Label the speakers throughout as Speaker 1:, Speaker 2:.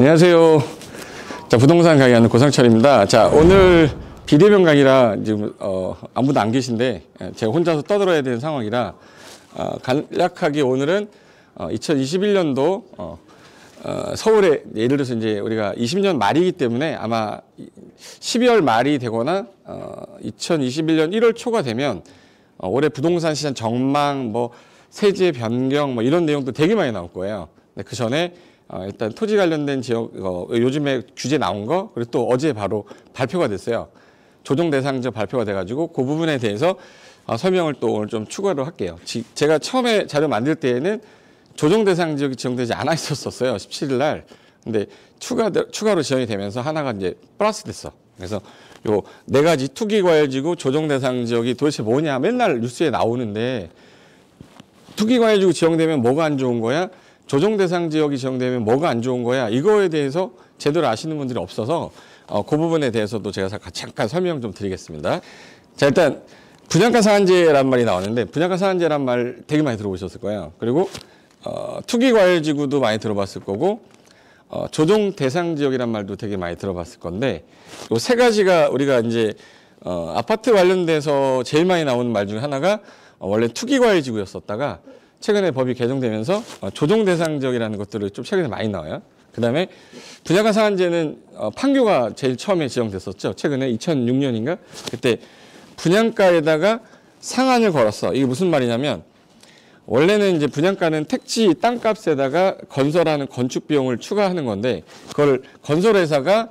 Speaker 1: 안녕하세요. 자, 부동산 강의하는 고상철입니다. 자, 오늘 비대면 강의라 지금 아무도 안 계신데 제가 혼자서 떠들어야 되는 상황이라 간략하게 오늘은 2021년도 서울에 예를 들어서 이제 우리가 20년 말이기 때문에 아마 12월 말이 되거나 2021년 1월 초가 되면 올해 부동산 시장 전망, 뭐 세제 변경, 뭐 이런 내용도 되게 많이 나올 거예요. 근데 그 전에 일단 토지 관련된 지역 요즘에 규제 나온 거, 그리고 또 어제 바로 발표가 됐어요. 조정 대상 지역 발표가 돼가지고 그 부분에 대해서 설명을 또 오늘 좀 추가로 할게요. 제가 처음에 자료 만들 때에는 조정 대상 지역이 지정되지 않아 있었어요. 17일 날. 근데 추가로 지정이 되면서 하나가 이제 플러스 됐어. 그래서 요 네 가지 투기과열지구 조정 대상 지역이 도대체 뭐냐 맨날 뉴스에 나오는데, 투기과열지구 지정되면 뭐가 안 좋은 거야? 조정 대상 지역이 지정되면 뭐가 안 좋은 거야? 이거에 대해서 제대로 아시는 분들이 없어서 그 부분에 대해서도 제가 잠깐 설명 좀 드리겠습니다. 자, 일단 분양가 상한제란 말이 나오는데, 분양가 상한제란 말 되게 많이 들어보셨을 거예요. 그리고 투기과열지구도 많이 들어봤을 거고, 조정 대상 지역이란 말도 되게 많이 들어봤을 건데, 요 세 가지가 우리가 이제 아파트 관련돼서 제일 많이 나오는 말 중에 하나가 원래 투기과열지구였었다가 최근에 법이 개정되면서 조정 대상 지역이라는 것들을 좀 최근에 많이 나와요. 그다음에 분양가 상한제는 판교가 제일 처음에 지정됐었죠. 최근에 2006년인가? 그때 분양가에다가 상한을 걸었어. 이게 무슨 말이냐면, 원래는 이제 분양가는 택지 땅값에다가 건설하는 건축 비용을 추가하는 건데, 그걸 건설회사가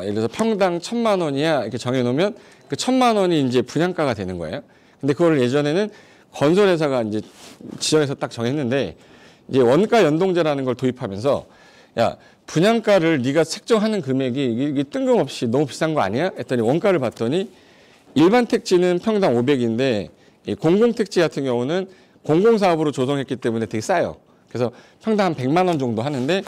Speaker 1: 예를 들어서 평당 1,000만 원이야 이렇게 정해놓으면 그 1,000만 원이 이제 분양가가 되는 거예요. 근데 그걸 예전에는 건설회사가 이제 지정해서 딱 정했는데, 이제 원가 연동제라는 걸 도입하면서, 야, 분양가를 네가 책정하는 금액이 이게 뜬금없이 너무 비싼 거 아니야? 했더니 원가를 봤더니 일반 택지는 평당 500인데 공공택지 같은 경우는 공공사업으로 조성했기 때문에 되게 싸요. 그래서 평당 한 100만 원 정도 하는데,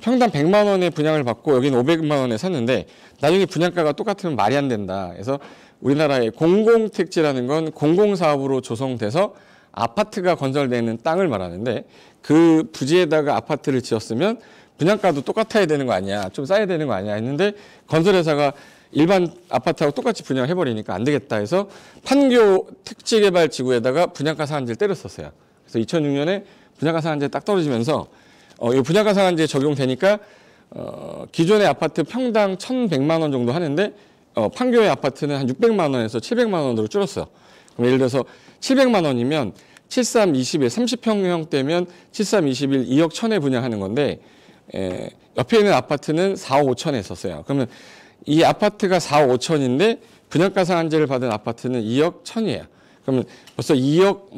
Speaker 1: 평당 100만 원의 분양을 받고 여기는 500만 원에 샀는데 나중에 분양가가 똑같으면 말이 안 된다. 그래서 우리나라의 공공택지라는 건 공공사업으로 조성돼서 아파트가 건설되는 땅을 말하는데, 그 부지에다가 아파트를 지었으면 분양가도 똑같아야 되는 거 아니야, 좀 싸야 되는 거 아니야 했는데, 건설회사가 일반 아파트하고 똑같이 분양을 해버리니까 안 되겠다 해서 판교 택지개발지구에다가 분양가 상한제를 때렸었어요. 그래서 2006년에 분양가 상한제 딱 떨어지면서 이 분양가 상한제 적용되니까 기존의 아파트 평당 1,100만 원 정도 하는데 판교의 아파트는 한 600만 원에서 700만 원으로 줄었어요. 그럼 예를 들어서 700만 원이면 7321 30평형대면 7321 2억 1천에 분양하는 건데, 옆에 있는 아파트는 4억 5천에 했었어요. 그러면 이 아파트가 4억 5천인데 분양가 상한제를 받은 아파트는 2억 1천이에요. 그러면 벌써 2억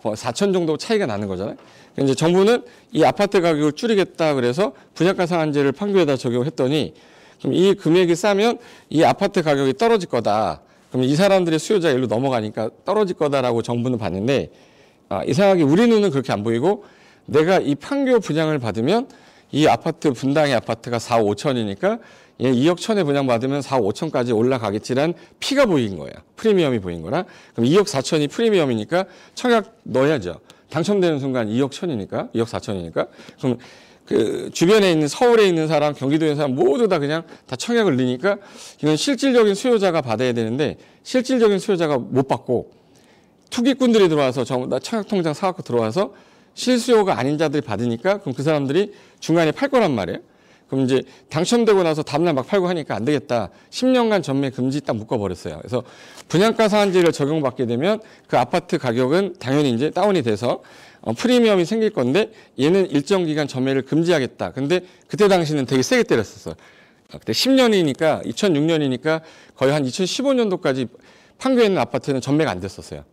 Speaker 1: 4천 정도 차이가 나는 거잖아요. 이제 정부는 이 아파트 가격을 줄이겠다 그래서 분양가 상한제를 판교에다 적용했더니, 그럼 이 금액이 싸면 이 아파트 가격이 떨어질 거다. 그럼 이 사람들의 수요자가 일로 넘어가니까 떨어질 거다라고 정부는 봤는데, 이상하게 우리 눈은 그렇게 안 보이고, 내가 이 판교 분양을 받으면 이 아파트 분당의 아파트가 4억 5천이니까 얘 2억 1천에 분양받으면 4억 5천까지 올라가겠지란 피가 보인 거예요. 프리미엄이 보인 거라. 그럼 2억 4천이 프리미엄이니까 청약 넣어야죠. 당첨되는 순간 2억 1천이니까, 2억 4천이니까. 그럼 그 주변에 있는 서울에 있는 사람, 경기도에 있는 사람 모두 다 그냥 다 청약을 넣으니까 이건 실질적인 수요자가 받아야 되는데 실질적인 수요자가 못 받고 투기꾼들이 들어와서 전부 다 청약통장 사갖고 들어와서 실수요가 아닌 자들이 받으니까, 그럼 그 사람들이 중간에 팔 거란 말이에요. 그럼 이제 당첨되고 나서 다음날 막 팔고 하니까 안 되겠다. 10년간 전매 금지 딱 묶어버렸어요. 그래서 분양가 상한제를 적용받게 되면 그 아파트 가격은 당연히 이제 다운이 돼서 프리미엄이 생길 건데, 얘는 일정 기간 전매를 금지하겠다. 근데 그때 당시는 되게 세게 때렸었어요. 그때 10년이니까 2006년이니까 거의 한 2015년도까지 판교에 있는 아파트는 전매가 안 됐었어요.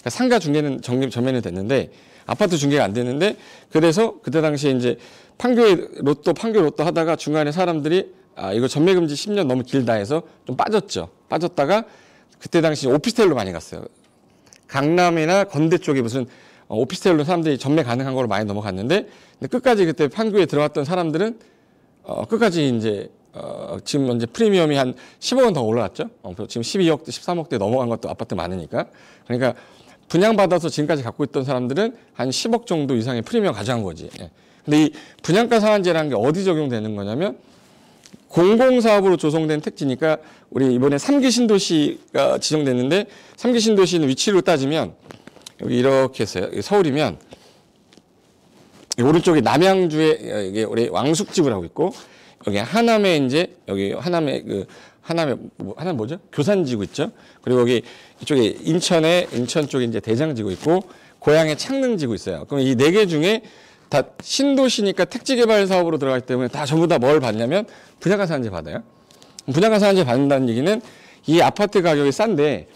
Speaker 1: 그러니까 상가 중개는 전매는 됐는데 아파트 중개가 안 됐는데, 그래서 그때 당시에 이제 판교 로또 하다가 중간에 사람들이 이거 전매금지 10년 너무 길다 해서 좀 빠졌죠. 빠졌다가 그때 당시 오피스텔로 많이 갔어요. 강남이나 건대 쪽에 무슨 오피스텔로 사람들이 전매 가능한 걸로 많이 넘어갔는데, 근데 끝까지 그때 판교에 들어왔던 사람들은 끝까지 이제 지금 현재 프리미엄이 한 10억 원 더 올라왔죠. 지금 12억, 13억대 넘어간 것도 아파트 많으니까. 그러니까 분양받아서 지금까지 갖고 있던 사람들은 한 10억 정도 이상의 프리미엄 가져간 거지. 예. 근데 이 분양가 상한제라는 게 어디 적용되는 거냐면 공공사업으로 조성된 택지니까 우리 이번에 3기 신도시가 지정됐는데 3기 신도시는 위치로 따지면 여기 이렇게 했어요. 서울이면 오른쪽에 남양주에 이게 우리 왕숙집을 하고 있고 여기 하남에 이제 여기 하남에 하남에 뭐죠? 교산지구 있죠. 그리고 여기 이쪽에 인천 쪽에 이제 대장지구 있고 고양에 창릉지구 있어요. 그럼 이 4개 중에 다 신도시니까 택지개발 사업으로 들어가기 때문에 다 전부 다 뭘 받냐면 분양가 상한제 받아요. 분양가 상한제 받는다는 얘기는 이 아파트 가격이 싼데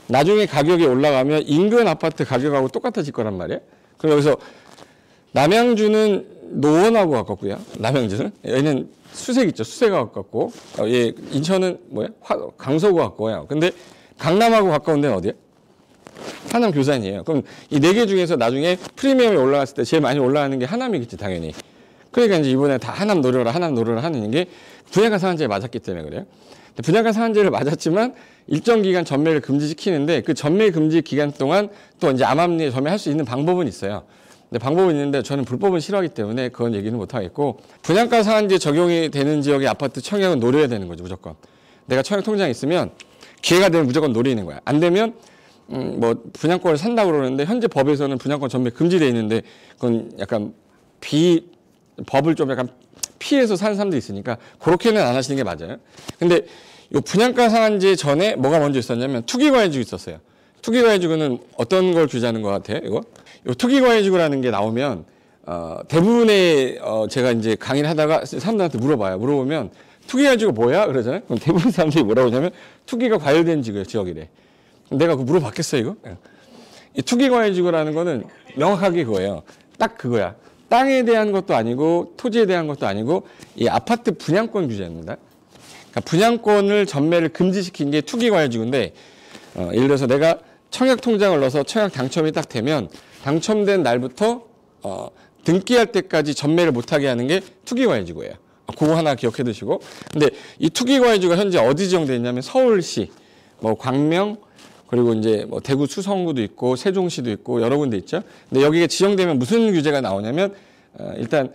Speaker 1: 나중에 가격이 올라가면 인근 아파트 가격하고 똑같아질 거란 말이에요. 그럼 여기서 남양주는 노원하고 가깝고요. 남양주는 여기는 수색 있죠. 수색하고 가깝고 예, 인천은 뭐야? 강서구 가까워요. 근데 강남하고 가까운 데는 어디야? 하남 교산이에요. 그럼 이 4개 중에서 나중에 프리미엄이 올라갔을 때 제일 많이 올라가는 게 하남이겠지 당연히. 그러니까 이제 이번에 다 하남 노려라 하는 게 분양가 상한제에 맞았기 때문에 그래요. 분양가 상한제를 맞았지만 일정 기간 전매를 금지시키는데 그 전매 금지 기간 동안 또 이제 암암리에 전매할 수 있는 방법은 있어요. 근데 방법은 있는데 저는 불법은 싫어하기 때문에 그건 얘기는 못 하겠고 분양가 상한제 적용이 되는 지역의 아파트 청약은 노려야 되는 거죠 무조건. 내가 청약 통장이 있으면 기회가 되면 무조건 노리는 거야. 안 되면 뭐 분양권을 산다고 그러는데 현재 법에서는 분양권 전매 금지되어 있는데 그건 약간 법을 좀 약간 피해서 사는 사람도 있으니까 그렇게는 안 하시는 게 맞아요. 근데 이 분양가 상한제 전에 뭐가 먼저 있었냐면 투기과열지구 있었어요. 투기과열지구는 어떤 걸 규제하는 것 같아요? 이거? 이 투기과열지구라는 게 나오면 대부분의 제가 이제 강의를 하다가 사람들한테 물어봐요. 물어보면 투기과열지구 뭐야? 그러잖아요. 그럼 대부분 사람들이 뭐라고 하냐면 투기가 과열된 지역이래. 내가 그거 물어봤겠어 이거? 이 투기과열지구라는 거는 명확하게 그거예요. 딱 그거야. 땅에 대한 것도 아니고 토지에 대한 것도 아니고 이 아파트 분양권 규제입니다. 그러니까 분양권을 전매를 금지시킨 게 투기과열지구인데 예를 들어서 내가 청약 통장을 넣어서 청약 당첨이 딱 되면 당첨된 날부터 등기할 때까지 전매를 못하게 하는 게 투기과열지구예요. 그거 하나 기억해 두시고. 근데 이 투기과열지구가 현재 어디 지정되어 있냐면 서울시, 뭐 광명, 그리고 이제 뭐 대구 수성구도 있고 세종시도 있고 여러 군데 있죠. 근데 여기에 지정되면 무슨 규제가 나오냐면 일단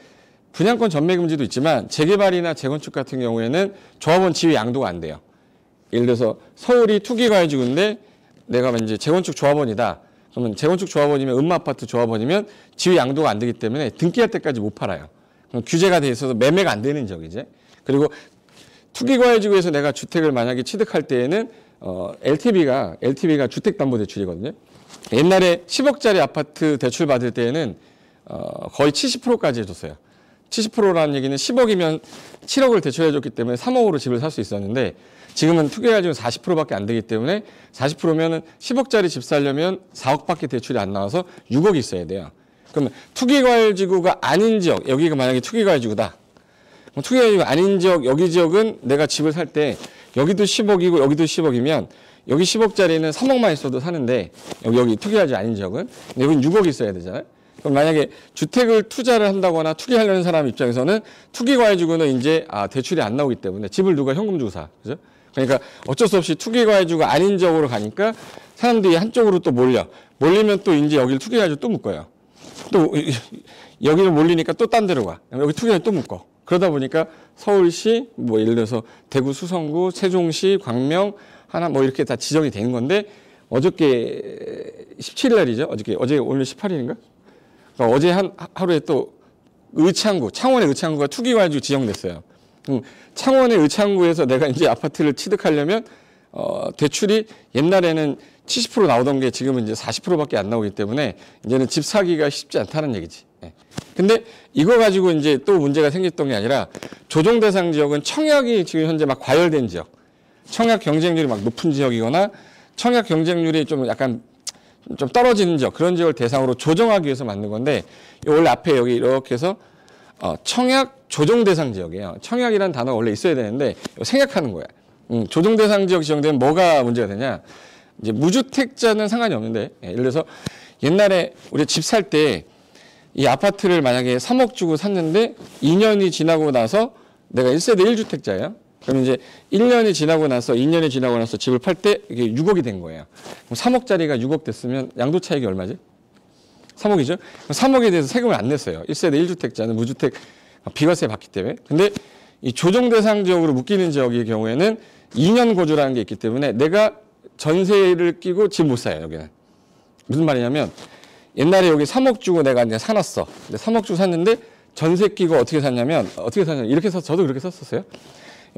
Speaker 1: 분양권 전매 금지도 있지만 재개발이나 재건축 같은 경우에는 조합원 지위 양도가 안 돼요. 예를 들어서 서울이 투기과열지구인데 내가 이제 재건축 조합원이다. 그러면 재건축 조합원이면 음마아파트 조합원이면 지위 양도가 안 되기 때문에 등기할 때까지 못 팔아요. 그럼 규제가 돼 있어서 매매가 안 되는 지역이지. 그리고 투기과열지구에서 내가 주택을 만약에 취득할 때에는 LTV가 주택담보대출이거든요. 옛날에 10억짜리 아파트 대출 받을 때에는 거의 70%까지 해줬어요. 70%라는 얘기는 10억이면 7억을 대출해줬기 때문에 3억으로 집을 살 수 있었는데 지금은 투기과열지구는 40%밖에 안 되기 때문에 40%면은 10억짜리 집 살려면 4억밖에 대출이 안 나와서 6억이 있어야 돼요. 그러면 투기과열지구가 아닌 지역, 여기가 만약에 투기과열지구다. 투기과열지구가 아닌 지역, 여기 지역은 내가 집을 살 때 여기도 10억이고 여기도 10억이면 여기 10억짜리는 3억만 있어도 사는데 여기 투기과열지구 아닌 지역은 근데 여기는 6억이 있어야 되잖아요. 그럼 만약에 주택을 투자를 한다거나 투기하려는 사람 입장에서는 투기과열지구는 이제 대출이 안 나오기 때문에 집을 누가 현금 주고 사. 그죠? 그러니까 어쩔 수 없이 투기과열지구가 아닌 지역으로 가니까 사람들이 한쪽으로 또 몰리면 또 이제 여기를 투기과열지구 또 묶어요. 또 여기를 몰리니까 또 딴 데로 가. 여기 투기과열지구 또 묶어. 그러다 보니까 서울시, 뭐 예를 들어서 대구 수성구, 세종시, 광명, 하남 뭐 이렇게 다 지정이 되는 건데 어저께 17일 날이죠. 어제 오늘 18일인가? 그러니까 어제 하루에 또 창원의 의창구가 투기과열지구 지정됐어요. 창원의 의창구에서 내가 이제 아파트를 취득하려면 대출이 옛날에는 70% 나오던 게 지금은 이제 40%밖에 안 나오기 때문에 이제는 집 사기가 쉽지 않다는 얘기지. 근데 이거 가지고 이제 또 문제가 생겼던 게 아니라 조정 대상 지역은 청약이 지금 현재 막 과열된 지역, 청약 경쟁률이 막 높은 지역이거나 청약 경쟁률이 좀 약간 좀 떨어지는 지역, 그런 지역을 대상으로 조정하기 위해서 만든 건데 원래 앞에 여기 이렇게 해서 청약 조정 대상 지역이에요. 청약이라는 단어가 원래 있어야 되는데 생략하는 거야. 조정 대상 지역 지정되면 뭐가 문제가 되냐? 이제 무주택자는 상관이 없는데 예를 들어서 옛날에 우리 집 살 때 이 아파트를 만약에 3억 주고 샀는데 2년이 지나고 나서 내가 1세대 1주택자예요. 그럼 이제 1년이 지나고 나서 2년이 지나고 나서 집을 팔 때 이게 6억이 된 거예요. 그럼 3억짜리가 6억 됐으면 양도 차익이 얼마지? 3억이죠. 3억에 대해서 세금을 안 냈어요. 1세대 1주택자는 무주택 비과세 받기 때문에. 근데 이 조정 대상 지역으로 묶이는 지역의 경우에는 2년 거주라는 게 있기 때문에 내가 전세를 끼고 집 못 사요, 여기는. 무슨 말이냐면 옛날에 여기 3억 주고 내가 이제 사놨어. 근데 3억 주고 샀는데 전세 끼고 어떻게 샀냐면 이렇게 샀 저도 그렇게 샀었어요.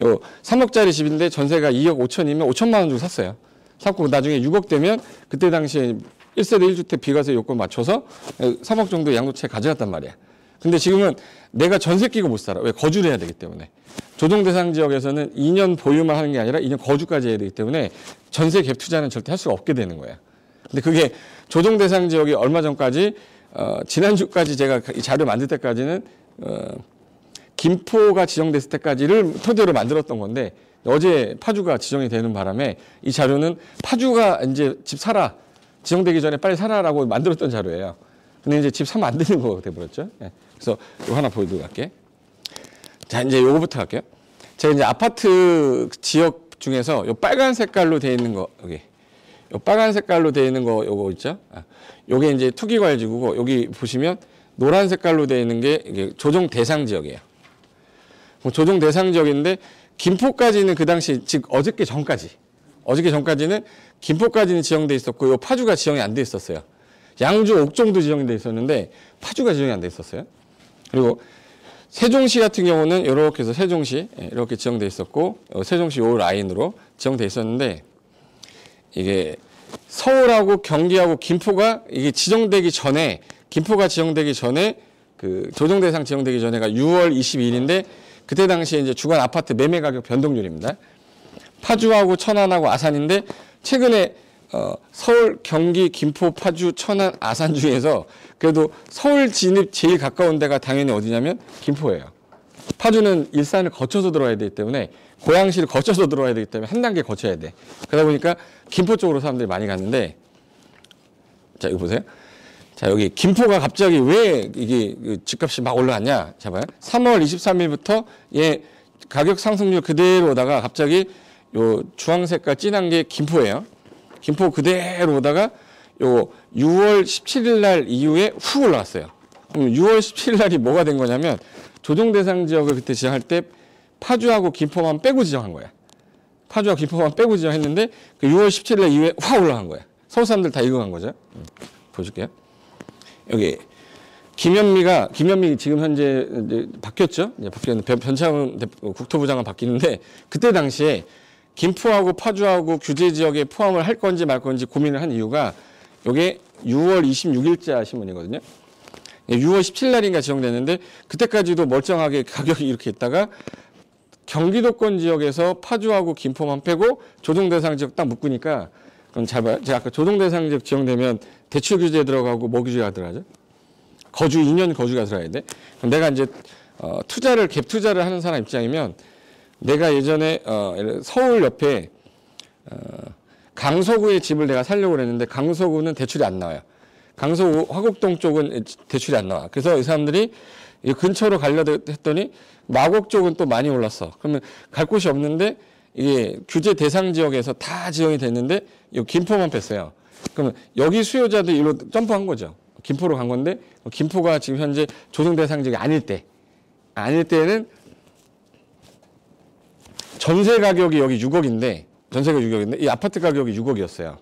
Speaker 1: 요 3억짜리 집인데 전세가 2억 5천이면 5천만 원 주고 샀어요. 샀고 나중에 6억 되면 그때 당시에 1세대 1주택 비과세 요건 맞춰서 3억 정도 양도세 가져갔단 말이야. 근데 지금은 내가 전세 끼고 못 살아. 왜? 거주를 해야 되기 때문에. 조정 대상 지역에서는 2년 보유만 하는 게 아니라 2년 거주까지 해야 되기 때문에 전세 갭 투자는 절대 할 수가 없게 되는 거야. 근데 그게 조정 대상 지역이 얼마 전까지 지난주까지 제가 이 자료 만들 때까지는 김포가 지정됐을 때까지를 토대로 만들었던 건데 어제 파주가 지정이 되는 바람에 이 자료는 파주가 이제 집 사라 지정되기 전에 빨리 사라라고 만들었던 자료예요. 근데 이제 집 사면 안 되는 거 돼버렸죠. 네. 그래서 이거 하나 보여드리고 갈게. 자, 이제 요거부터 할게요. 제가 이제 아파트 지역 중에서 요 빨간 색깔로 되어 있는 거, 여기. 요 빨간 색깔로 되어 있는 거, 요거 있죠? 요게 이제 투기과열지구고, 여기 보시면 노란 색깔로 되어 있는 게 이게 조정 대상 지역이에요. 조정 대상 지역인데, 김포까지는 그 당시, 즉 어저께 전까지는 김포까지는 지정돼 있었고, 요 파주가 지정이 안 돼 있었어요. 양주 옥정도 지정이 돼 있었는데 파주가 지정이 안 돼 있었어요. 그리고 세종시 같은 경우는 이렇게 해서 세종시 이렇게 지정돼 있었고 세종시 요 라인으로 지정돼 있었는데 이게 서울하고 경기하고 김포가 이게 지정되기 전에 김포가 지정되기 전에 그 조정 대상 지정되기 전에가 6월 22일인데 그때 당시에 이제 주간 아파트 매매 가격 변동률입니다. 파주하고 천안하고 아산인데 최근에 서울, 경기, 김포, 파주, 천안, 아산 중에서 그래도 서울 진입 제일 가까운 데가 당연히 어디냐면 김포예요. 파주는 일산을 거쳐서 들어와야 되기 때문에 고양시를 거쳐서 들어와야 되기 때문에 한 단계 거쳐야 돼. 그러다 보니까 김포 쪽으로 사람들이 많이 갔는데 자, 이거 보세요. 자, 여기 김포가 갑자기 왜 이게 집값이 막 올라갔냐? 자, 봐요. 3월 23일부터 얘 가격 상승률 그대로다가 갑자기 요 주황 색깔 진한 게 김포예요. 김포 그대로 오다가 요 6월 17일 날 이후에 훅 올라갔어요. 그럼 6월 17일 날이 뭐가 된 거냐면 조정 대상 지역을 그때 지정할 때 파주하고 김포만 빼고 지정한 거야. 파주하고 김포만 빼고 지정했는데 그 6월 17일 날 이후에 확 올라간 거야. 서울 사람들 다 읽어간 거죠. 보여줄게요. 여기 김현미 지금 현재 이제 바뀌었죠. 이제 바뀌었는데 변창훈 국토부 장관 바뀌는데 그때 당시에 김포하고 파주하고 규제 지역에 포함을 할 건지 말 건지 고민을 한 이유가 이게 6월 26일자 신문이거든요. 6월 17일 날인가 지정됐는데 그때까지도 멀쩡하게 가격이 이렇게 있다가 경기도권 지역에서 파주하고 김포만 빼고 조정 대상 지역 딱 묶으니까 그럼 잘 봐요. 제가 아까 조정 대상 지역 지정되면 대출 규제에 들어가고 뭐 규제가 들어가죠? 거주 2년 거주가 들어가야 돼. 그럼 내가 이제 갭 투자를 하는 사람 입장이면 내가 예전에 서울 옆에 강서구의 집을 내가 살려고 그랬는데 강서구는 대출이 안 나와요. 강서구 화곡동 쪽은 대출이 안 나와. 그래서 이 사람들이 이 근처로 가려고 했더니 마곡 쪽은 또 많이 올랐어. 그러면 갈 곳이 없는데 이게 규제 대상 지역에서 다 지정이 됐는데 이 김포만 뺐어요. 그러면 여기 수요자들 이로 점프한 거죠. 김포로 간 건데 김포가 지금 현재 조정 대상 지역이 아닐 때는 전세 가격이 여기 6억인데 전세가 6억인데 이 아파트 가격이 6억이었어요.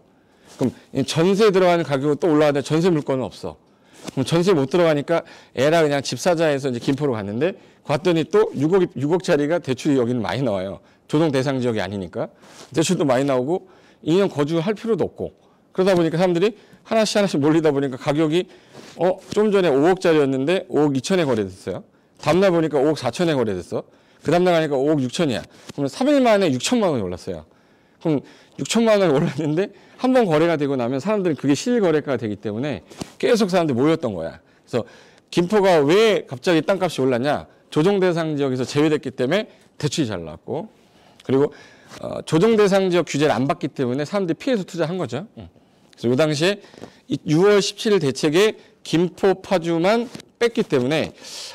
Speaker 1: 그럼 전세 들어가는 가격은 또 올라가는데 전세 물건은 없어. 그럼 전세 못 들어가니까 에라 그냥 집 사자 해서 이제 김포로 갔는데 갔더니 또 6억짜리가 대출이 여기는 많이 나와요. 조정 대상 지역이 아니니까 대출도 많이 나오고 2년 거주할 필요도 없고 그러다 보니까 사람들이 하나씩 몰리다 보니까 가격이 좀 전에 5억짜리였는데 5억 2천에 거래됐어요. 다음날 보니까 5억 4천에 거래됐어. 그 다음날 가니까 5억 6천이야. 그러면 3일 만에 6천만 원이 올랐어요. 그럼 6천만 원이 올랐는데 한 번 거래가 되고 나면 사람들은 그게 실거래가가 되기 때문에 계속 사람들이 모였던 거야. 그래서 김포가 왜 갑자기 땅값이 올랐냐? 조정 대상 지역에서 제외됐기 때문에 대출이 잘 나왔고 그리고 조정 대상 지역 규제를 안 받기 때문에 사람들이 피해서 투자한 거죠. 그래서 이 당시에 6월 17일 대책에 김포, 파주만 뺐기 때문에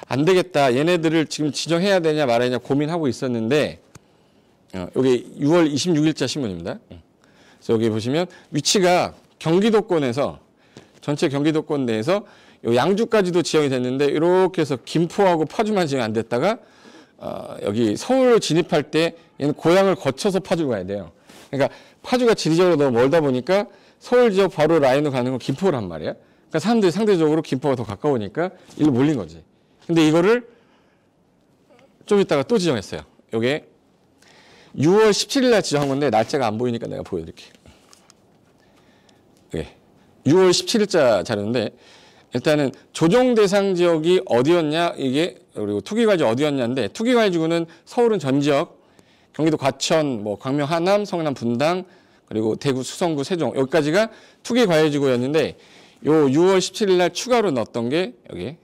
Speaker 1: 안 되겠다. 얘네들을 지금 지정해야 되냐 말아야 되냐 고민하고 있었는데 여기 6월 26일자 신문입니다. 그래서 여기 보시면 위치가 경기도권에서 전체 경기도권 내에서 요 양주까지도 지정이 됐는데 이렇게 해서 김포하고 파주만 지정이 안 됐다가 여기 서울 진입할 때 얘는 고향을 거쳐서 파주 가야 돼요. 그러니까 파주가 지리적으로 너무 멀다 보니까 서울 지역 바로 라인으로 가는 건 김포란 말이야. 그러니까 사람들이 상대적으로 김포가 더 가까우니까 일로 몰린 거지. 근데 이거를 좀 이따가 또 지정했어요. 요게 6월 17일 날 지정한 건데 날짜가 안 보이니까 내가 보여드릴게요. 네. 6월 17일자 자료인데 일단은 조정 대상 지역이 어디였냐 이게 그리고 투기과지 어디였냐인데 투기과지구는 서울은 전 지역, 경기도 과천, 뭐 광명, 하남, 성남, 분당 그리고 대구, 수성구, 세종 여기까지가 투기과외지구였는데 요 6월 17일 날 추가로 넣었던 게 여기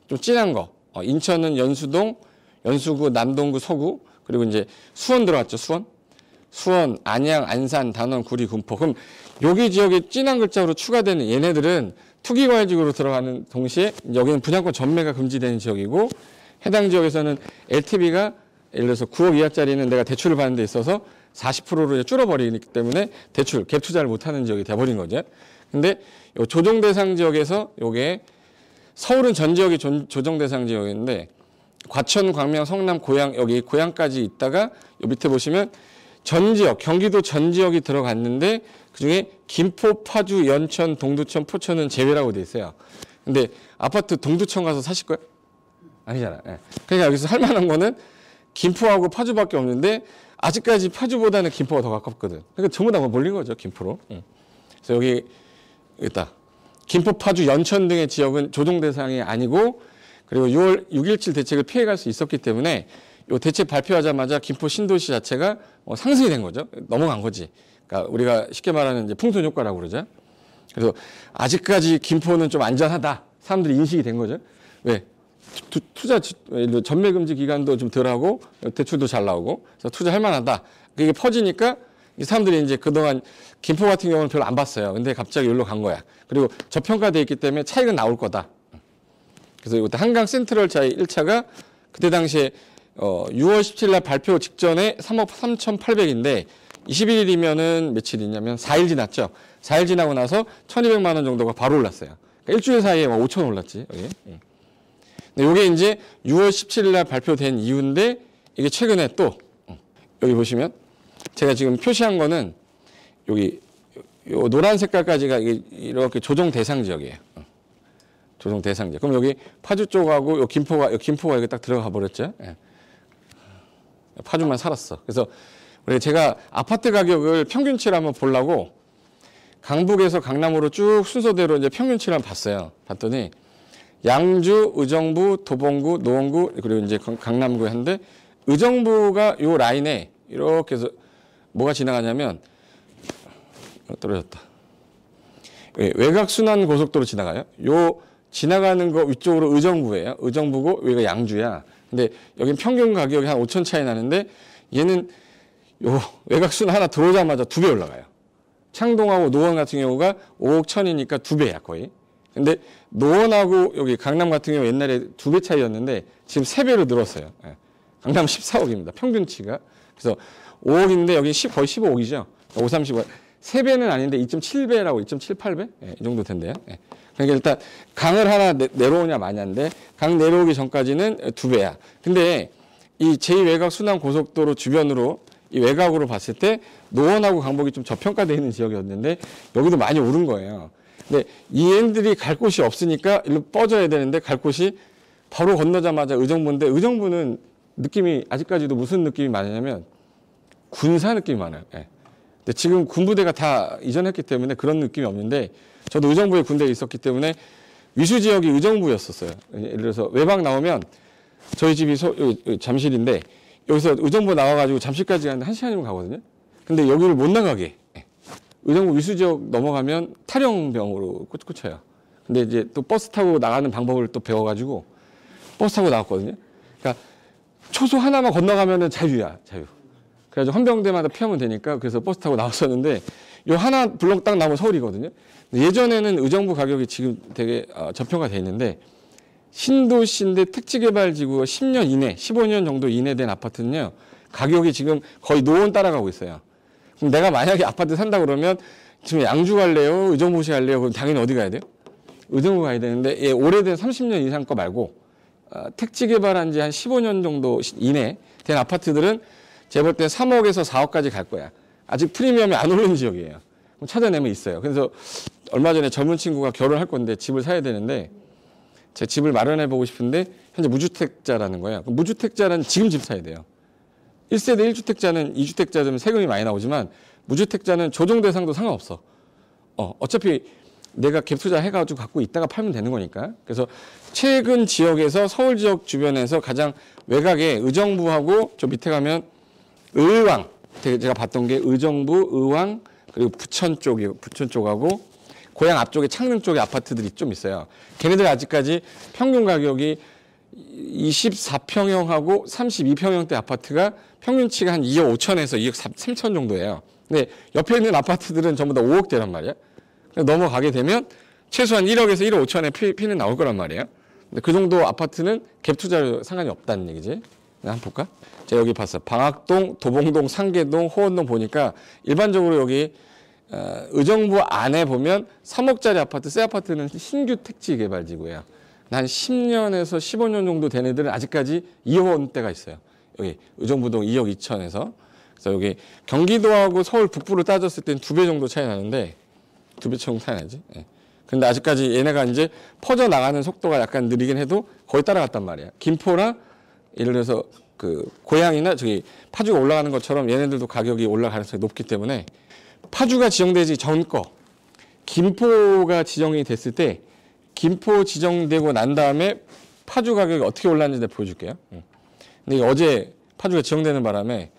Speaker 1: 좀 진한 거 인천은 연수동, 연수구, 남동구, 서구 그리고 이제 수원 들어갔죠. 수원, 안양, 안산, 단원, 구리, 군포. 그럼 여기 지역에 진한 글자로 추가되는 얘네들은 투기과외지구로 들어가는 동시에 여기는 분양권 전매가 금지되는 지역이고 해당 지역에서는 LTV가 예를 들어서 9억 이하짜리는 내가 대출을 받는 데 있어서 40%로 줄어버리기 때문에 대출, 갭 투자를 못하는 지역이 돼버린 거죠. 근데 요 조정 대상 지역에서 요게 서울은 전 지역이 조정 대상 지역인데 과천, 광명, 성남, 고양 여기 고양까지 있다가 요 밑에 보시면 전 지역, 경기도 전 지역이 들어갔는데 그중에 김포, 파주, 연천, 동두천, 포천은 제외라고 돼 있어요. 근데 아파트 동두천 가서 사실 거예요? 아니잖아. 예. 그러니까 여기서 할 만한 거는 김포하고 파주밖에 없는데 아직까지 파주보다는 김포가 더 가깝거든. 그러니까 전부 다 몰린 거죠, 김포로. 그래서 여기 있다. 김포, 파주, 연천 등의 지역은 조정 대상이 아니고 그리고 6월 6.17 대책을 피해갈 수 있었기 때문에 이 대책 발표하자마자 김포 신도시 자체가 상승이 된 거죠. 넘어간 거지. 그러니까 우리가 쉽게 말하는 이제 풍선 효과라고 그러죠. 그래서 아직까지 김포는 좀 안전하다. 사람들이 인식이 된 거죠. 왜? 투자 전매 금지 기간도 좀 덜하고 대출도 잘 나오고 그래서 투자할 만하다. 이게 퍼지니까 이 사람들이 이제 그동안 김포 같은 경우는 별로 안 봤어요. 근데 갑자기 여기로 간 거야. 그리고 저평가돼 있기 때문에 차익은 나올 거다. 그래서 이것도 한강 센트럴 차익 1차가 그때 당시에 6월 17일 날 발표 직전에 3억 3,800인데 21일이면은 며칠이냐면 4일 지났죠. 4일 지나고 나서 1,200만 원 정도가 바로 올랐어요. 그러니까 일주일 사이에 5천 올랐지. 여기. 근데 이게 이제 6월 17일 날 발표된 이유인데 이게 최근에 또 여기 보시면 제가 지금 표시한 거는 여기 요 노란 색깔까지가 이렇게 조정 대상 지역이에요. 조정 대상 지역. 그럼 여기 파주 쪽하고 요 김포가 여기 딱 들어가 버렸죠. 예. 파주만 살았어. 그래서 제가 아파트 가격을 평균치를 한번 보려고 강북에서 강남으로 쭉 순서대로 이제 평균치를 한번 봤어요. 봤더니 양주, 의정부, 도봉구, 노원구 그리고 이제 강남구에 한데 의정부가 요 라인에 이렇게 해서 뭐가 지나가냐면 떨어졌다. 외곽순환 고속도로 지나가요. 요 지나가는 거 위쪽으로 의정부예요. 의정부고 여기가 양주야. 근데 여긴 평균 가격이 한 5천 차이 나는데 얘는 요 외곽순환 하나 들어오자마자 2배 올라가요. 창동하고 노원 같은 경우가 5억 1천이니까 2배야 거의. 근데 노원하고 여기 강남 같은 경우 옛날에 2배 차이였는데 지금 3배로 늘었어요. 예. 강남 14억입니다. 평균치가. 그래서 5억인데 여기 거의 15억이죠. 5, 35. 3배는 아닌데 2.7배라고 2.78배? 예, 이 정도 된대요. 예. 그러니까 일단 강을 하나 내려오냐 마냐인데 강 내려오기 전까지는 2배야. 근데 이 제2외곽 순환 고속도로 주변으로 이 외곽으로 봤을 때 노원하고 강북이 좀 저평가되어 있는 지역이었는데 여기도 많이 오른 거예요. 근데 이앤들이 갈 곳이 없으니까 일로 뻗어야 되는데 갈 곳이 바로 건너자마자 의정부인데 의정부는 느낌이 아직까지도 무슨 느낌이 많으냐면 군사 느낌이 많아요. 예. 근데 지금 군부대가 다 이전했기 때문에 그런 느낌이 없는데 저도 의정부에 군대에 있었기 때문에 위수 지역이 의정부였었어요. 예를 들어서 외박 나오면 저희 집이 잠실인데 여기서 의정부 나와가지고 잠실까지 가는데 1시간이면 가거든요. 근데 여기를 못 나가게. 의정부 위수 지역 넘어가면 탈영병으로 꽂혀요. 근데 이제 또 버스 타고 나가는 방법을 또 배워가지고 버스 타고 나왔거든요. 그러니까 초소 하나만 건너가면은 자유야, 자유. 그래가지고 헌병대마다 피하면 되니까 그래서 버스 타고 나왔었는데 요 하나 블록 딱 나오면 서울이거든요. 예전에는 의정부 가격이 지금 되게 저평가 돼 있는데 신도시인데 택지개발지구가 10년 이내, 15년 정도 이내 된 아파트는요. 가격이 지금 거의 노원 따라가고 있어요. 그럼 내가 만약에 아파트 산다 그러면 지금 양주 갈래요? 의정부시 갈래요? 그럼 당연히 어디 가야 돼요? 의정부 가야 되는데 예, 오래된 30년 이상 거 말고 택지 개발한 지 한 15년 정도 이내 된 아파트들은 제가 볼 때 3억에서 4억까지 갈 거야. 아직 프리미엄이 안 오른 지역이에요. 그럼 찾아내면 있어요. 그래서 얼마 전에 젊은 친구가 결혼할 건데 집을 사야 되는데 제 집을 마련해 보고 싶은데 현재 무주택자라는 거예요. 무주택자는 지금 집 사야 돼요. 1세대 1주택자는 2주택자들은 세금이 많이 나오지만 무주택자는 조정 대상도 상관없어. 어차피 내가 갭 투자 해가지고 갖고 있다가 팔면 되는 거니까. 그래서 최근 지역에서 서울 지역 주변에서 가장 외곽에 의정부하고 저 밑에 가면 의왕, 제가 봤던 게 의정부, 의왕, 그리고 부천 쪽하고 고향 앞쪽에 창릉 쪽에 아파트들이 좀 있어요. 걔네들 아직까지 평균 가격이 24평형하고 32평형대 아파트가 평균치가 한 2억 5천에서 2억 3천 정도예요. 근데 옆에 있는 아파트들은 전부 다 5억대란 말이야. 넘어가게 되면 최소한 1억에서 1억 5천에 피는 나올 거란 말이에요. 근데 그 정도 아파트는 갭 투자로 상관이 없다는 얘기지. 한번 볼까? 제가 여기 봤어. 방학동, 도봉동, 상계동, 호원동 보니까 일반적으로 여기 의정부 안에 보면 3억짜리 아파트, 새 아파트는 신규 택지 개발지구예요. 한 10년에서 15년 정도 된 애들은 아직까지 2억 원대가 있어요. 여기 의정부동 2억 2천에서. 그래서 여기 경기도하고 서울 북부를 따졌을 땐 2배 정도 차이 나는데 2배 정도 차이 나지. 예. 근데 아직까지 얘네가 이제 퍼져나가는 속도가 약간 느리긴 해도 거의 따라갔단 말이야. 김포나 예를 들어서 그 고양이나 저기 파주가 올라가는 것처럼 얘네들도 가격이 올라갈 가능성이 높기 때문에 파주가 지정되지 전 거 김포가 지정이 됐을 때 김포 지정되고 난 다음에 파주 가격이 어떻게 올랐는지 내가 보여줄게요. 근데 어제 파주가 지정되는 바람에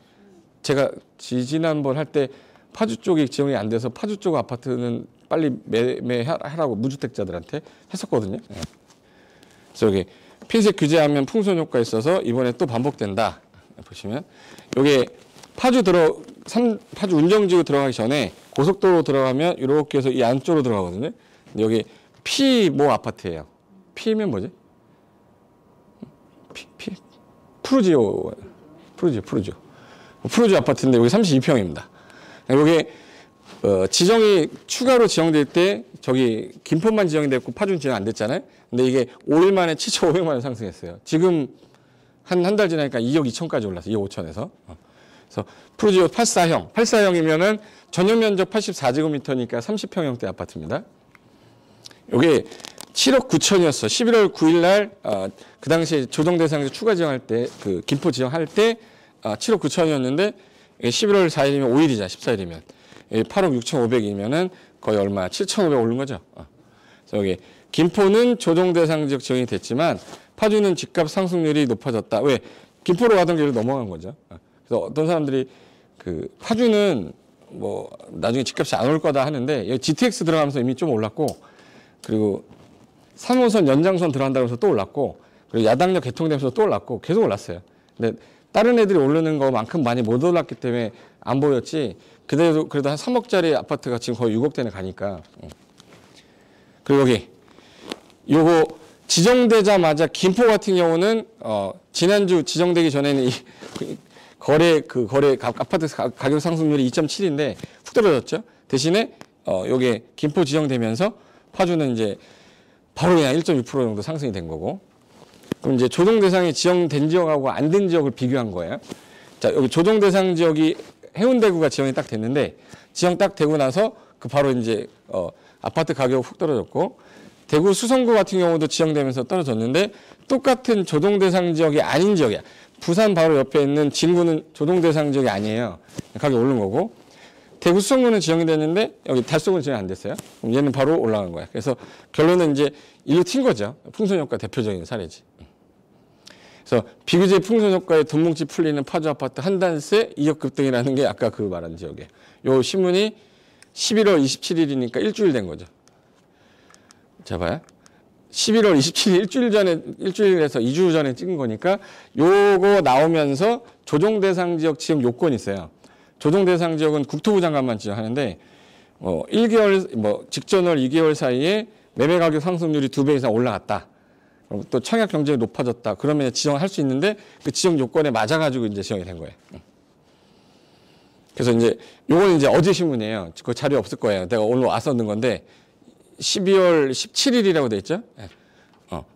Speaker 1: 제가 지난번 할 때 파주 쪽이 지정이 안 돼서 파주 쪽 아파트는 빨리 매매하라고 무주택자들한테 했었거든요. 그래서 여기 핀셋 규제하면 풍선 효과 있어서 이번에 또 반복된다. 보시면 여기 파주 운정지구 들어가기 전에 고속도로 들어가면 이렇게 해서 이 안쪽으로 들어가거든요. 근데 여기 피모 아파트예요. 피면 뭐지? 푸르지오 아파트인데 여기 32평입니다. 여기 지정이 추가로 지정될 때 저기 김포만 지정이 됐고 파주는 지정 안 됐잖아요. 근데 이게 5일 만에 7,500만 원 상승했어요. 지금 한 달 지나니까 2억 2천까지 올랐어요. 2억 5천에서. 그래서 프루지오 84형이면은 전용 면적 84제곱미터니까 30평형대 아파트입니다. 요게 7억 9천이었어. 11월 9일 날, 그 당시에 조정 대상에서 추가 지정할 때, 그 김포 지정할 때, 7억 9천이었는데, 11월 4일이면 5일이잖아, 14일이면. 8억 6,500이면은 거의 얼마, 7,500 오른 거죠. 그래서 여기, 김포는 조정 대상 지역 지정이 됐지만, 파주는 집값 상승률이 높아졌다. 왜? 김포로 가던 길을 넘어간 거죠. 그래서 어떤 사람들이 그 파주는 뭐 나중에 집값이 안 올 거다 하는데 여기 GTX 들어가면서 이미 좀 올랐고 그리고 3호선 연장선 들어간다고 해서 또 올랐고 그리고 야당역 개통되면서 또 올랐고 계속 올랐어요. 근데 다른 애들이 오르는 것만큼 많이 못 올랐기 때문에 안 보였지 그래도 한 3억짜리 아파트가 지금 거의 6억대나 가니까. 그리고 여기 요거 지정되자마자 김포 같은 경우는 지난주 지정되기 전에는 거래 아파트 가격 상승률이 2.7인데 훅 떨어졌죠. 대신에 요게 김포 지정되면서 파주는 이제 바로 그냥 1.6% 정도 상승이 된 거고. 그럼 이제 조정 대상이 지정된 지역하고 안 된 지역을 비교한 거예요. 자, 여기 조정 대상 지역이 해운대구가 지정이 딱 됐는데 지정 딱 되고 나서 그 바로 이제 아파트 가격이 훅 떨어졌고 대구 수성구 같은 경우도 지정되면서 떨어졌는데 똑같은 조정 대상 지역이 아닌 지역이야. 부산 바로 옆에 있는 진구는 조정 대상 지역이 아니에요. 가격이 오른 거고 대구 수성구는 지정이 됐는데 여기 달성은 지정이 안 됐어요. 그럼 얘는 바로 올라간 거야. 그래서 결론은 이제 일로 튄 거죠. 풍선 효과 대표적인 사례지. 그래서 비규제 풍선 효과에 돈 뭉치 풀리는 파주 아파트 한 단세 2억 급등이라는 게 아까 그 말한 지역이에요. 요 신문이 11월 27일이니까 일주일 된 거죠. 자 봐요. 11월 27일 일주일에서 2주 전에 찍은 거니까 요거 나오면서 조정 대상 지역 지정 요건이 있어요. 조정 대상 지역은 국토부 장관만 지정하는데 1개월 직전월 2개월 사이에 매매 가격 상승률이 2배 이상 올라갔다. 그럼 또 청약 경쟁이 높아졌다. 그러면 지정할 수 있는데 그 지정 요건에 맞아가지고 이제 지정이 된 거예요. 그래서 이제 요건 이제 어제 신문이에요. 그 자료 없을 거예요. 내가 오늘 와서 넣은 건데 12월 17일이라고 돼 있죠. 네.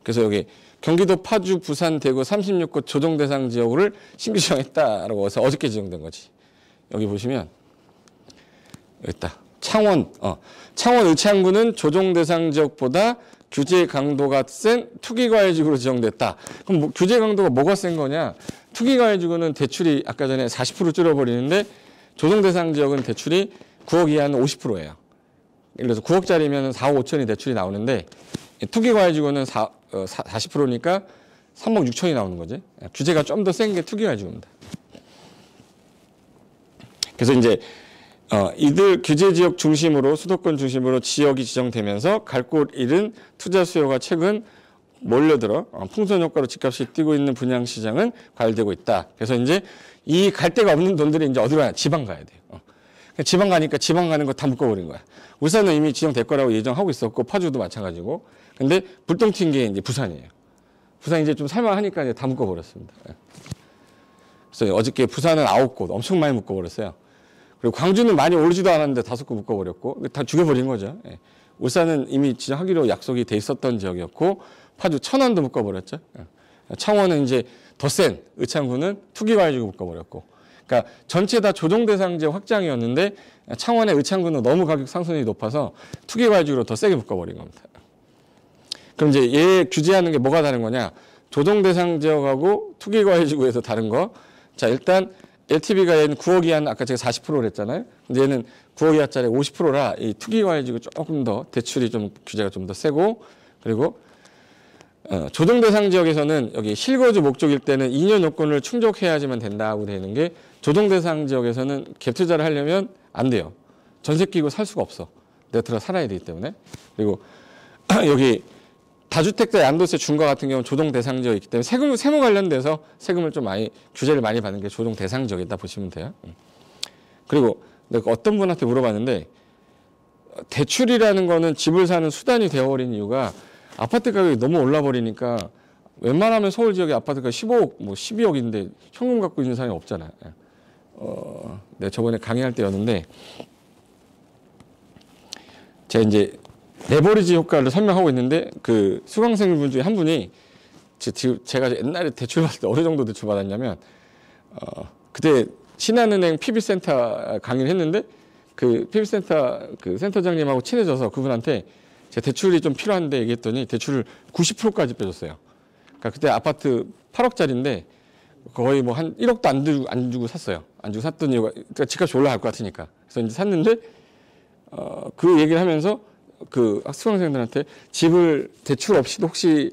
Speaker 1: 그래서 여기 경기도 파주, 부산, 대구 36구 조정 대상 지역을 신규 지정했다라고 해서 어저께 지정된 거지. 여기 보시면 여기 있다. 창원, 창원 의창구는 조정 대상 지역보다 규제 강도가 센 투기과열지구로 지정됐다. 그럼 뭐, 규제 강도가 뭐가 센 거냐? 투기과열지구는 대출이 아까 전에 40% 줄어버리는데 조정 대상 지역은 대출이 9억 이하는 50%예요. 예를 들어서 9억짜리면 4억 5천이 대출이 나오는데 투기과열지구는 40%니까 3억 6천이 나오는 거지. 규제가 좀 더 센 게 투기과열지구입니다. 그래서 이제 이들 규제 지역 중심으로 수도권 중심으로 지역이 지정되면서 갈 곳 잃은 투자 수요가 최근 몰려들어 풍선 효과로 집값이 뛰고 있는 분양 시장은 과열되고 있다. 그래서 이제 이 갈 데가 없는 돈들이 이제 어디로 가냐? 지방 가야 돼요. 지방 가니까 지방 가는 거 다 묶어버린 거야. 울산은 이미 지정될 거라고 예정하고 있었고 파주도 마찬가지고. 근데 불똥 튄 게 이제 부산이에요. 부산 이제 좀 살만하니까 이제 다 묶어버렸습니다. 그래서 어저께 부산은 9곳 엄청 많이 묶어버렸어요. 그리고 광주는 많이 오르지도 않았는데 5곳 묶어버렸고 다 죽여버린 거죠. 울산은 이미 지정하기로 약속이 돼 있었던 지역이었고 파주 천안도 묶어버렸죠. 창원은 이제 더 센 의창구는 투기과열지구 묶어버렸고 그러니까 전체 다 조정 대상 지역 확장이었는데 창원의 의창구는 너무 가격 상승률이 높아서 투기과열지구로 더 세게 묶어버린 겁니다. 그럼 이제 얘 규제하는 게 뭐가 다른 거냐? 조정 대상 지역하고 투기과열지구에서 다른 거. 자, 일단 LTV가 얘는 9억 이하는 아까 제가 40%를 했잖아요. 근데 얘는 9억 이하짜리 50%라 이 투기과열지구 조금 더 대출이 좀 규제가 좀 더 세고 그리고 조정 대상 지역에서는 여기 실거주 목적일 때는 2년 요건을 충족해야지만 된다고 되어 있는 게 조정 대상 지역에서는 갭 투자를 하려면 안 돼요. 전세 끼고 살 수가 없어. 내가 들어 살아야 되기 때문에. 그리고 여기 다주택자 양도세 중과 같은 경우는 조정 대상 지역이 있기 때문에 세무 관련돼서 세금을 좀 많이 규제를 많이 받는 게 조정 대상 지역이다 보시면 돼요. 그리고 내가 어떤 분한테 물어봤는데 대출이라는 거는 집을 사는 수단이 되어버린 이유가 아파트 가격이 너무 올라버리니까 웬만하면 서울 지역의 아파트가 15억, 뭐 12억인데 현금 갖고 있는 사람이 없잖아요. 내가 저번에 강의할 때였는데 제가 이제 레버리지 효과를 설명하고 있는데 그 수강생분 중에 한 분이 제가 옛날에 대출 받을 때 어느 정도 대출 받았냐면 그때 신한은행 PB센터 강의를 했는데 그 PB센터 그 센터장님하고 친해져서 그분한테 제 대출이 좀 필요한데 얘기했더니 대출을 90%까지 빼줬어요. 그러니까 그때 아파트 8억짜리인데 거의 뭐 한 1억도 안 주고 샀어요. 안 주고 샀던 이유가 그러니까 집값이 올라갈 것 같으니까. 그래서 이제 샀는데 그 얘기를 하면서 그 수강생들한테 집을 대출 없이도 혹시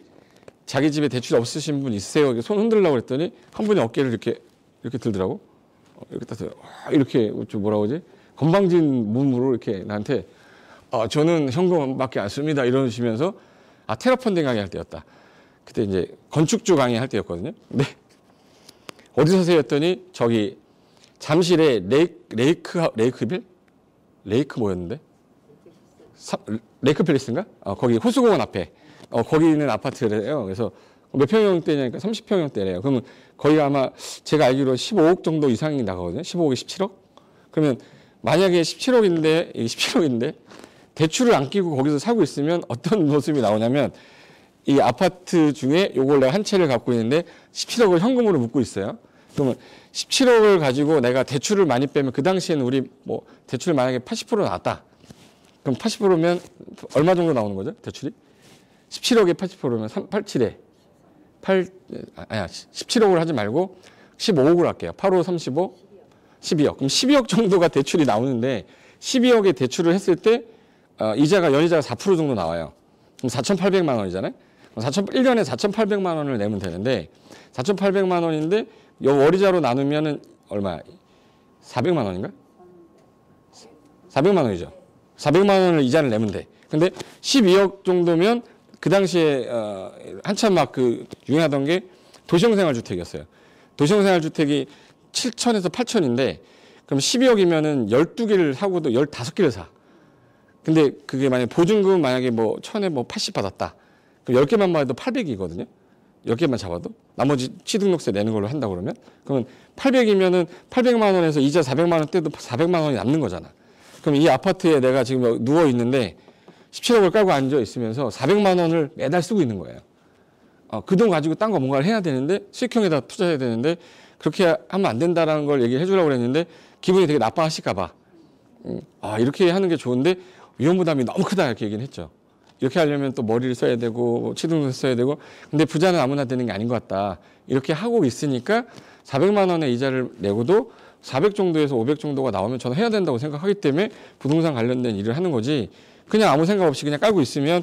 Speaker 1: 자기 집에 대출 없으신 분 있으세요? 손 흔들려고 그랬더니 한 분이 어깨를 이렇게 들더라고. 이렇게 딱 이렇게 좀 뭐라 그러지? 건방진 몸으로 이렇게 나한테 저는 현금밖에 안 씁니다. 이러시면서 테라펀딩 강의할 때였다. 그때 이제 건축주 강의할 때였거든요. 근데 어디서 사세요? 했더니 저기 잠실에 레이크빌? 레이크 뭐였는데? 레이크 팰리스인가? 거기 호수공원 앞에 거기 있는 아파트래요. 그래서 몇 평형대냐니까 30평형대래요. 그러면 거의 아마 제가 알기로 15억 정도 이상이 나가거든요. 15억에 17억? 그러면 만약에 17억인데 대출을 안 끼고 거기서 사고 있으면 어떤 모습이 나오냐면 이 아파트 중에 요걸 내가 한 채를 갖고 있는데 17억을 현금으로 묶고 있어요. 그러면 17억을 가지고 내가 대출을 많이 빼면 그 당시에는 우리 뭐 대출 만약에 80% 나왔다. 그럼 80%면 얼마 정도 나오는 거죠? 대출이? 17억에 80%면 87에 17억을 하지 말고 15억을 할게요. 8, 5, 35, 12억. 그럼 12억 정도가 대출이 나오는데 12억의 대출을 했을 때 이자가 연이자가 4% 정도 나와요. 그럼 4,800만 원이잖아요. 1년에 4,800만 원을 내면 되는데 4,800만 원인데 월이자로 나누면은 얼마? 400만 원인가? 400만 원이죠. 400만 원을 이자를 내면 돼. 근데 12억 정도면 그 당시에 한참 막 그 유행하던 게 도시형생활주택이었어요. 도시형생활주택이 7천에서 8천인데 그럼 12억이면은 12개를 사고도 15개를 사. 근데 그게 만약에 보증금 만약에 뭐 1000에 뭐 80 받았다. 그럼 10개만 받아도 800이거든요. 여기만 잡아도 나머지 취등록세 내는 걸로 한다 그러면 그러면 800이면은 800만 원에서 이자 400만 원 떼도 400만 원이 남는 거잖아. 그럼 이 아파트에 내가 지금 누워 있는데 17억을 깔고 앉아 있으면서 400만 원을 매달 쓰고 있는 거예요. 그 돈 가지고 딴 거 뭔가를 해야 되는데 수익형에다 투자해야 되는데 그렇게 하면 안 된다라는 걸 얘기를 해주려고 그랬는데 기분이 되게 나빠하실까 봐. 이렇게 하는 게 좋은데 위험부담이 너무 크다 이렇게 얘기는 했죠. 이렇게 하려면 또 머리를 써야 되고 취등록세 써야 되고 근데 부자는 아무나 되는 게 아닌 것 같다. 이렇게 하고 있으니까 400만 원의 이자를 내고도 400 정도에서 500 정도가 나오면 저는 해야 된다고 생각하기 때문에 부동산 관련된 일을 하는 거지 그냥 아무 생각 없이 그냥 깔고 있으면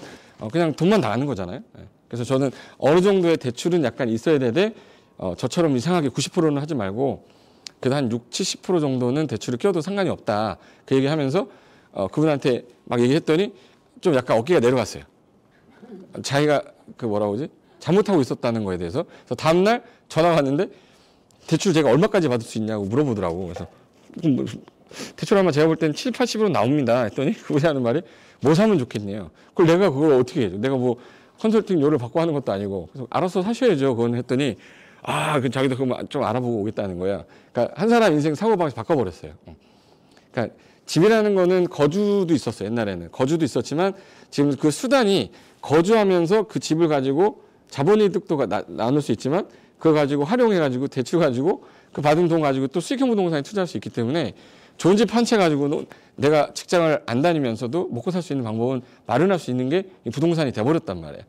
Speaker 1: 그냥 돈만 나가는 거잖아요. 그래서 저는 어느 정도의 대출은 약간 있어야 되되 저처럼 이상하게 90%는 하지 말고 그래도 한 60, 70% 정도는 대출을 껴도 상관이 없다. 그 얘기하면서 그분한테 막 얘기했더니 좀 약간 어깨가 내려갔어요. 자기가 그 뭐라고 하지? 잘못하고 있었다는 거에 대해서. 그래서 다음날 전화가 왔는데 대출 제가 얼마까지 받을 수 있냐고 물어보더라고. 그래서 대출 아마 제가 볼 때는 7, 80으로 나옵니다. 했더니 그분이 하는 말이 뭐 사면 좋겠네요. 그걸 내가 그걸 어떻게 해줘? 내가 뭐 컨설팅료를 받고 하는 것도 아니고 그래서 알아서 사셔야죠. 그건 했더니 그 자기도 그거 좀 알아보고 오겠다는 거야. 그러니까 한 사람 인생 사고방식 바꿔버렸어요. 그러니까 집이라는 거는 거주도 있었어요. 옛날에는 거주도 있었지만 지금 그 수단이 거주하면서 그 집을 가지고 자본이득도 나눌 수 있지만 그거 가지고 활용해가지고 대출 가지고 그 받은 돈 가지고 또 수익형 부동산에 투자할 수 있기 때문에 좋은 집 한 채 가지고는 내가 직장을 안 다니면서도 먹고 살 수 있는 방법은 마련할 수 있는 게 부동산이 돼버렸단 말이에요.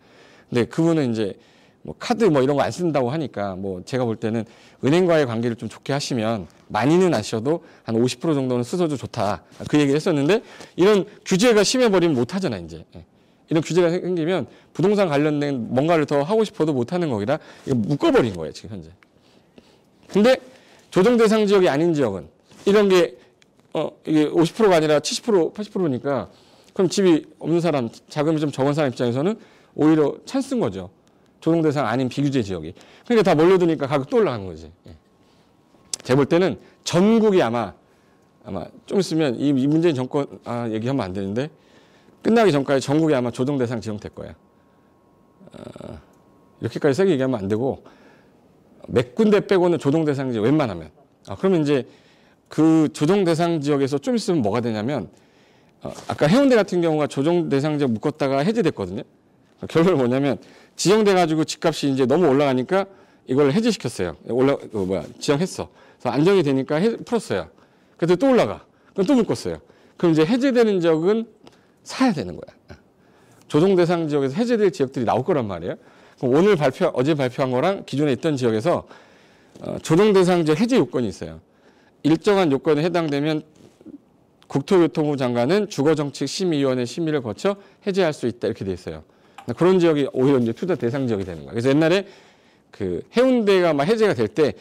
Speaker 1: 근데 그분은 이제 뭐 카드 뭐 이런 거 안 쓴다고 하니까 뭐 제가 볼 때는 은행과의 관계를 좀 좋게 하시면 많이는 아셔도 한 50% 정도는 쓰셔도 좋다. 그 얘기를 했었는데 이런 규제가 심해버리면 못 하잖아 이제. 이런 규제가 생기면 부동산 관련된 뭔가를 더 하고 싶어도 못 하는 거기라 이거 묶어버린 거예요 지금 현재. 근데 조정 대상 지역이 아닌 지역은 이런 게 이게 50%가 아니라 70%, 80%니까 그럼 집이 없는 사람, 자금이 좀 적은 사람 입장에서는 오히려 찬스인 거죠. 조정 대상 아닌 비규제 지역이. 그러니까 다 몰려드니까 가격 또 올라가는 거지. 제가 볼 때는 전국이 아마 좀 있으면 이 문재인 정권 얘기하면 안 되는데 끝나기 전까지 전국이 아마 조정 대상 지역 될 거예요. 이렇게까지 세게 얘기하면 안 되고 몇 군데 빼고는 조정 대상 지역 웬만하면. 그러면 이제 그 조정 대상 지역에서 좀 있으면 뭐가 되냐면 아까 해운대 같은 경우가 조정 대상 지역 묶었다가 해제됐거든요. 결론은 뭐냐면 지정돼가지고 집값이 이제 너무 올라가니까 이걸 해제시켰어요. 지정했어. 그래서 안정이 되니까 풀었어요. 그래도 또 올라가. 그럼 또 묶었어요. 그럼 이제 해제되는 지역은 사야 되는 거야. 조정 대상 지역에서 해제될 지역들이 나올 거란 말이에요. 그럼 어제 발표한 거랑 기존에 있던 지역에서 조정 대상 지역 해제 요건이 있어요. 일정한 요건에 해당되면 국토교통부 장관은 주거정책심의위원회 심의를 거쳐 해제할 수 있다 이렇게 돼 있어요. 그런 지역이 오히려 이제 투자 대상 지역이 되는 거야. 그래서 옛날에 그 해운대가 막 해제가 될 때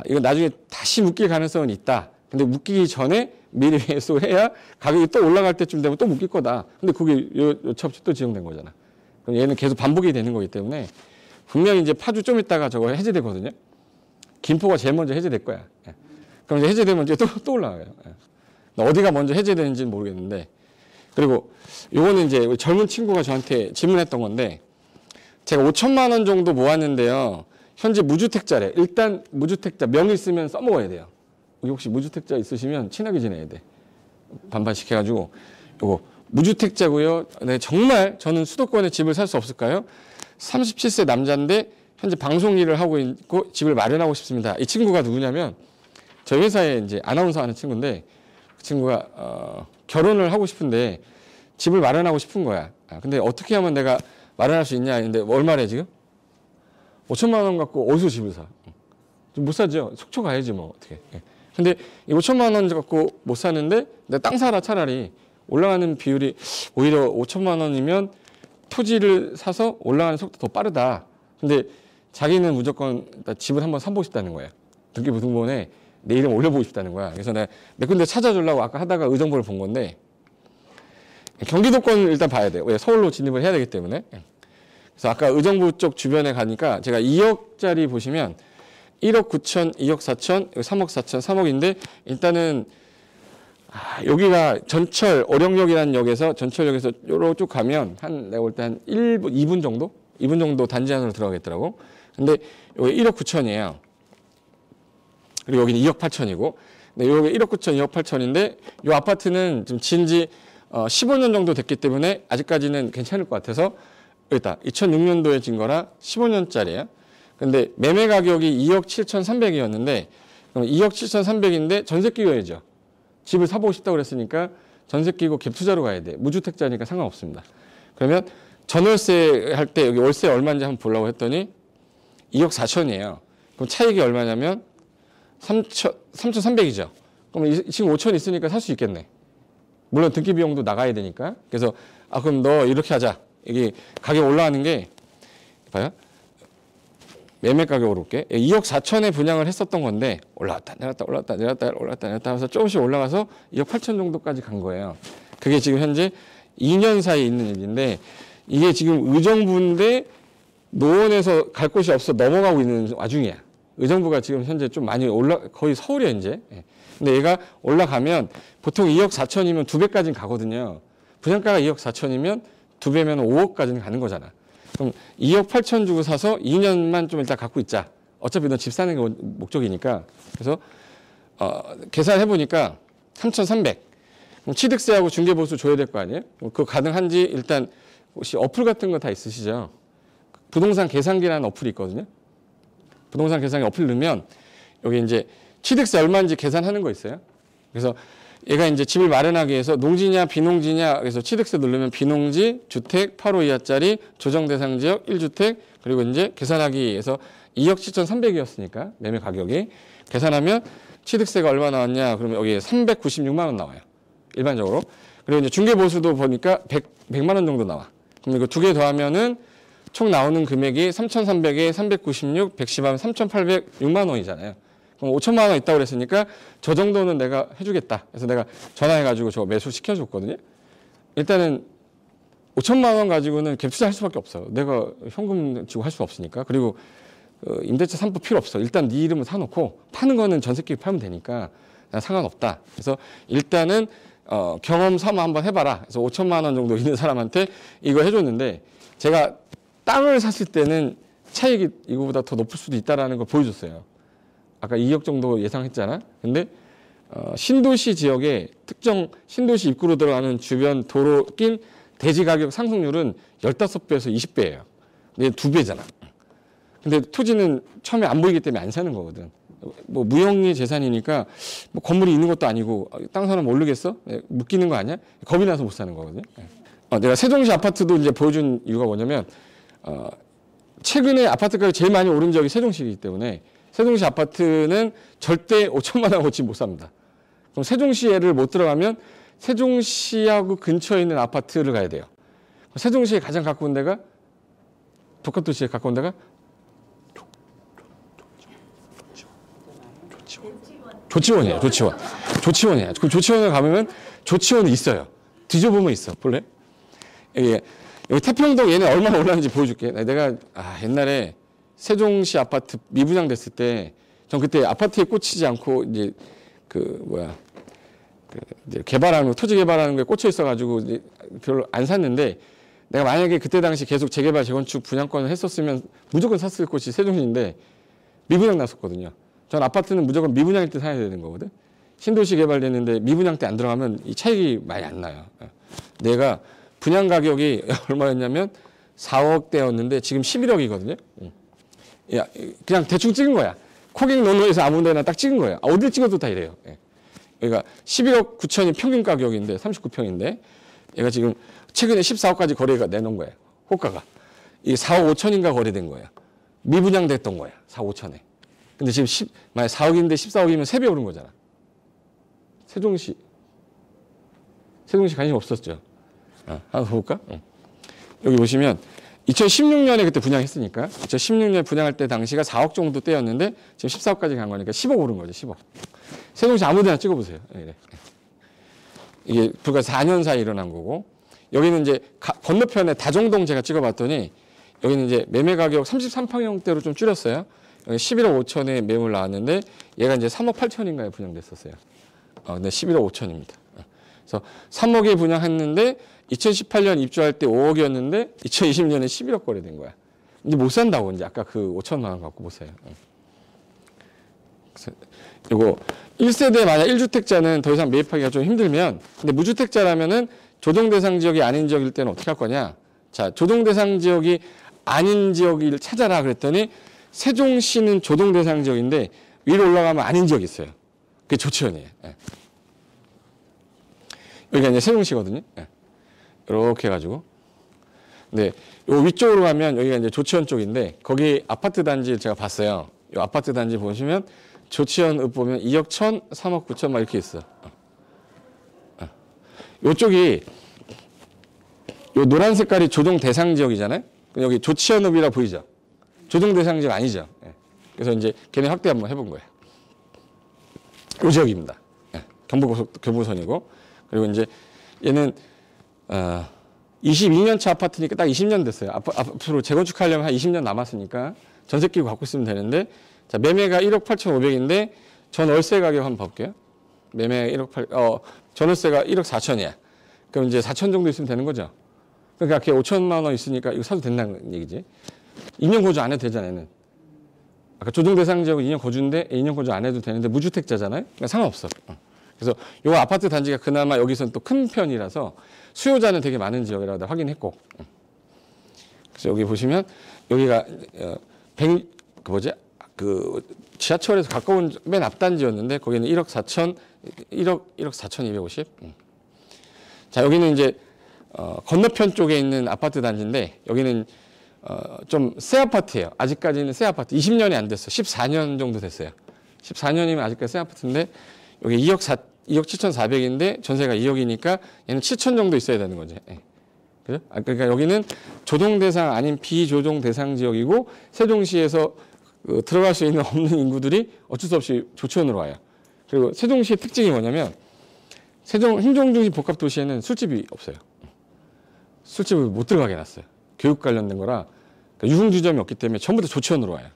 Speaker 1: 이거 나중에 다시 묶일 가능성은 있다. 근데 묶이기 전에 미리 매수를 해야 가격이 또 올라갈 때쯤 되면 또 묶일 거다. 근데 그게 요차없이 또 지정된 거잖아. 그럼 얘는 계속 반복이 되는 거기 때문에 분명히 이제 파주 좀 있다가 저거 해제되거든요. 김포가 제일 먼저 해제될 거야. 그럼 이제 해제되면 이제 또 올라가요. 어디가 먼저 해제되는지는 모르겠는데. 그리고 요거는 이제 젊은 친구가 저한테 질문했던 건데 제가 5천만 원 정도 모았는데요. 현재 무주택자래. 일단 무주택자 명의 있으면 써먹어야 돼요. 여기 혹시 무주택자 있으시면 친하게 지내야 돼. 반반씩 해가지고 요거 무주택자고요. 네, 정말 저는 수도권에 집을 살 수 없을까요? 37세 남자인데 현재 방송 일을 하고 있고 집을 마련하고 싶습니다. 이 친구가 누구냐면 저희 회사에 이제 아나운서 하는 친구인데 그 친구가 결혼을 하고 싶은데 집을 마련하고 싶은 거야. 근데 어떻게 하면 내가 마련할 수 있냐 했는데 얼마래 지금? 5천만 원 갖고 어디서 집을 사? 못 사죠. 속초 가야지 뭐 어떻게. 근데 이 5천만 원 갖고 못 사는데 내가 땅 사라 차라리. 올라가는 비율이 오히려 5천만 원이면 토지를 사서 올라가는 속도 더 빠르다. 근데 자기는 무조건 집을 한번 사보고 싶다는 거야. 등기부등본에 내 이름 올려보고 싶다는 거야. 그래서 내가 몇 군데 찾아주려고 아까 하다가 의정부를 본 건데 경기도권을 일단 봐야 돼요. 왜? 서울로 진입을 해야 되기 때문에. 그래서 아까 의정부 쪽 주변에 가니까 제가 2억짜리 보시면 1억 9천, 2억 4천, 3억 4천, 3억인데 일단은 여기가 전철, 어령역이라는 역에서 전철역에서 요로 쭉 가면 내가 볼 때 한 1분, 2분 정도? 이분 정도 단지 안으로 들어가겠더라고. 근데 여기 1억 9천이에요. 그리고 여기는 2억 8천이고. 근데 여기 1억 9천, 2억 8천인데 이 아파트는 지금 지은지 15년 정도 됐기 때문에 아직까지는 괜찮을 것 같아서 여기다 2006년도에 진 거라 15년짜리예요. 근데 매매 가격이 2억 7,300이었는데 그럼 2억 7,300인데 전세 끼워야죠. 집을 사보고 싶다고 그랬으니까 전세 끼고 갭 투자로 가야 돼. 무주택자니까 상관없습니다. 그러면 전월세 할 때 여기 월세 얼마인지 한번 보려고 했더니 2억 4천이에요. 그럼 차익이 얼마냐면 3,300이죠. 그럼 지금 5천 있으니까 살 수 있겠네. 물론 등기 비용도 나가야 되니까. 그래서 그럼 너 이렇게 하자. 이게 가격 올라가는 게 봐요. 매매 가격으로 볼게. 2억 4천에 분양을 했었던 건데 올라갔다 내렸다 올라갔다 내렸다 올라갔다 내렸다 하면서 조금씩 올라가서 2억 8천 정도까지 간 거예요. 그게 지금 현재 2년 사이에 있는 일인데 이게 지금 의정부인데 노원에서 갈 곳이 없어 넘어가고 있는 와중이야. 의정부가 지금 현재 좀 많이 거의 서울이야 이제. 근데 얘가 올라가면 보통 2억 4천이면 2배까지는 가거든요. 분양가가 2억 4천이면 2배면 5억까지는 가는 거잖아. 그럼 2억 8천 주고 사서 2년만 좀 일단 갖고 있자. 어차피 넌 집 사는 게 목적이니까. 그래서 계산해 보니까 3,300. 그럼 취득세하고 중개보수 줘야 될 거 아니에요? 그거 가능한지 일단 혹시 어플 같은 거 다 있으시죠? 부동산 계산기라는 어플이 있거든요. 부동산 계산기 어플 넣으면 여기 이제 취득세 얼마인지 계산하는 거 있어요. 그래서 얘가 이제 집을 마련하기 위해서 농지냐 비농지냐 그래서 취득세 누르면 비농지 주택 8호 이하짜리 조정 대상 지역 1주택 그리고 이제 계산하기 위해서 2억 7,300이었으니까 매매 가격이 계산하면 취득세가 얼마 나왔냐 그러면 여기 396만 원 나와요. 일반적으로. 그리고 이제 중개보수도 보니까 100만 원 정도 나와. 그럼 이거 두 개 더하면은 총 나오는 금액이 3,300에 396, 110하면 3,806만 원이잖아요. 그럼 5천만 원 있다고 그랬으니까 저 정도는 내가 해주겠다. 그래서 내가 전화해가지고 저 매수 시켜줬거든요. 일단은 5천만 원 가지고는 갭 투자할 수밖에 없어. 내가 현금 지고 할 수 없으니까. 그리고 임대차 3부 필요 없어. 일단 네 이름을 사놓고 파는 거는 전세끼리 팔면 되니까 상관없다. 그래서 일단은 경험 삼아 한번 해봐라. 그래서 5천만 원 정도 있는 사람한테 이거 해줬는데 제가 땅을 샀을 때는 차익이 이거보다 더 높을 수도 있다라는 걸 보여줬어요. 아까 2억 정도 예상했잖아. 근데 신도시 지역에 특정 신도시 입구로 들어가는 주변 도로 낀 대지 가격 상승률은 15배에서 20배예요. 근데 2배잖아. 근데 토지는 처음에 안 보이기 때문에 안 사는 거거든. 뭐 무형의 재산이니까 뭐 건물이 있는 것도 아니고 땅 사람 모르겠어? 묶이는 거 아니야? 겁이 나서 못 사는 거거든. 내가 세종시 아파트도 이제 보여준 이유가 뭐냐면 최근에 아파트 가격이 제일 많이 오른 지역이 세종시이기 때문에 세종시 아파트는 절대 5천만 원어치 못 삽니다. 그럼 세종시에를 못 들어가면 세종시하고 근처에 있는 아파트를 가야 돼요. 세종시에 가장 가까운 데가 독합도시에 가까운 데가 조치원이에요. 조치원이에요. 그럼 조치원을 가면 조치원이 있어요. 뒤져보면 있어. 볼래? 여기 태평동 얘네 얼마나 올랐는지 보여줄게. 내가 옛날에 세종시 아파트 미분양 됐을 때 전 그때 아파트에 꽂히지 않고 이제 이제 개발하는 거, 토지 개발하는 거에 꽂혀 있어가지고 이제 별로 안 샀는데 내가 만약에 그때 당시 계속 재개발 재건축 분양권을 했었으면 무조건 샀을 곳이 세종시인데 미분양 났었거든요. 전 아파트는 무조건 미분양일 때 사야 되는 거거든. 신도시 개발됐는데 미분양 때 안 들어가면 이 차익이 많이 안 나요. 내가 분양 가격이 얼마였냐면 4억대였는데 지금 11억이거든요. 그냥 대충 찍은 거야. 코갱 논어에서 아무 데나 딱 찍은 거예요. 어딜 찍어도 다 이래요. 그러니까 11억 9천이 평균 가격인데 39평인데 얘가 지금 최근에 14억까지 거래가 내놓은 거예요. 호가가. 이게 4억 5천인가 거래된 거예요. 미분양 됐던 거야. 4억 5천에. 근데 지금 만약 4억인데 14억이면 3배 오른 거잖아. 세종시 관심 없었죠. 한번 볼까? 여기 보시면 2016년에 그때 분양했으니까 2016년에 분양할 때 당시가 4억 정도 때였는데 지금 14억까지 간 거니까 10억 오른 거죠. 10억. 세종시 아무 데나 찍어보세요. 이게 불과 4년 사이 일어난 거고 여기는 이제 건너편에 다정동 제가 찍어봤더니 여기는 이제 매매 가격 33평형대로 좀 줄였어요. 여기 11억 5천에 매물 나왔는데 얘가 이제 3억 8천인가에 분양됐었어요. 근데 11억 5천입니다. 그래서 3억에 분양했는데 2018년 입주할 때 5억이었는데 2020년에 11억 거래된 거야. 이제 못 산다고 이제 아까 그 5천만 원 갖고 못 사요. 요거 1세대 만약 1주택자는 더 이상 매입하기가 좀 힘들면 근데 무주택자라면은 조정 대상 지역이 아닌 지역일 때는 어떻게 할 거냐? 자, 조정 대상 지역이 아닌 지역을 찾아라 그랬더니 세종시는 조정 대상 지역인데 위로 올라가면 아닌 지역이 있어요. 그게 조치원이에요. 예. 여기가 이제 세종시거든요. 예. 이렇게 해가지고. 네, 요 위쪽으로 가면 여기가 이제 조치원 쪽인데 거기 아파트 단지를 제가 봤어요. 요 아파트 단지 보시면 조치원 읍 보면 2억 1천, 3억 9천 막 이렇게 있어. 요쪽이 요 노란 색깔이 조정 대상 지역이잖아요. 여기 조치원 읍이라 보이죠? 조정 대상 지역 아니죠. 예. 그래서 이제 걔네 확대 한번 해본 거예요. 요 지역입니다. 예. 경부고속도 교부선이고 그리고 이제 얘는 22년 차 아파트니까 딱 20년 됐어요. 앞으로 재건축하려면 한 20년 남았으니까 전세 끼고 갖고 있으면 되는데 자, 매매가 1억 8,500인데 전월세 가격 한번 볼게요. 매매 1억 8, 전월세가 1억 4천이야. 그럼 이제 4천 정도 있으면 되는 거죠. 그러니까 걔 5천만 원 있으니까 이거 사도 된다는 얘기지. 2년 거주 안 해도 되잖아요. 얘는. 아까 조정 대상 지역은 2년 거주인데 2년 거주 안 해도 되는데 무주택자잖아요. 그러니까 상관없어. 그래서 요 아파트 단지가 그나마 여기서는 또 큰 편이라서 수요자는 되게 많은 지역이라고 확인했고. 그래서 여기 보시면 여기가 그 지하철에서 가까운 맨 앞단지였는데 거기는 1억 4천, 1억 4,250. 자, 여기는 이제 건너편 쪽에 있는 아파트 단지인데 여기는 좀 새 아파트예요. 아직까지는 새 아파트. 20년이 안 됐어. 14년 정도 됐어요. 14년이면 아직까지 새 아파트인데 여기 2억 7,400인데 전세가 2억이니까 얘는 7천 정도 있어야 되는 거죠. 예. 그죠? 그러니까 여기는 조정 대상 아닌 비조정 대상 지역이고 세종시에서 들어갈 수 있는 없는 인구들이 어쩔 수 없이 조치원으로 와요. 그리고 세종시의 특징이 뭐냐면 행정중심 복합도시에는 술집이 없어요. 술집을 못 들어가게 해놨어요. 교육 관련된 거라 그러니까 유흥주점이 없기 때문에 전부 다 조치원으로 와요.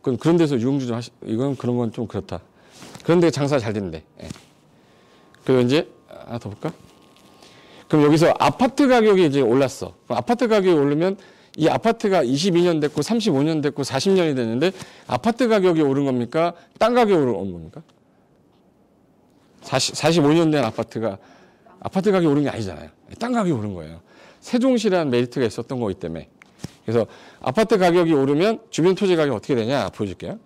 Speaker 1: 그런 데서 유흥주점 이건 그런 건 좀 그렇다. 그런데 장사 잘 된대. 예. 그리고 이제 하나 더 볼까? 그럼 여기서 아파트 가격이 이제 올랐어. 그럼 아파트 가격이 오르면 이 아파트가 22년 됐고 35년 됐고 40년이 됐는데 아파트 가격이 오른 겁니까? 땅 가격이 오른 겁니까? 45년 된 아파트 가격이 오른 게 아니잖아요. 땅 가격이 오른 거예요. 세종시라는 메리트가 있었던 거기 때문에. 그래서 아파트 가격이 오르면 주변 토지 가격이 어떻게 되냐 보여줄게요.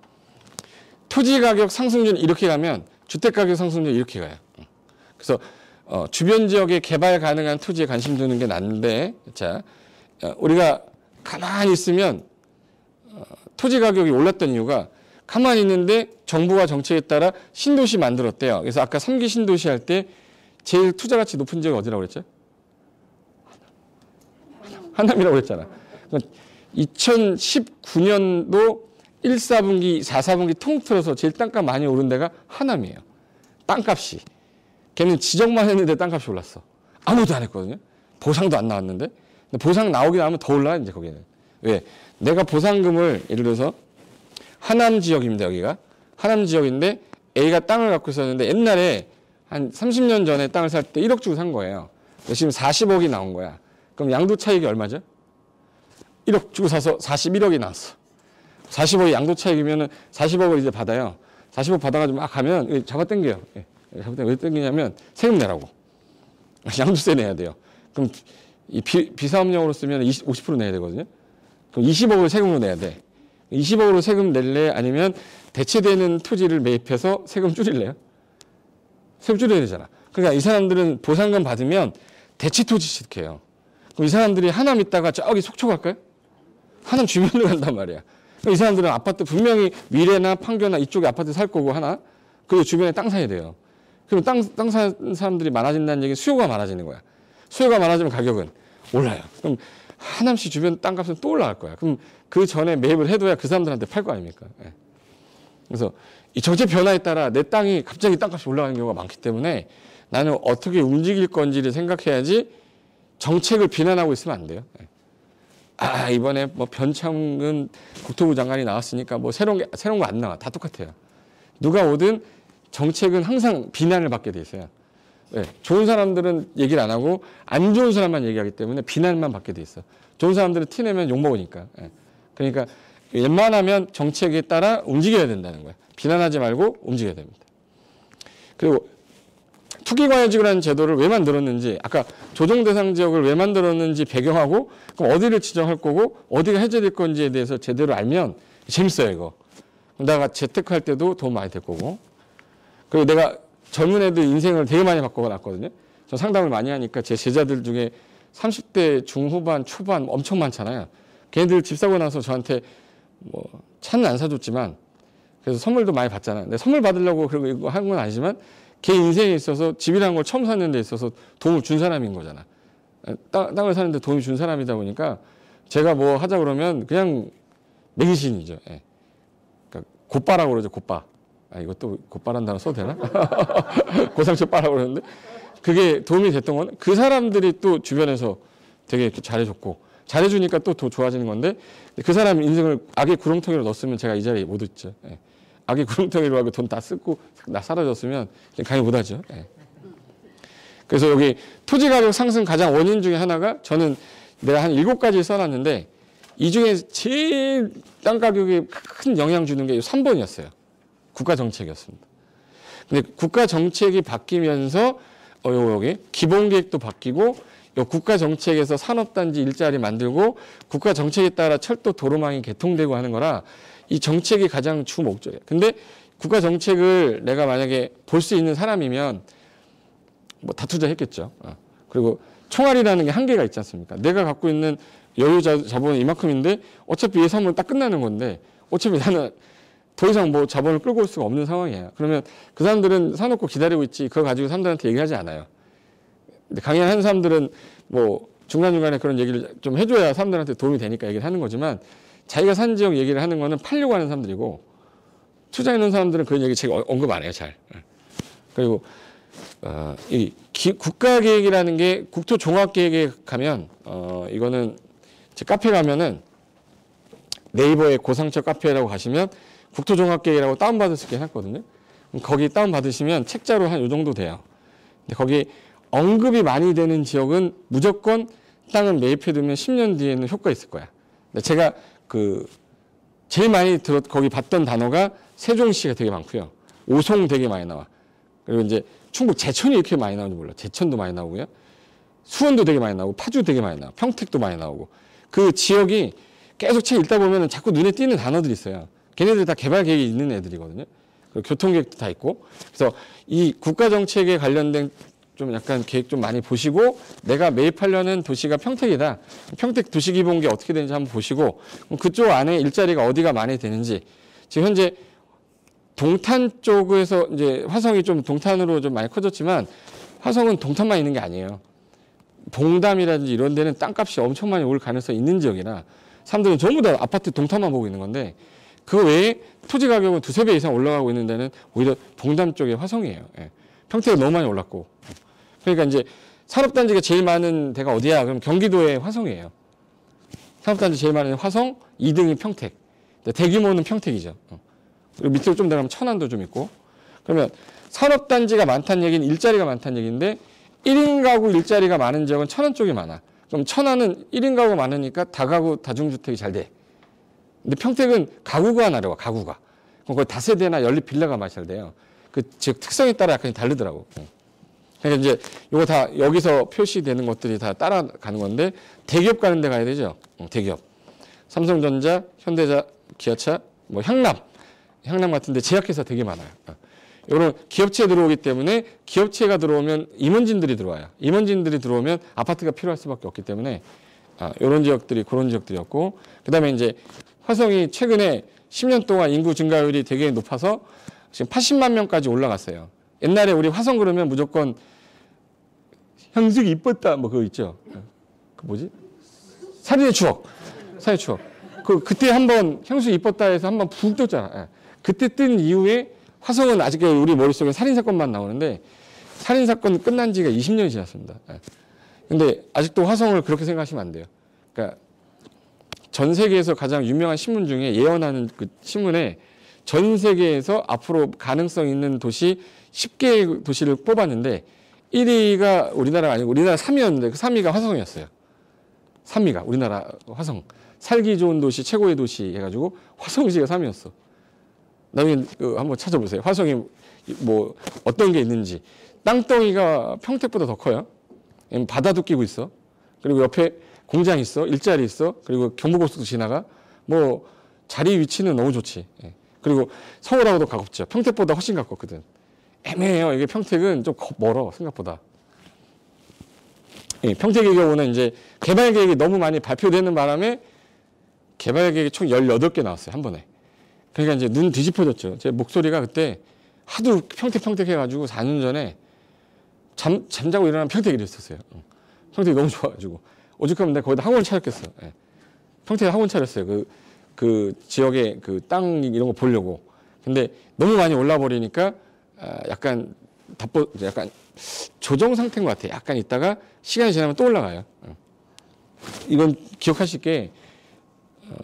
Speaker 1: 토지 가격 상승률 이렇게 가면 주택 가격 상승률 이렇게 가요. 그래서 주변 지역에 개발 가능한 토지에 관심 두는 게 난데 자 우리가 가만히 있으면 토지 가격이 올랐던 이유가 가만히 있는데 정부가 정책에 따라 신도시 만들었대요. 그래서 아까 3기 신도시 할 때 제일 투자 가치 높은 지역이 어디라고 그랬죠? 하남이라고 그랬잖아. 2019년도 1, 4분기, 4, 4분기 통틀어서 제일 땅값 많이 오른 데가 하남이에요. 땅값이. 걔는 지적만 했는데 땅값이 올랐어. 아무도 안 했거든요. 보상도 안 나왔는데. 근데 보상 나오긴 하면 더 올라, 이제 거기는. 왜? 내가 보상금을, 예를 들어서, 하남 지역입니다, 여기가. 하남 지역인데, A가 땅을 갖고 있었는데, 옛날에 한 30년 전에 땅을 살 때 1억 주고 산 거예요. 지금 40억이 나온 거야. 그럼 양도 차익이 얼마죠? 1억 주고 사서 41억이 나왔어. 40억이 양도 차익이면은 40억을 이제 받아요. 40억 받아가지고 막 가면 잡아당겨요. 왜 당기냐면 세금 내라고. 양도세 내야 돼요. 그럼 이 비사업용으로 쓰면 50% 내야 되거든요. 그럼 20억을 세금으로 내야 돼. 20억으로 세금 낼래? 아니면 대체되는 토지를 매입해서 세금 줄일래요? 세금 줄여야 되잖아. 그러니까 이 사람들은 보상금 받으면 대체 토지 취득해요. 그럼 이 사람들이 하남 있다가 저기 속초 갈까요? 하남 주변으로 간단 말이야. 이 사람들은 아파트 분명히 미래나 판교나 이쪽에 아파트 살 거고 하나 그리고 주변에 땅 사야 돼요. 그럼 땅 사는 사람들이 많아진다는 얘기는 수요가 많아지는 거야. 수요가 많아지면 가격은 올라요. 그럼 하남시 주변 땅값은 또 올라갈 거야. 그럼 그 전에 매입을 해둬야 그 사람들한테 팔 거 아닙니까? 예. 그래서 이 정책 변화에 따라 내 땅이 갑자기 땅값이 올라가는 경우가 많기 때문에 나는 어떻게 움직일 건지를 생각해야지 정책을 비난하고 있으면 안 돼요. 예. 이번에 뭐 변창근 국토부 장관이 나왔으니까 뭐 새로운 거 안 나와. 다 똑같아요. 누가 오든 정책은 항상 비난을 받게 돼 있어요. 왜? 좋은 사람들은 얘기를 안 하고 안 좋은 사람만 얘기하기 때문에 비난만 받게 돼 있어. 좋은 사람들은 티내면 욕먹으니까. 예. 그러니까 웬만하면 정책에 따라 움직여야 된다는 거야. 비난하지 말고 움직여야 됩니다. 그리고 투기과열지구라는 제도를 왜 만들었는지, 아까 조정대상 지역을 왜 만들었는지 배경하고, 그럼 어디를 지정할 거고 어디가 해제될 건지에 대해서 제대로 알면 재밌어요, 이거. 내가 재테크할 때도 도움 많이 될 거고. 그리고 내가 젊은 애들 인생을 되게 많이 바꿔놨거든요. 저 상담을 많이 하니까 제 제자들 중에 30대 중후반, 초반 엄청 많잖아요. 걔네들 집 사고 나서 저한테 뭐 차는 안 사줬지만 그래서 선물도 많이 받잖아요. 근데 선물 받으려고 그러고 한 건 아니지만 걔 인생에 있어서 집이라는 걸 처음 샀는 데 있어서 도움을 준 사람인 거잖아. 땅을 사는데 도움을 준 사람이다 보니까 제가 뭐 하자 그러면 그냥 매기신이죠. 예. 그러니까 곧바라고 그러죠. 곧바. 아, 이것도 곧바란 단어 써도 되나? 고상처 빠라고 그러는데 그게 도움이 됐던 건 그 사람들이 또 주변에서 되게 이렇게 잘해줬고 잘해주니까 또 더 좋아지는 건데 그 사람 인생을 악의 구렁텅이로 넣었으면 제가 이 자리에 못 있죠. 예. 악의 구렁텅이로 하고 돈 다 쓰고 나 사라졌으면 강의 못 하죠. 예. 그래서 여기 토지 가격 상승 가장 원인 중에 하나가 저는 내가 한 7가지 써놨는데 이 중에 제일 땅 가격에 큰 영향 주는 게 3번이었어요. 국가 정책이었습니다. 근데 국가 정책이 바뀌면서 여기 기본 계획도 바뀌고 국가 정책에서 산업단지 일자리 만들고 국가 정책에 따라 철도 도로망이 개통되고 하는 거라 이 정책이 가장 주 목적이에요. 근데 국가 정책을 내가 만약에 볼 수 있는 사람이면 뭐 다 투자했겠죠. 그리고 총알이라는 게 한계가 있지 않습니까? 내가 갖고 있는 여유 자본은 이만큼인데 어차피 예산은 딱 끝나는 건데 어차피 나는 더 이상 뭐 자본을 끌고 올 수가 없는 상황이에요. 그러면 그 사람들은 사놓고 기다리고 있지 그거 가지고 사람들한테 얘기하지 않아요. 근데 강연하는 사람들은 뭐 중간중간에 그런 얘기를 좀 해줘야 사람들한테 도움이 되니까 얘기를 하는 거지만 자기가 산 지역 얘기를 하는 거는 팔려고 하는 사람들이고 투자해놓은 사람들은 그런 얘기 제가 언급 안 해요. 잘. 그리고 이 국가계획이라는 게 국토종합계획에 가면 이거는 제 카페 가면은 네이버에 고상처 카페라고 가시면 국토종합계획이라고 다운받을 수 있게 해놨거든요. 거기 다운받으시면 책자로 한 요 정도 돼요. 근데 거기 언급이 많이 되는 지역은 무조건 땅을 매입해두면 10년 뒤에는 효과 있을 거야. 근데 제가 제일 많이 거기 봤던 단어가 세종시가 되게 많고요. 오송 되게 많이 나와. 그리고 이제 충북 제천이 이렇게 많이 나오는지 몰라. 제천도 많이 나오고요. 수원도 되게 많이 나오고 파주 되게 많이 나오고 평택도 많이 나오고 그 지역이 계속 책 읽다 보면 자꾸 눈에 띄는 단어들이 있어요. 걔네들 다 개발 계획이 있는 애들이거든요. 그리고 교통 계획도 다 있고. 그래서 이 국가 정책에 관련된 좀 약간 계획 좀 많이 보시고 내가 매입하려는 도시가 평택이다. 평택 도시기본계 어떻게 되는지 한번 보시고 그쪽 안에 일자리가 어디가 많이 되는지 지금 현재 동탄 쪽에서 이제 화성이 좀 동탄으로 좀 많이 커졌지만 화성은 동탄만 있는 게 아니에요. 봉담이라든지 이런 데는 땅값이 엄청 많이 올 가능성이 있는 지역이라 사람들은 전부 다 아파트 동탄만 보고 있는 건데 그 외에 토지 가격은 2~3배 이상 올라가고 있는 데는 오히려 봉담 쪽의 화성이에요. 예. 평택이 너무 많이 올랐고. 그러니까 이제 산업단지가 제일 많은 데가 어디야? 그럼 경기도의 화성이에요. 산업단지 제일 많은 화성, 2등이 평택. 대규모는 평택이죠. 그리고 밑으로 좀 내려가면 천안도 좀 있고. 그러면 산업단지가 많다는 얘기는 일자리가 많다는 얘기인데 1인 가구 일자리가 많은 지역은 천안 쪽이 많아. 그럼 천안은 1인 가구 많으니까 다가구 다중주택이 잘 돼. 근데 평택은 가구가 나려와, 가구가. 그럼 거기 다세대나 연립 빌라가 많이 잘 돼요. 그 지역 특성에 따라 약간 다르더라고. 그러니까 이제 요거 다 여기서 표시되는 것들이 다 따라가는 건데 대기업 가는 데 가야 되죠. 대기업. 삼성전자, 현대자, 기아차, 뭐 향남 같은 데 제약회사 되게 많아요. 이런 기업체 들어오기 때문에 기업체가 들어오면 임원진들이 들어와요. 임원진들이 들어오면 아파트가 필요할 수밖에 없기 때문에 이런 지역들이 그런 지역들이었고 그다음에 이제 화성이 최근에 10년 동안 인구 증가율이 되게 높아서 지금 80만 명까지 올라갔어요. 옛날에 우리 화성 그러면 무조건 형숙이 이뻤다 뭐 그거 있죠. 그 뭐지? 살인의 추억. 살인의 추억. 그때 한번 형숙이 이뻤다 해서 한번 푹 떴잖아. 그때 뜬 이후에 화성은 아직 우리 머릿속에 살인사건만 나오는데 살인사건 끝난 지가 20년이 지났습니다. 근데 아직도 화성을 그렇게 생각하시면 안 돼요. 그러니까 전 세계에서 가장 유명한 신문 중에 예언하는 그 신문에 전 세계에서 앞으로 가능성 있는 도시 10개의 도시를 뽑았는데 1위가 우리나라가 아니고 우리나라 3위였는데 그 3위가 화성이었어요. 3위가 우리나라 화성. 살기 좋은 도시 최고의 도시 해가지고 화성시가 3위였어. 나중에 한번 찾아보세요. 화성이 뭐 어떤 게 있는지. 땅덩이가 평택보다 더 커요. 바다도 끼고 있어. 그리고 옆에 공장 있어. 일자리 있어. 그리고 경부고속도 지나가. 뭐 자리 위치는 너무 좋지. 그리고 서울하고도 가깝죠. 평택보다 훨씬 가깝거든. 애매해요. 이게 평택은 좀 멀어 생각보다. 평택의 경우는 이제 개발 계획이 너무 많이 발표되는 바람에 개발 계획이 총 18개 나왔어요. 한 번에. 그러니까 이제 눈 뒤집어졌죠. 제 목소리가 그때 하도 평택 해가지고 4년 전에 잠자고 일어나면 평택 이랬었어요. 평택이 너무 좋아가지고. 오죽하면 내가 거기다 학원 차렸겠어. 평택에 학원 차렸어요. 그 지역의 그 땅 이런 거 보려고. 근데 너무 많이 올라 버리니까 약간 약간 조정 상태인 것 같아. 약간 있다가 시간이 지나면 또 올라가요. 이건 기억하실 게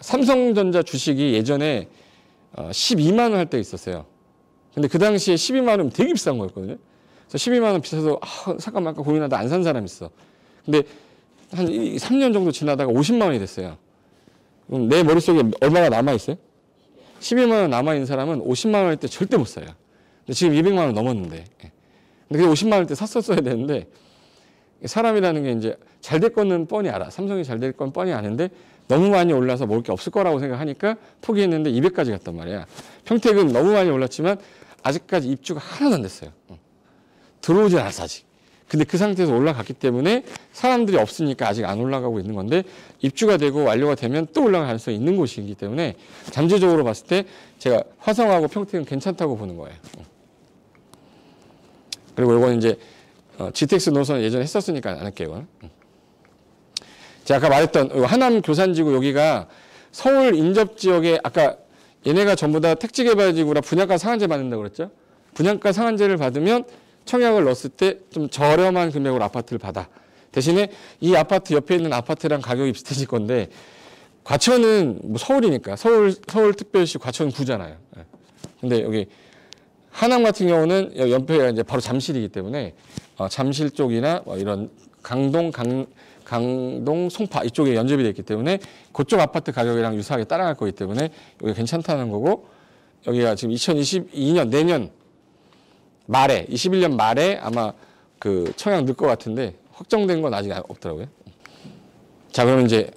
Speaker 1: 삼성전자 주식이 예전에 12만 원 할 때 있었어요. 근데 그 당시에 12만 원이면 되게 비싼 거였거든요. 그래서 12만 원 비싸서 잠깐 말까 고민하다 안 산 사람 있어. 근데 한 3년 정도 지나다가 50만 원이 됐어요. 그럼 내 머릿속에 얼마가 남아있어요? 12만 원 남아있는 사람은 50만 원일 때 절대 못 사요. 근데 지금 200만 원 넘었는데. 근데 그 50만 원일 때 샀었어야 되는데 사람이라는 게 이제 잘 될 거는 뻔히 알아. 삼성이 잘 될 건 뻔히 아는데 너무 많이 올라서 먹을 게 없을 거라고 생각하니까 포기했는데 200까지 갔단 말이야. 평택은 너무 많이 올랐지만 아직까지 입주가 하나도 안 됐어요. 들어오진 않았어 아직. 근데 그 상태에서 올라갔기 때문에 사람들이 없으니까 아직 안 올라가고 있는 건데 입주가 되고 완료가 되면 또 올라갈 가능성이 있는 곳이기 때문에 잠재적으로 봤을 때 제가 화성하고 평택은 괜찮다고 보는 거예요. 그리고 이거는 이제 GTX 노선 예전에 했었으니까 안 할게요. 제가 아까 말했던 하남 교산지구 여기가 서울 인접 지역에 아까 얘네가 전부 다 택지개발지구라 분양가 상한제 받는다고 그랬죠. 분양가 상한제를 받으면 청약을 넣었을 때 좀 저렴한 금액으로 아파트를 받아. 대신에 이 아파트 옆에 있는 아파트랑 가격이 비슷해질 건데 과천은 뭐 서울이니까 서울특별시 과천 구잖아요. 근데 여기 하남 같은 경우는 옆에가 이제 바로 잠실이기 때문에 잠실 쪽이나 뭐 이런 강동, 송파 이쪽에 연접이 되어 있기 때문에 그쪽 아파트 가격이랑 유사하게 따라갈 거기 때문에 여기 괜찮다는 거고 여기가 지금 2022년 내년 말에 21년 말에 아마 그 청약 넣을 것 같은데 확정된 건 아직 없더라고요. 자, 그러면 이제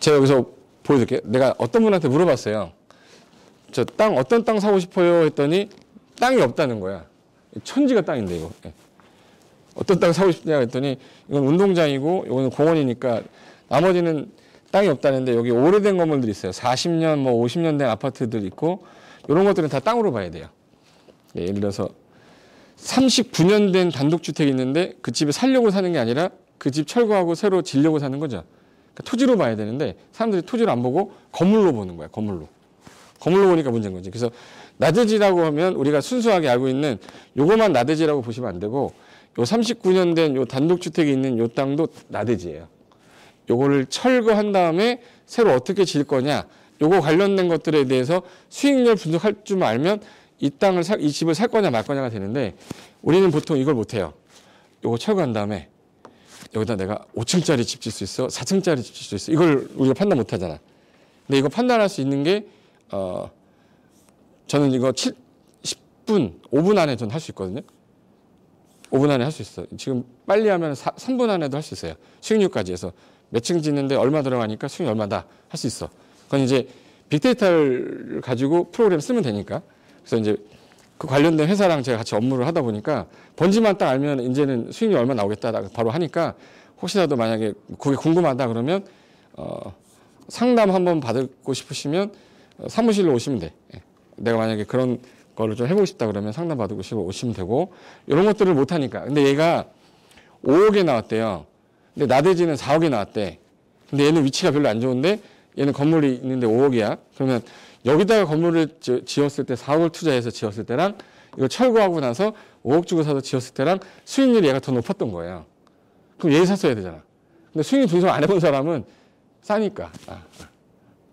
Speaker 1: 제가 여기서 보여줄게요. 내가 어떤 분한테 물어봤어요. 저 땅 어떤 땅 사고 싶어요 했더니 땅이 없다는 거야. 천지가 땅인데 이거. 어떤 땅 사고 싶냐 했더니 이건 운동장이고 이거는 공원이니까 나머지는 땅이 없다는데 여기 오래된 건물들이 있어요. 40년 뭐 50년 된 아파트들 있고 이런 것들은 다 땅으로 봐야 돼요. 예를 들어서 39년 된 단독주택이 있는데 그 집에 살려고 사는 게 아니라 그 집 철거하고 새로 지려고 사는 거죠. 그러니까 토지로 봐야 되는데 사람들이 토지로 안 보고 건물로 보는 거야. 건물로 보니까 문제인 거지. 그래서 나대지라고 하면 우리가 순수하게 알고 있는 요거만 나대지라고 보시면 안 되고 요 39년 된 요 단독주택이 있는 요 땅도 나대지예요. 요거를 철거한 다음에 새로 어떻게 질 거냐 요거 관련된 것들에 대해서 수익률 분석할 줄 알면 이 집을 살 거냐 말 거냐가 되는데 우리는 보통 이걸 못 해요. 요거 철거한 다음에 여기다 내가 5층짜리 집 질 수 있어? 4층짜리 집 질 수 있어? 이걸 우리가 판단 못 하잖아. 근데 이거 판단할 수 있는 게 저는 이거 10분, 5분 안에 전 할 수 있거든요. 5분 안에 할 수 있어. 지금 빨리 하면 3분 안에도 할 수 있어요. 수익률까지 해서 몇 층 짓는데 얼마 들어가니까 수익 얼마다 할 수 있어. 그건 이제 빅데이터를 가지고 프로그램 쓰면 되니까. 그래서 이제 그 관련된 회사랑 제가 같이 업무를 하다 보니까 번지만 딱 알면 이제는 수익률 얼마 나오겠다 바로 하니까 혹시라도 만약에 그게 궁금하다 그러면 상담 한번 받고 싶으시면 사무실로 오시면 돼. 내가 만약에 그런 거를 좀 해보고 싶다 그러면 상담 받고 오시면 되고 이런 것들을 못 하니까. 근데 얘가 5억에 나왔대요. 근데 나대지는 4억에 나왔대. 근데 얘는 위치가 별로 안 좋은데 얘는 건물이 있는데 5억이야. 그러면 여기다가 건물을 지었을 때 4억을 투자해서 지었을 때랑 이거 철거하고 나서 5억 주고 사서 지었을 때랑 수익률이 얘가 더 높았던 거예요. 그럼 얘 샀어야 되잖아. 근데 수익률 분석 안 해본 사람은 싸니까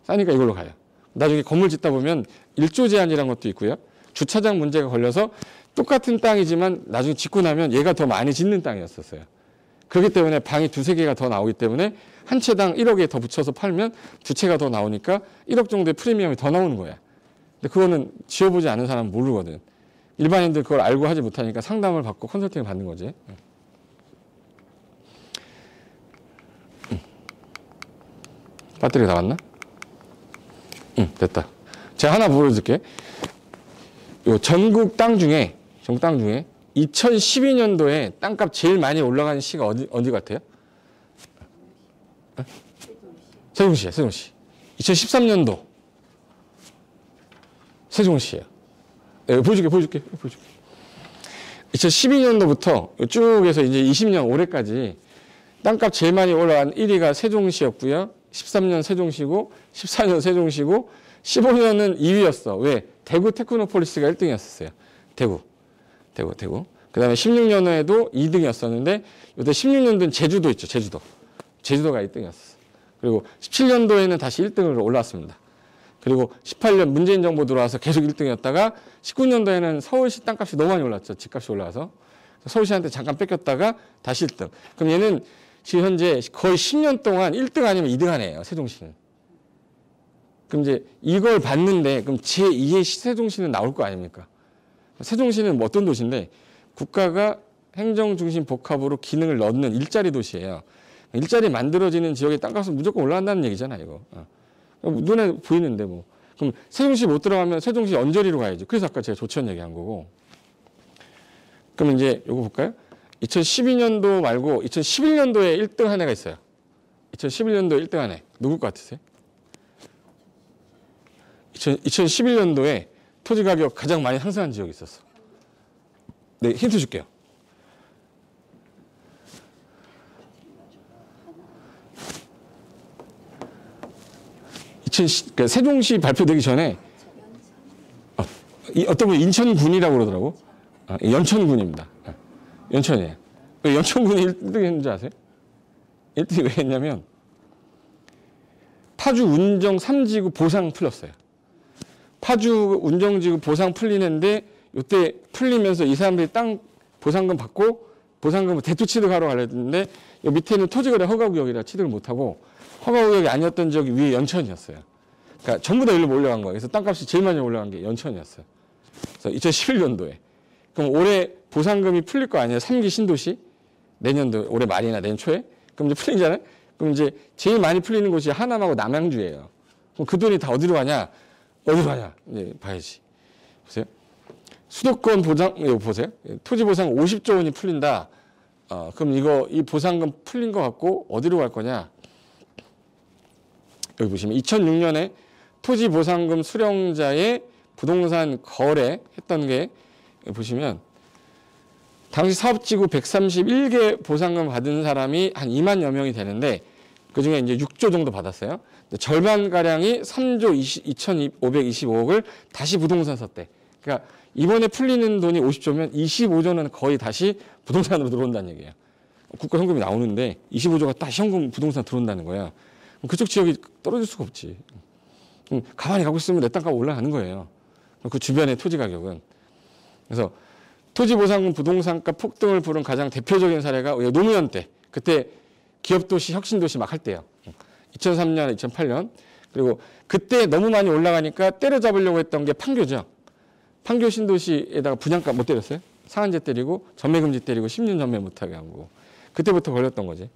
Speaker 1: 이걸로 가요. 나중에 건물 짓다 보면 일조 제한이라는 것도 있고요. 주차장 문제가 걸려서 똑같은 땅이지만 나중에 짓고 나면 얘가 더 많이 짓는 땅이었었어요. 그렇기 때문에 방이 두세 개가 더 나오기 때문에 한 채당 1억에 더 붙여서 팔면 두 채가 더 나오니까 1억 정도의 프리미엄이 더 나오는 거야. 근데 그거는 지어보지 않은 사람은 모르거든. 일반인들 그걸 알고 하지 못하니까 상담을 받고 컨설팅을 받는 거지. 배터리가 나왔나? 됐다. 제가 하나 보여줄게. 요 전국 땅 중에 2012년도에 땅값 제일 많이 올라가는 시가 어디 같아요? 세종시야, 세종시. 2013년도. 세종시예요. 네, 보여줄게. 2012년도부터 쭉 해서 이제 20년 올해까지 땅값 제일 많이 올라간 1위가 세종시였고요. 13년 세종시고, 14년 세종시고, 15년은 2위였어. 왜? 대구 테크노폴리스가 1등이었어요. 대구. 그 다음에 16년에도 2등이었었는데, 요때 16년도는 제주도 있죠, 제주도가 1등이었어. 그리고 17년도에는 다시 1등으로 올라왔습니다. 그리고 18년 문재인 정부 들어와서 계속 1등이었다가 19년도에는 서울시 땅값이 너무 많이 올랐죠. 집값이 올라와서. 서울시한테 잠깐 뺏겼다가 다시 1등. 그럼 얘는 지금 현재 거의 10년 동안 1등 아니면 2등 하네요. 세종시는. 그럼 이제 이걸 봤는데 그럼 제2의 세종시는 나올 거 아닙니까? 세종시는 뭐 어떤 도시인데 국가가 행정중심 복합으로 기능을 넣는 일자리 도시예요. 일자리 만들어지는 지역의 땅값은 무조건 올라간다는 얘기잖아, 이거. 눈에 보이는데 뭐. 그럼 세종시 못 들어가면 세종시 언저리로 가야지. 그래서 아까 제가 조천 얘기한 거고. 그럼 이제 요거 볼까요? 2012년도 말고 2011년도에 1등 한 애가 있어요. 2011년도에 1등 한 애. 누굴 것 같으세요? 2011년도에 토지 가격 가장 많이 상승한 지역이 있었어. 네, 힌트 줄게요. 그러니까 세종시 발표되기 전에 어떤 분이 인천군이라고 그러더라고. 연천군입니다. 연천이에요. 연천군이 1등 했는지 아세요? 1등이 왜 했냐면 파주 운정 3지구 보상 풀렸어요. 파주 운정지구 보상 풀리는데 이때 풀리면서 이 사람들이 땅 보상금 받고 보상금을 대투 취득하러 가려는데 이 밑에는 토지거래 허가구역이라 취득을 못하고 허가구역이 아니었던 지역이 위에 연천이었어요. 그러니까 전부 다 일로 몰려간 거예요. 그래서 땅값이 제일 많이 올라간 게 연천이었어요. 그래서 2011년도에. 그럼 올해 보상금이 풀릴 거 아니에요. 3기 신도시. 내년도 올해 말이나 내년 초에. 그럼 이제 풀리잖아요. 그럼 이제 제일 많이 풀리는 곳이 하남하고 남양주예요. 그럼 그 돈이 다 어디로 가냐? 이제 봐야지. 보세요. 수도권 보장, 이거 보세요. 토지 보상 50조 원이 풀린다. 그럼 이 보상금 풀린 것 같고 어디로 갈 거냐? 여기 보시면 2006년에 토지 보상금 수령자의 부동산 거래했던 게 보시면 당시 사업지구 131개 보상금 받은 사람이 한 2만여 명이 되는데 그중에 이제 6조 정도 받았어요. 절반가량이 3조 2,525억을 다시 부동산 썼대. 그러니까 이번에 풀리는 돈이 50조면 25조는 거의 다시 부동산으로 들어온다는 얘기예요. 국가 현금이 나오는데 25조가 다시 현금 부동산 들어온다는 거예요. 그쪽 지역이 떨어질 수가 없지. 가만히 가고 있으면 내 땅값 올라가는 거예요. 그 주변의 토지 가격은. 그래서 토지보상금 부동산가 폭등을 부른 가장 대표적인 사례가 노무현 때. 그때 기업도시, 혁신도시 막 할 때요. 2003년, 2008년. 그리고 그때 너무 많이 올라가니까 때려잡으려고 했던 게 판교죠. 판교 신도시에다가 분양가 못 때렸어요. 상한제 때리고 전매금지 때리고 10년 전매 못하게 하고. 그때부터 걸렸던 거지.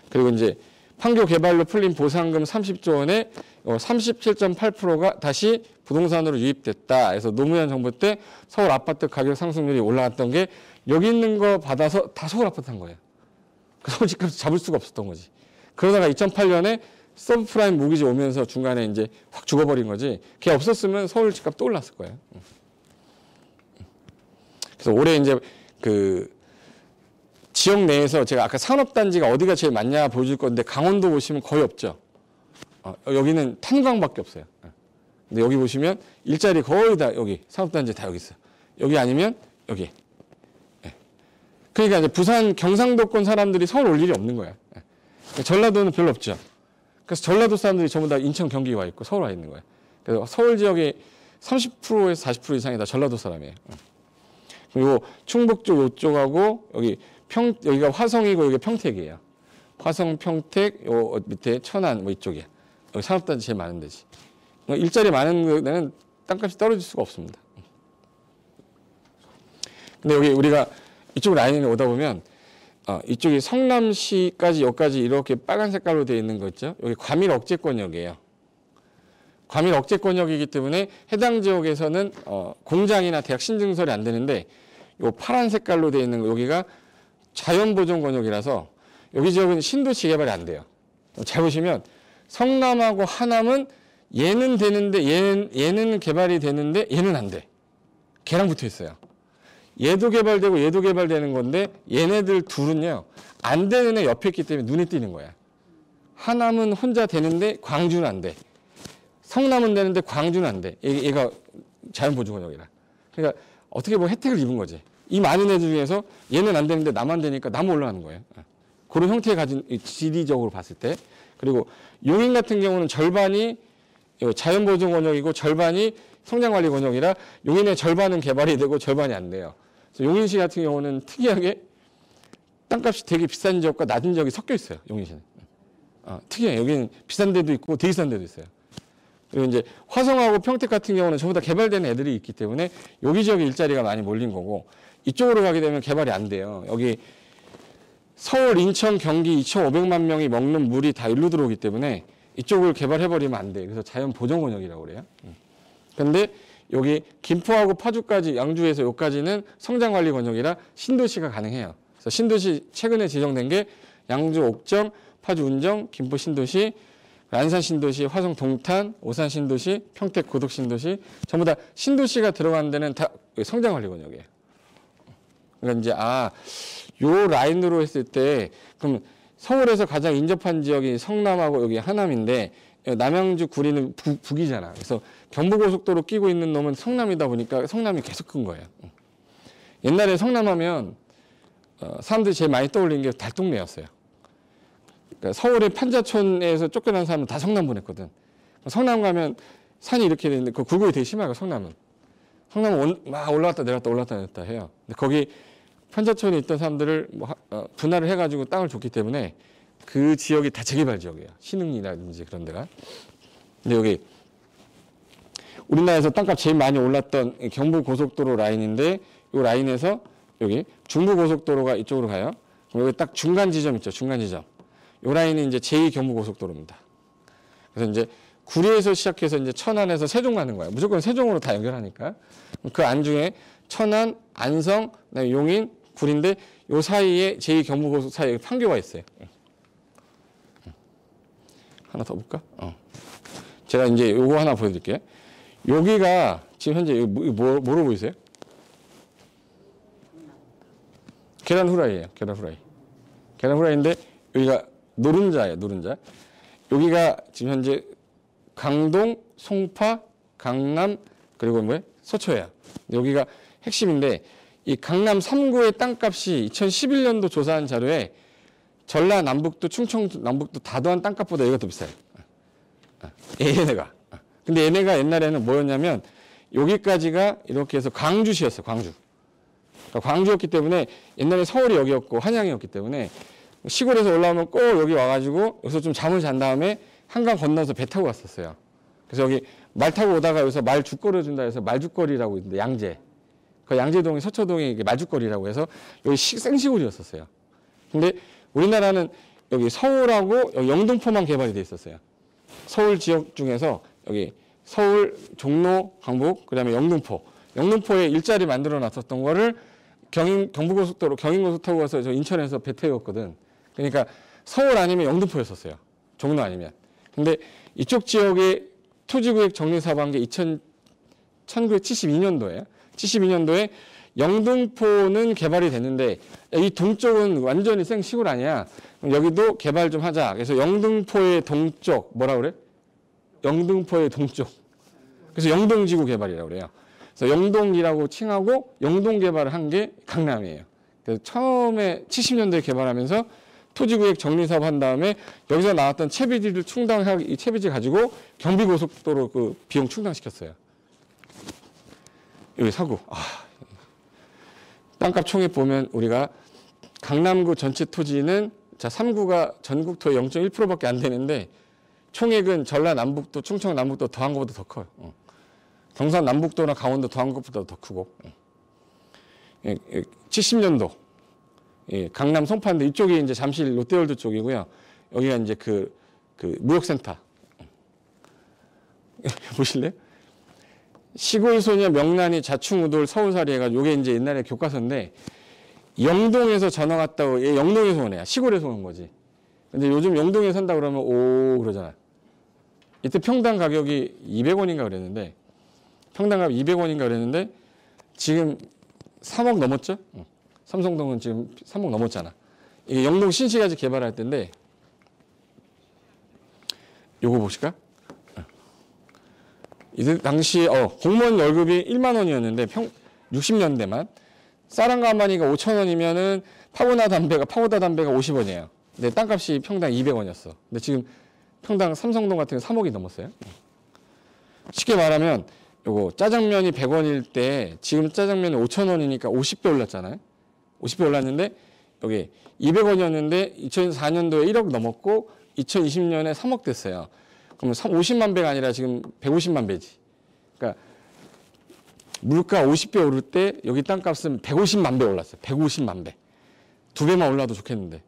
Speaker 1: 그리고 이제 판교 개발로 풀린 보상금 30조 원에 37.8%가 다시 부동산으로 유입됐다. 그래서 노무현 정부 때 서울 아파트 가격 상승률이 올라갔던 게 여기 있는 거 받아서 다 서울 아파트 한 거예요. 그 서울 집값 잡을 수가 없었던 거지. 그러다가 2008년에 서브프라임 모기지 오면서 중간에 이제 확 죽어버린 거지. 그게 없었으면 서울 집값 또 올랐을 거예요. 그래서 올해 이제 그 지역 내에서 제가 아까 산업단지가 어디가 제일 많냐 보여줄 건데 강원도 보시면 거의 없죠. 여기는 탄광밖에 없어요. 근데 여기 보시면 일자리 거의 다 여기 산업단지 다 여기 있어요. 여기 아니면 여기. 그러니까 이제 부산 경상도권 사람들이 서울 올 일이 없는 거야. 전라도는 별로 없죠. 그래서 전라도 사람들이 전부 다 인천 경기 와 있고 서울 와 있는 거예요. 그래서 서울 지역의 30%에서 40% 이상이 다 전라도 사람이에요. 그리고 충북 쪽 요쪽하고 여기가 화성이고 여기 평택이에요. 화성, 평택, 요 밑에 천안 뭐 이쪽이야. 여기 산업단지 제일 많은 데지. 일자리 많은 데는 땅값이 떨어질 수가 없습니다. 근데 여기 우리가 이쪽 라인에 오다 보면 이쪽이 성남시까지 여기까지 이렇게 빨간 색깔로 되어 있는 거 있죠. 여기 과밀 억제권역이에요. 과밀 억제권역이기 때문에 해당 지역에서는 공장이나 대학 신증설이 안 되는데 요 파란 색깔로 되어 있는 거 여기가 자연보존권역이라서 여기 지역은 신도시 개발이 안 돼요. 잘 보시면 성남하고 하남은 얘는 되는데 얘는 개발이 되는데 얘는 안 돼. 걔랑 붙어 있어요. 얘도 개발되고 얘도 개발되는 건데 얘네들 둘은요 안 되는 애 옆에 있기 때문에 눈에 띄는 거야. 하남은 혼자 되는데 광주는 안 돼. 성남은 되는데 광주는 안 돼. 얘가 자연보존권역이라. 그러니까 어떻게 보면 혜택을 입은 거지. 이 많은 애들 중에서 얘는 안 되는데 나만 되니까 나만 올라가는 거예요. 그런 형태에 가진 지리적으로 봤을 때. 그리고 용인 같은 경우는 절반이 자연보존권역이고 절반이 성장관리권역이라 용인의 절반은 개발이 되고 절반이 안 돼요. 그래서 용인시 같은 경우는 특이하게 땅값이 되게 비싼 지역과 낮은 지역이 섞여 있어요. 용인시는. 특이해요. 여기는 비싼 데도 있고 되게 싼 데도 있어요. 그리고 이제 화성하고 평택 같은 경우는 전부 다 개발되는 애들이 있기 때문에 여기 지역에 일자리가 많이 몰린 거고 이쪽으로 가게 되면 개발이 안 돼요. 여기 서울, 인천, 경기 2,500만 명이 먹는 물이 다 일로 들어오기 때문에 이쪽을 개발해버리면 안 돼요. 그래서 자연보존권역이라고 그래요. 그런데 여기 김포하고 파주까지 양주에서 여기까지는 성장관리권역이라 신도시가 가능해요. 그래서 신도시 최근에 지정된 게 양주 옥정, 파주 운정, 김포 신도시, 안산 신도시, 화성 동탄, 오산 신도시, 평택 고덕 신도시 전부 다 신도시가 들어가는 데는 다 성장관리권역이에요. 그러니까 이제 요 라인으로 했을 때 그럼 서울에서 가장 인접한 지역이 성남하고 여기 하남인데 남양주 구리는 북이잖아. 그래서 경부고속도로 끼고 있는 놈은 성남이다 보니까 성남이 계속 큰 거예요. 옛날에 성남하면 사람들이 제일 많이 떠올리는 게 달동네였어요. 그러니까 서울의 판자촌에서 쫓겨난 사람은 다 성남 보냈거든. 성남 가면 산이 이렇게 되는데 그 굴곡이 되게 심하고 성남은 막 올라갔다 내렸다 해요. 근데 거기 판자촌에 있던 사람들을 분할을 해가지고 땅을 줬기 때문에 그 지역이 다 재개발 지역이에요. 신흥리라든지 그런 데가. 근데 여기 우리나라에서 땅값 제일 많이 올랐던 경부고속도로 라인인데 이 라인에서 여기 중부고속도로가 이쪽으로 가요. 그럼 여기 딱 중간 지점 있죠. 중간 지점. 이 라인이 이제 제2경부고속도로입니다. 그래서 이제 구리에서 시작해서 이제 천안에서 세종 가는 거예요. 무조건 세종으로 다 연결하니까. 그 안중에 천안, 안성, 그다음에 용인, 구리인데 요 사이에 제2경부고속 사이에 판교가 있어요. 하나 더 볼까? 제가 이제 요거 하나 보여드릴게요. 여기가 지금 현재 뭐로 보이세요? 계란 후라이예요. 계란 후라이. 계란 후라이인데 여기가 노른자예요. 노른자. 여기가 지금 현재 강동, 송파, 강남 그리고 서초예요. 여기가 핵심인데 이 강남 3구의 땅값이 2011년도 조사한 자료에 전라 남북도, 충청 남북도 다 더한 땅값보다 여기가 더 비싸요. 얘네가. 근데 얘네가 옛날에는 뭐였냐면 여기까지가 이렇게 해서 광주시였어요. 광주. 그러니까 광주였기 때문에 옛날에 서울이 여기였고 한양이었기 때문에 시골에서 올라오면 꼭 여기 와가지고 여기서 좀 잠을 잔 다음에 한강 건너서 배 타고 갔었어요. 그래서 여기 말 타고 오다가 여기서 말 죽거리 준다 해서 말죽거리라고 있는데 양재. 그 양재동이 서초동이 말죽거리라고 해서 여기 생시골이었었어요. 근데 우리나라는 여기 서울하고 여기 영등포만 개발이 돼 있었어요. 서울 지역 중에서 여기 서울, 종로, 강북, 그다음에 영등포. 영등포에 일자리 만들어 놨었던 거를 경부고속도로 경인고속 타고 가서 저 인천에서 배 태웠거든. 그러니까 서울 아니면 영등포였었어요. 종로 아니면. 근데 이쪽 지역의 토지구역 정리사업한 게 1972년도에 72년도에 영등포는 개발이 됐는데 이 동쪽은 완전히 생시골 아니야. 그럼 여기도 개발 좀 하자. 그래서 영등포의 동쪽 뭐라 그래? 영등포의 동쪽. 그래서 영동지구 개발이라고 그래요. 그래서 영동이라고 칭하고 영동 개발을 한 게 강남이에요. 그래서 처음에 70년대에 개발하면서 토지구역 정리사업 한 다음에 여기서 나왔던 채비지를 충당하고 이 채비지 가지고 경비고속도로 그 비용 충당시켰어요. 여기 사고. 땅값 총액 보면 우리가 강남구 전체 토지는 자 3구가 전국 토의 0.1%밖에 안 되는데 총액은 전라남북도, 충청남북도 더한 것보다 더 커요. 경상남북도나 강원도 더한 것보다 더 크고. 70년도 강남 송파인데 이쪽이 이제 잠실 롯데월드 쪽이고요. 여기가 이제 그 무역센터. 보실래요? 시골 소녀 명란이 자충우돌 서울살이 해가지고 이게 이제 옛날에 교과서인데 영동에서 전화 왔다고 얘 영동에서 오네요. 시골에서 오는 거지. 근데 요즘 영동에 산다 그러면 오 그러잖아요. 이때 평당 가격이 200원인가 그랬는데 평당 가격 200원인가 그랬는데 지금 3억 넘었죠? 삼성동은 지금 3억 넘었잖아. 이게 영동 신시가지 개발할 때인데 요거 보실까? 이때 당시 공무원 월급이 1만 원이었는데 60년대만 쌀한가마니가 5,000원이면은 파고다 담배가 50원이에요. 근데 땅값이 평당 200원이었어. 근데 지금 평당 삼성동 같은 게 3억이 넘었어요. 쉽게 말하면 요거 짜장면이 100원일 때 지금 짜장면이 5,000원이니까 50배 올랐잖아요. 50배 올랐는데 여기 200원이었는데 2004년도에 1억 넘었고 2020년에 3억 됐어요. 그러면 50만 배가 아니라 지금 150만 배지. 그러니까 물가 50배 오를 때 여기 땅값은 150만 배 올랐어요. 150만 배. 2배만 올라도 좋겠는데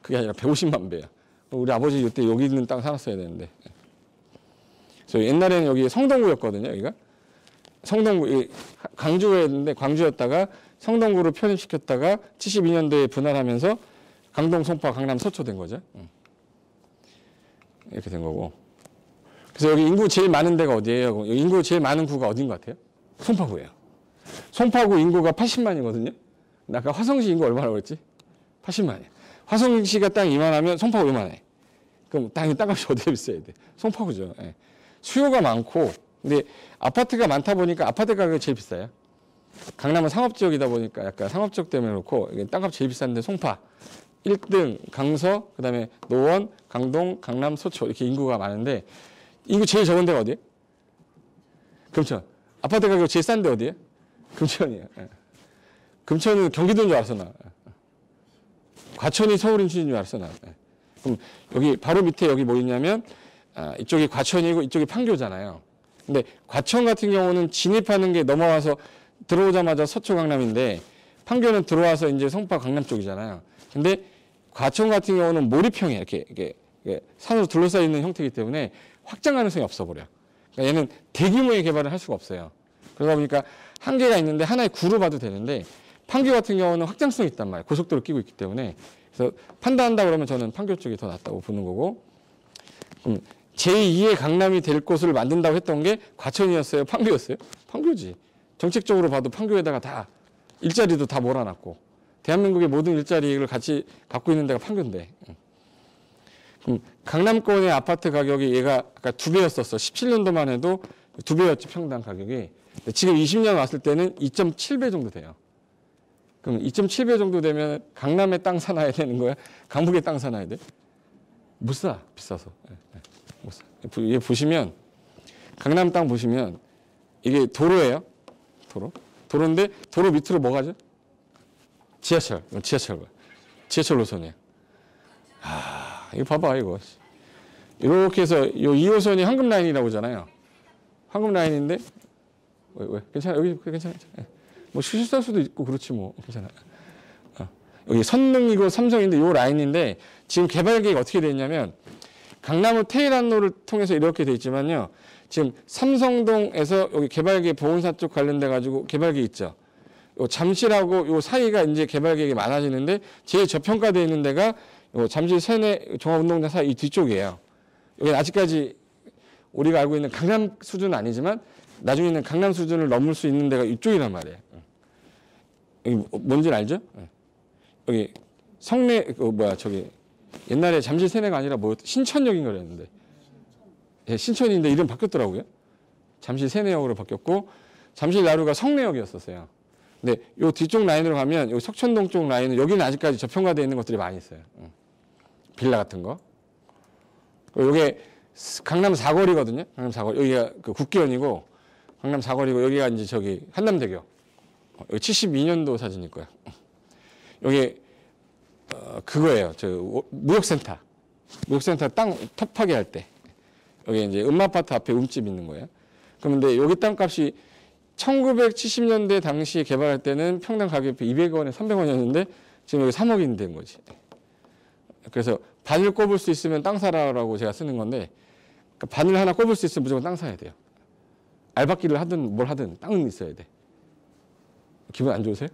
Speaker 1: 그게 아니라 150만 배야. 우리 아버지 이때 여기 있는 땅 사놨어야 되는데. 그래서 옛날에는 여기 성동구였거든요. 여기가 성동구 광주였는데 광주였다가 성동구로 편입시켰다가 72년도에 분할하면서 강동, 송파, 강남, 서초 된 거죠. 이렇게 된 거고. 그래서 여기 인구 제일 많은 데가 어디예요? 인구 제일 많은 구가 어딘 것 같아요? 송파구예요. 송파구 인구가 80만이거든요. 아까 화성시 인구 얼마라고 그랬지? 80만이에요. 화성시가 땅 이만하면 송파구 이만해. 그럼 땅값이 어디에 비싸야 돼? 송파구죠. 예. 수요가 많고, 근데 아파트가 많다 보니까 아파트 가격이 제일 비싸요. 강남은 상업지역이다 보니까 약간 상업지역 때문에 그렇고, 땅값 제일 비싼데 송파 1등, 강서, 그 다음에 노원, 강동, 강남, 서초 이렇게 인구가 많은데 인구 제일 적은 데가 어디예요? 금천. 아파트 가격 제일 싼 데 어디예요? 금천이에요. 예. 금천은 경기도인 줄 알았어 나. 과천이 서울 인출인 줄 알았어 나. 예. 그럼 여기 바로 밑에 여기 뭐 있냐면 이쪽이 과천이고 이쪽이 판교잖아요. 근데 과천 같은 경우는 진입하는 게 넘어와서 들어오자마자 서초 강남인데 판교는 들어와서 이제 송파 강남 쪽이잖아요. 근데 과천 같은 경우는 몰입형이에요. 이렇게 산으로 둘러싸여 있는 형태이기 때문에 확장 가능성이 없어 버려. 그러니까 얘는 대규모의 개발을 할 수가 없어요. 그러다 보니까 한계가 있는데 하나의 구로 봐도 되는데 판교 같은 경우는 확장성이 있단 말이에요. 고속도로 끼고 있기 때문에. 그래서 판단한다 그러면 저는 판교 쪽이 더 낫다고 보는 거고. 제2의 강남이 될 곳을 만든다고 했던 게 과천이었어요? 판교였어요? 판교지. 정책적으로 봐도 판교에다가 다 일자리도 다 몰아놨고 대한민국의 모든 일자리를 같이 갖고 있는 데가 판교인데. 강남권의 아파트 가격이 얘가 아까 2배였었어. 17년도만 해도 2배였지 평당 가격이. 지금 20년 왔을 때는 2.7배 정도 돼요. 그럼 2.7배 정도 되면 강남에 땅 사놔야 되는 거야? 강북에 땅 사놔야 돼? 못 사. 비싸서. 못 사. 얘 보시면 강남 땅 보시면 이게 도로예요. 도로인데 도로 밑으로 뭐 가죠? 지하철. 지하철 노선이에요. 이거 봐봐 이거. 이렇게 해서 이 2호선이 황금 라인이라고 하잖아요. 황금 라인인데 왜? 괜찮아. 여기 괜찮아. 뭐 실수할 수도 있고 그렇지 뭐 괜찮아. 여기 선릉이고 삼성인데 이 라인인데 지금 개발 계획이 어떻게 돼 있냐면 강남의 테일한로를 통해서 이렇게 돼 있지만요. 지금 삼성동에서 여기 개발계획 보건사 쪽 관련돼 가지고 개발계획 있죠. 요 잠실하고 요 사이가 이제 개발계획이 많아지는데 제일 저평가되어 있는 데가 요 잠실 세내 종합운동장 사이 이 뒤쪽이에요. 여기 아직까지 우리가 알고 있는 강남 수준은 아니지만 나중에는 강남 수준을 넘을 수 있는 데가 이쪽이란 말이에요. 여기 뭔지 알죠? 여기 성내 저기 옛날에 잠실 세내가 아니라 뭐 신천역인가 그랬는데 신천인데 이름 바뀌었더라고요. 잠실 세내역으로 바뀌었고 잠실 나루가 성내역이었었어요. 근데 요 뒤쪽 라인으로 가면 요 석천동 쪽 라인은 여기는 아직까지 저평가되어 있는 것들이 많이 있어요. 빌라 같은 거. 요게 강남 사거리거든요. 강남 사거리. 여기가 그 국기원이고 강남 사거리고 여기가 이제 저기 한남대교. 여기 72년도 사진일 거야. 여기 그거예요. 저 무역센터. 무역센터 땅 텁하게 할 때. 여기 이제 음마아파트 앞에 움집 있는 거예요. 그런데 여기 땅값이 1970년대 당시에 개발할 때는 평당 가격이 200원에 300원이었는데 지금 여기 3억이 된 거지. 그래서 바늘 꼽을 수 있으면 땅 사라라고 제가 쓰는 건데 그러니까 바늘 하나 꼽을 수 있으면 무조건 땅 사야 돼요. 알박기를 하든 뭘 하든 땅은 있어야 돼. 기분 안 좋으세요?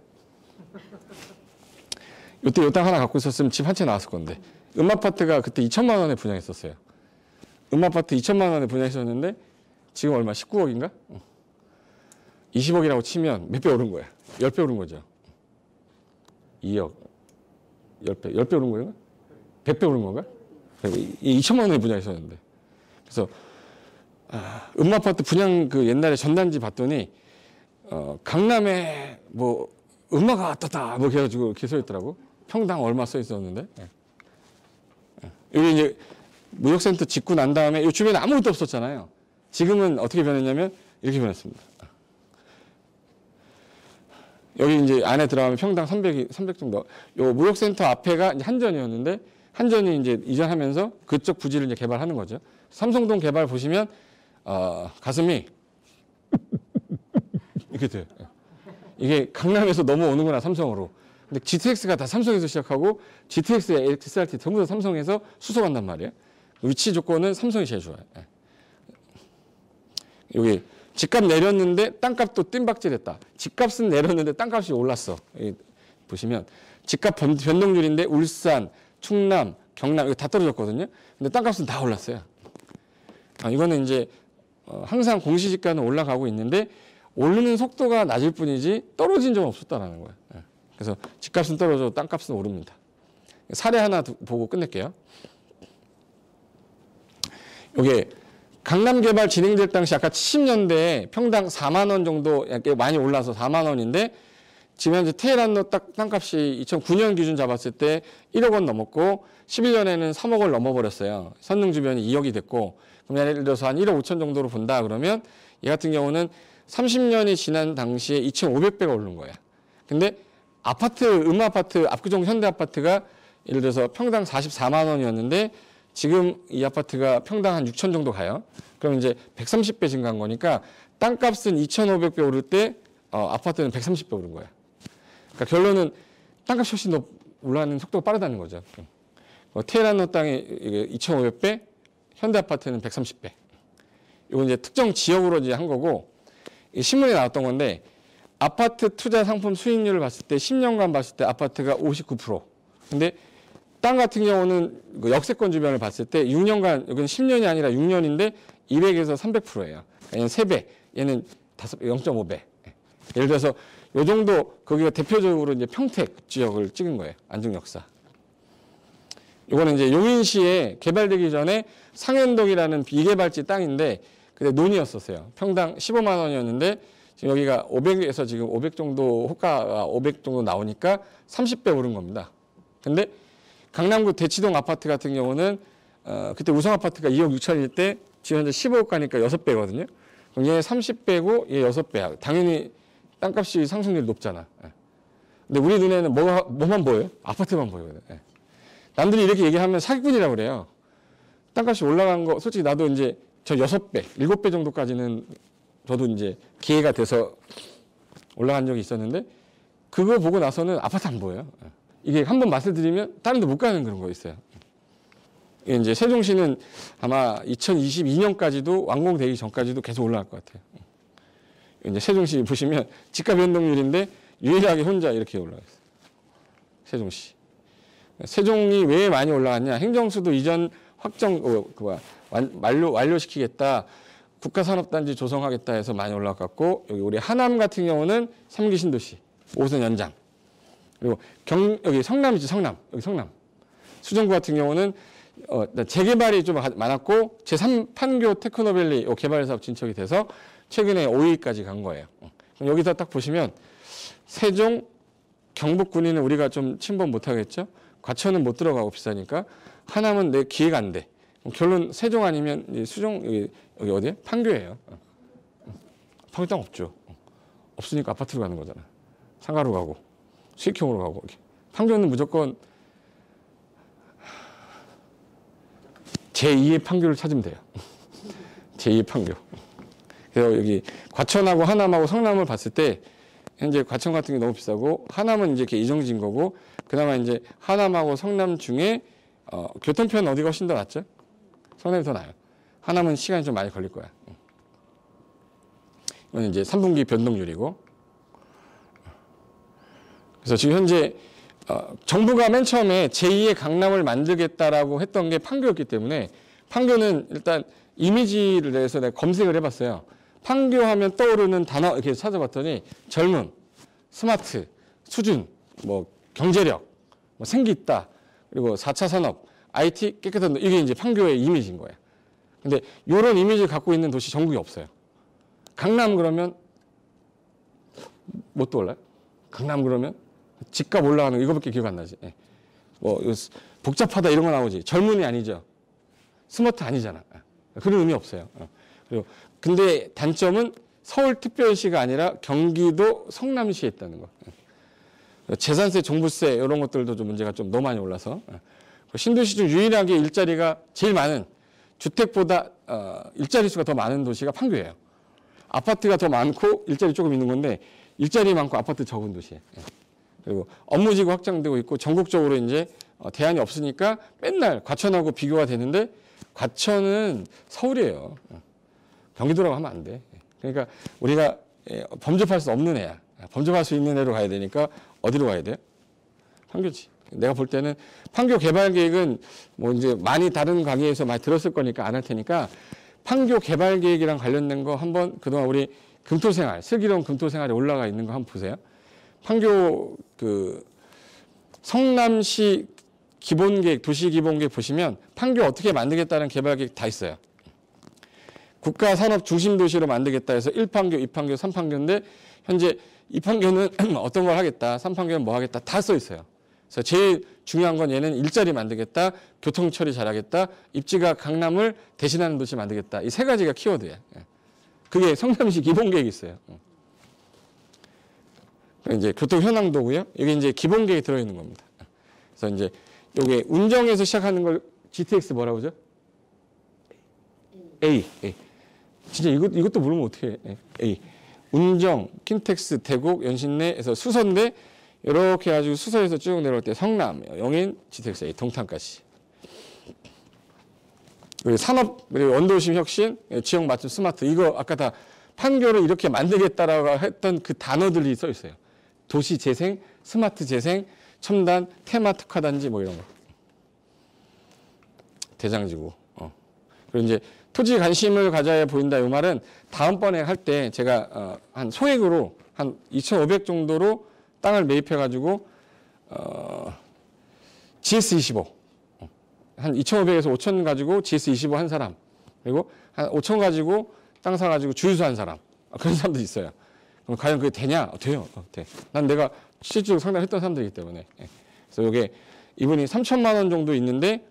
Speaker 1: 이때 이 땅 하나 갖고 있었으면 집 한 채 나왔을 건데 음아파트가 그때 2천만 원에 분양했었어요. 음아파트 2천만 원에 분양했었는데 지금 얼마? 19억인가? 20억이라고 치면 몇 배 오른 거야? 10배 오른 거죠. 2억. 10배. 10배 오른 거예요? 100배 오른 건가? 2천만 원에 분양했었는데. 그래서 음아파트 분양 그 옛날에 전단지 봤더니 강남에 뭐 음마가 어떻다 뭐 그래가지고 이렇게 써 있더라고. 평당 얼마 써 있었는데. 여기 이제 무역센터 짓고 난 다음에 이 주변에 아무것도 없었잖아요. 지금은 어떻게 변했냐면 이렇게 변했습니다. 여기 이제 안에 들어가면 평당 300 정도. 요 무역센터 앞에가 이제 한전이었는데 한전이 이제 이전하면서 그쪽 부지를 이제 개발하는 거죠. 삼성동 개발 보시면 가슴이 이렇게 돼요. 이게 강남에서 넘어오는구나 삼성으로. 근데 GTX가 다 삼성에서 시작하고 GTX, XRT 전부 다 삼성에서 수소한단 말이에요. 위치 조건은 삼성이 제일 좋아요. 여기 집값 내렸는데 땅값도 뜀박질했다. 집값은 내렸는데 땅값이 올랐어. 여기 보시면 집값 변동률인데 울산, 충남, 경남 이거 다 떨어졌거든요. 근데 땅값은 다 올랐어요. 이거는 이제 항상 공시지가는 올라가고 있는데 오르는 속도가 낮을 뿐이지 떨어진 적은 없었다라는 거예요. 그래서 집값은 떨어져 땅값은 오릅니다. 사례 하나 보고 끝낼게요. 이게 강남 개발 진행될 당시 아까 70년대에 평당 4만 원 정도 많이 올라서 4만 원인데 지금 현재 테헤란로 땅값이 2009년 기준 잡았을 때 1억 원 넘었고 11년에는 3억을 넘어버렸어요. 선릉 주변이 2억이 됐고 그럼 예를 들어서 한 1억 5천 정도로 본다 그러면 얘 같은 경우는 30년이 지난 당시에 2,500배가 오른 거예요. 근데 아파트, 음아파트, 압구정 현대아파트가 예를 들어서 평당 44만 원이었는데 지금 이 아파트가 평당 한 6천 정도 가요. 그럼 이제 130배 증가한 거니까 땅값은 2,500배 오를 때 아파트는 130배 오른 거예요. 그러니까 결론은 땅값이 훨씬 더 올라가는 속도가 빠르다는 거죠. 테헤란로 땅이 2,500배, 현대아파트는 130배. 이건 이제 특정 지역으로 이제 한 거고 신문에 나왔던 건데 아파트 투자 상품 수익률을 봤을 때 10년간 봤을 때 아파트가 59%. 근데 땅 같은 경우는 그 역세권 주변을 봤을 때 6년간, 여기는 10년이 아니라 6년인데 200에서 300%예요. 얘는 3배, 얘는 0.5배. 예를 들어서 요 정도, 거기가 대표적으로 이제 평택 지역을 찍은 거예요. 안중역사. 요거는 이제 용인시에 개발되기 전에 상현동이라는 비개발지 땅인데 그때 논이었었어요. 평당 15만 원이었는데 지금 여기가 500에서 지금 500 정도, 호가가 500 정도 나오니까 30배 오른 겁니다. 근데 강남구 대치동 아파트 같은 경우는 그때 우성 아파트가 2억 6천일 때 지금 현재 15억 가니까 6배거든요. 그럼 얘 30배고 얘 6배야. 당연히 땅값이 상승률이 높잖아. 근데 우리 눈에는 뭐만 보여요? 아파트만 보여요. 남들이 이렇게 얘기하면 사기꾼이라고 그래요. 땅값이 올라간 거, 솔직히 나도 이제 저 6배, 7배 정도까지는 저도 이제 기회가 돼서 올라간 적이 있었는데 그거 보고 나서는 아파트 안 보여요. 이게 한번 맛을 들이면 다른 데 못 가는 그런 거 있어요. 이게 이제 세종시는 아마 2022년까지도 완공되기 전까지도 계속 올라갈 것 같아요. 이제 세종시 보시면 집값 변동률인데 유일하게 혼자 이렇게 올라갔어요. 세종시. 세종이 왜 많이 올라갔냐? 행정수도 이전 확정, 완료시키겠다. 국가산업단지 조성하겠다 해서 많이 올라갔고, 여기 우리 하남 같은 경우는 3기 신도시, 5호선 연장. 그리고 여기 성남이지, 성남. 여기 성남. 수정구 같은 경우는, 재개발이 좀 많았고, 제3판교 테크노밸리 개발 사업 진척이 돼서 최근에 5위까지 간 거예요. 그럼 여기서 딱 보시면, 세종, 경북 군위는 우리가 좀 침범 못 하겠죠? 과천은 못 들어가고 비싸니까, 하남은 내 기회가 안 돼. 결론 세종 아니면 수종, 여기 어디에? 판교예요. 판교 땅 없죠. 없으니까 아파트로 가는 거잖아. 상가로 가고 수익형으로 가고. 판교는 무조건 제2의 판교를 찾으면 돼요. 제2의 판교. 그래서 여기 과천하고 하남하고 성남을 봤을 때 현재 과천 같은 게 너무 비싸고 하남은 이제 이렇게 이정지인 거고, 그나마 이제 하남하고 성남 중에 교통편 어디가 훨씬 더 낫죠? 성남이 더 나아요. 하남은 시간이 좀 많이 걸릴 거야. 이건 이제 3분기 변동률이고. 그래서 지금 현재 정부가 맨 처음에 제2의 강남을 만들겠다라고 했던 게 판교였기 때문에, 판교는 일단 이미지를 내서 내가 검색을 해봤어요. 판교하면 떠오르는 단어 이렇게 찾아봤더니 젊음, 스마트, 수준, 뭐 경제력, 뭐 생기 있다, 그리고 4차 산업, IT 깨끗한 도, 이게 이제 판교의 이미지인 거예요. 근데 이런 이미지를 갖고 있는 도시 전국에 없어요. 강남 그러면 못 떠올라요? 강남 그러면 집값 올라가는 거 이거밖에 기억 안 나지. 뭐 복잡하다 이런 거 나오지. 젊은이 아니죠. 스마트 아니잖아. 그런 의미 없어요. 그리고 근데 단점은 서울특별시가 아니라 경기도 성남시에 있다는 거. 재산세, 종부세 이런 것들도 좀 문제가 좀 너무 많이 올라서. 신도시 중 유일하게 일자리가 제일 많은, 주택보다 일자리 수가 더 많은 도시가 판교예요. 아파트가 더 많고 일자리 조금 있는 건데 일자리 많고 아파트 적은 도시예요. 그리고 업무지구 확장되고 있고 전국적으로 이제 대안이 없으니까 맨날 과천하고 비교가 되는데, 과천은 서울이에요. 경기도라고 하면 안 돼. 그러니까 우리가 범접할 수 없는 애야. 범접할 수 있는 애로 가야 되니까 어디로 가야 돼요? 판교지. 내가 볼 때는 판교 개발 계획은 뭐 이제 많이 다른 강의에서 많이 들었을 거니까 안 할 테니까, 판교 개발 계획이랑 관련된 거 한번 그동안 우리 금토생활, 슬기로운 금토생활에 올라가 있는 거 한번 보세요. 판교 그 성남시 기본계획, 도시기본계획 보시면 판교 어떻게 만들겠다는 개발계획 다 있어요. 국가산업 중심도시로 만들겠다 해서 1판교, 2판교, 3판교인데 현재 2판교는 어떤 걸 하겠다, 3판교는 뭐 하겠다 다 써 있어요. 그래서 제일 중요한 건 얘는 일자리 만들겠다, 교통 처리 잘하겠다, 입지가 강남을 대신하는 도시 만들겠다. 이 세 가지가 키워드예요. 그게 성남시 기본계획이 있어요. 이제 교통 현황도고요. 이게 이제 기본계획에 들어있는 겁니다. 그래서 이제 요게 운정에서 시작하는 걸 GTX 뭐라고 하죠? A. 진짜 이것도 모르면 어떻게 해. A. 운정, 킨텍스, 대곡, 연신내에서 수서인데 이렇게 해가지고 수서에서 쭉 내려올 때 성남, 영인, GTX A, 동탄까지. 그리고 산업, 그리고 원도심 혁신, 지역 맞춤 스마트, 이거 아까 다 판교를 이렇게 만들겠다라고 했던 그 단어들이 써 있어요. 도시 재생, 스마트 재생, 첨단, 테마 특화단지 뭐 이런 거. 대장지구. 그리고 이제 토지 관심을 가져야 보인다 이 말은 다음번에 할 때 제가 한 소액으로 한 2,500 정도로 땅을 매입해가지고 GS25 한 2,500에서 5,000 가지고 GS25 한 사람, 그리고 한 5,000 가지고 땅 사가지고 주유소 한 사람, 그런 사람도 있어요. 그럼 과연 그게 되냐? 돼요. 돼. 난 내가 실질적으로 상담했던 사람들이기 때문에. 그래서 이게 이분이 3,000만 원 정도 있는데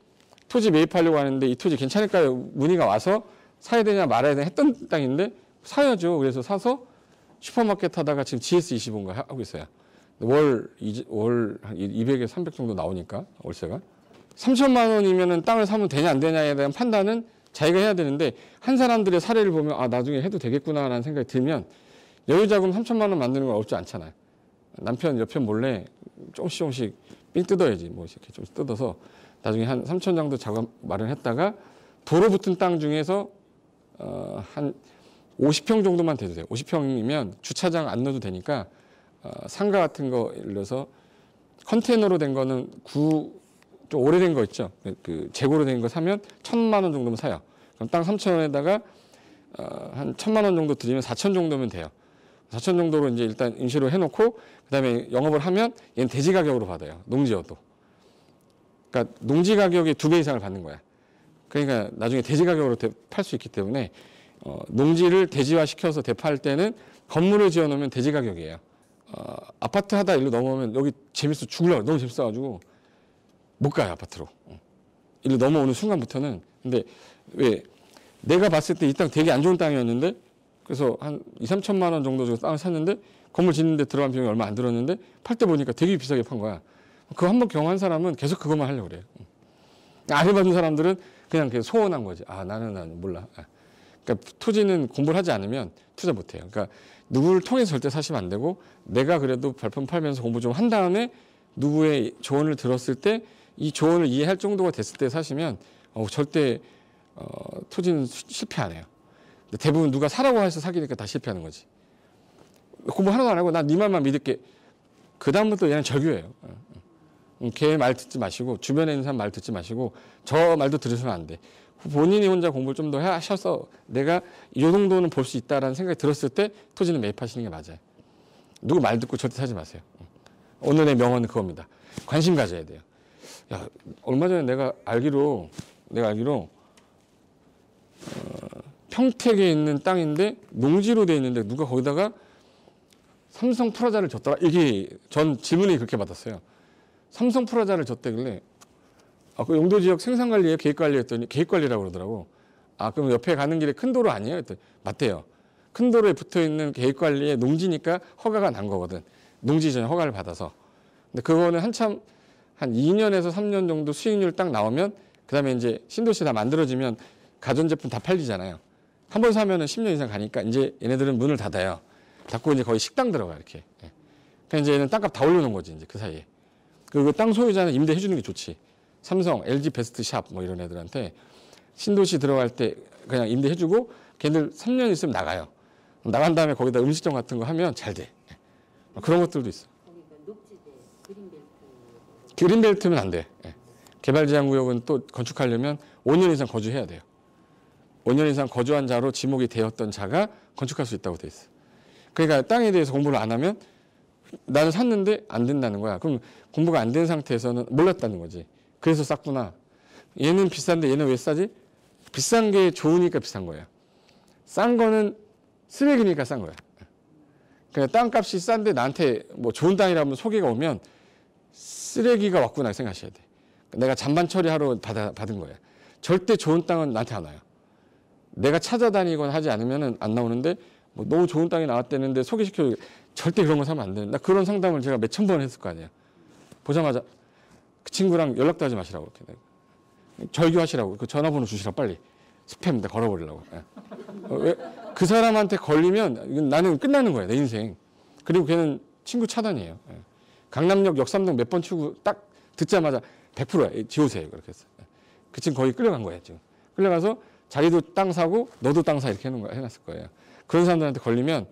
Speaker 1: 토지 매입하려고 하는데 이 토지 괜찮을까요? 문의가 와서 사야 되냐 말아야 되냐 했던 땅인데 사야죠. 그래서 사서 슈퍼마켓 하다가 지금 GS25인가 하고 있어요. 월 한 200에서 300 정도 나오니까 월세가. 3,000만 원이면은 땅을 사면 되냐 안 되냐에 대한 판단은 자기가 해야 되는데, 한 사람들의 사례를 보면 아 나중에 해도 되겠구나라는 생각이 들면 여유자금 3,000만 원 만드는 건 어렵지 않잖아요. 남편 옆편 몰래 조금씩 삥 뜯어야지. 뭐 이렇게 좀 뜯어서 나중에 한 3,000 정도 자금 마련했다가 도로 붙은 땅 중에서 한 50평 정도만 돼도 돼요. 50평이면 주차장 안 넣어도 되니까 상가 같은 거 예를 들어서 컨테이너로 된 거는 좀 오래된 거 있죠. 그 재고로 된 거 사면 1,000만 원 정도면 사요. 그럼 땅 3,000원에다가 한 1,000만 원 정도 들이면 4,000 정도면 돼요. 4,000 정도로 이제 일단 임시로 해놓고 그다음에 영업을 하면 얘는 대지 가격으로 받아요. 농지여도. 그러니까 농지 가격의 2배 이상을 받는 거야. 그러니까 나중에 대지 가격으로 팔 수 있기 때문에 농지를 대지화 시켜서 대파할 때는 건물을 지어놓으면 대지 가격이에요. 아파트 하다 일로 넘어오면 여기 재밌어 죽으려고, 너무 재밌어가지고 못 가요 아파트로. 일로 넘어오는 순간부터는. 근데 왜 내가 봤을 때 이 땅 되게 안 좋은 땅이었는데 그래서 한 2, 3천만 원 정도 주고 땅을 샀는데 건물 짓는데 들어간 비용이 얼마 안 들었는데 팔 때 보니까 되게 비싸게 판 거야. 그거 한번 경험한 사람은 계속 그것만 하려고 그래요. 안 해봤는 사람들은 그냥 소원한 거지. 나는 몰라. 그러니까 토지는 공부를 하지 않으면 투자 못 해요. 그러니까 누구를 통해서 절대 사시면 안 되고 내가 그래도 발품 팔면서 공부 좀 한 다음에 누구의 조언을 들었을 때 이 조언을 이해할 정도가 됐을 때 사시면 절대 토지는 실패 안 해요. 근데 대부분 누가 사라고 해서 사기니까 다 실패하는 거지. 공부 하나도 안 하고 나 네 말만 믿을게. 그 다음부터 얘는 절교예요. 걔 말 듣지 마시고 주변에 있는 사람 말 듣지 마시고 저 말도 들으시면 안 돼. 본인이 혼자 공부를 좀 더 하셔서 내가 이 정도는 볼 수 있다라는 생각이 들었을 때 토지는 매입하시는 게 맞아요. 누구 말 듣고 절대 사지 마세요. 오늘의 명언은 그겁니다. 관심 가져야 돼요. 야, 얼마 전에 내가 알기로 평택에 있는 땅인데 농지로 돼 있는데 누가 거기다가 삼성 프라자를 줬더라. 이게 전 질문이 그렇게 받았어요. 삼성 프라자를 줬대길래 그 용도 지역 생산 관리에 계획 관리 했더니 계획 관리라고 그러더라고. 그럼 옆에 가는 길에 큰 도로 아니에요? 했더니 맞대요. 큰 도로에 붙어 있는 계획 관리에 농지니까 허가가 난 거거든. 농지 전에 허가를 받아서. 근데 그거는 한참 한 2년에서 3년 정도 수익률 딱 나오면 그다음에 이제 신도시 다 만들어지면 가전제품 다 팔리잖아요. 한 번 사면은 10년 이상 가니까 이제 얘네들은 문을 닫아요. 닫고 이제 거의 식당 들어가 이렇게. 그러니까 이제 얘는 땅값 다 올려놓은 거지 이제 그 사이에. 그리고 땅 소유자는 임대해 주는 게 좋지. 삼성, LG 베스트샵 뭐 이런 애들한테 신도시 들어갈 때 그냥 임대해 주고 걔들 3년 있으면 나가요. 나간 다음에 거기다 음식점 같은 거 하면 잘 돼. 그런 것들도 있어.
Speaker 2: 녹지대, 그린벨트.
Speaker 1: 그린벨트면 안 돼. 개발제한구역은 또 건축하려면 5년 이상 거주해야 돼요. 5년 이상 거주한 자로 지목이 되었던 자가 건축할 수 있다고 돼 있어. 그러니까 땅에 대해서 공부를 안 하면 나는 샀는데 안 된다는 거야. 그럼 공부가 안 된 상태에서는 몰랐다는 거지. 그래서 쌌구나. 얘는 비싼데 얘는 왜 싸지? 비싼 게 좋으니까 비싼 거예요. 싼 거는 쓰레기니까 싼 거야. 그냥 땅값이 싼데 나한테 뭐 좋은 땅이라면 소개가 오면 쓰레기가 왔구나 생각하셔야 돼. 내가 잔반 처리하러 받은 거야. 절대 좋은 땅은 나한테 안 와요. 내가 찾아다니거나 하지 않으면 안 나오는데 뭐 너무 좋은 땅이 나왔다는데 소개시켜 절대 그런 거 사면 안 되는. 나 그런 상담을 제가 몇천 번 했을 거 아니야. 보자마자 그 친구랑 연락도 하지 마시라고 이렇게. 절교하시라고. 그 전화번호 주시라고 빨리. 스팸 걸어버리려고. 왜? 그 사람한테 걸리면 나는 끝나는 거야 내 인생. 그리고 걔는 친구 차단이에요. 강남역 역삼동 몇 번 출구 딱 듣자마자 100%야. 지우세요. 그렇게 해서. 그 친구 거의 끌려간 거야 지금. 끌려가서 자기도 땅 사고 너도 땅 사 이렇게 해놨을 거예요. 그런 사람들한테 걸리면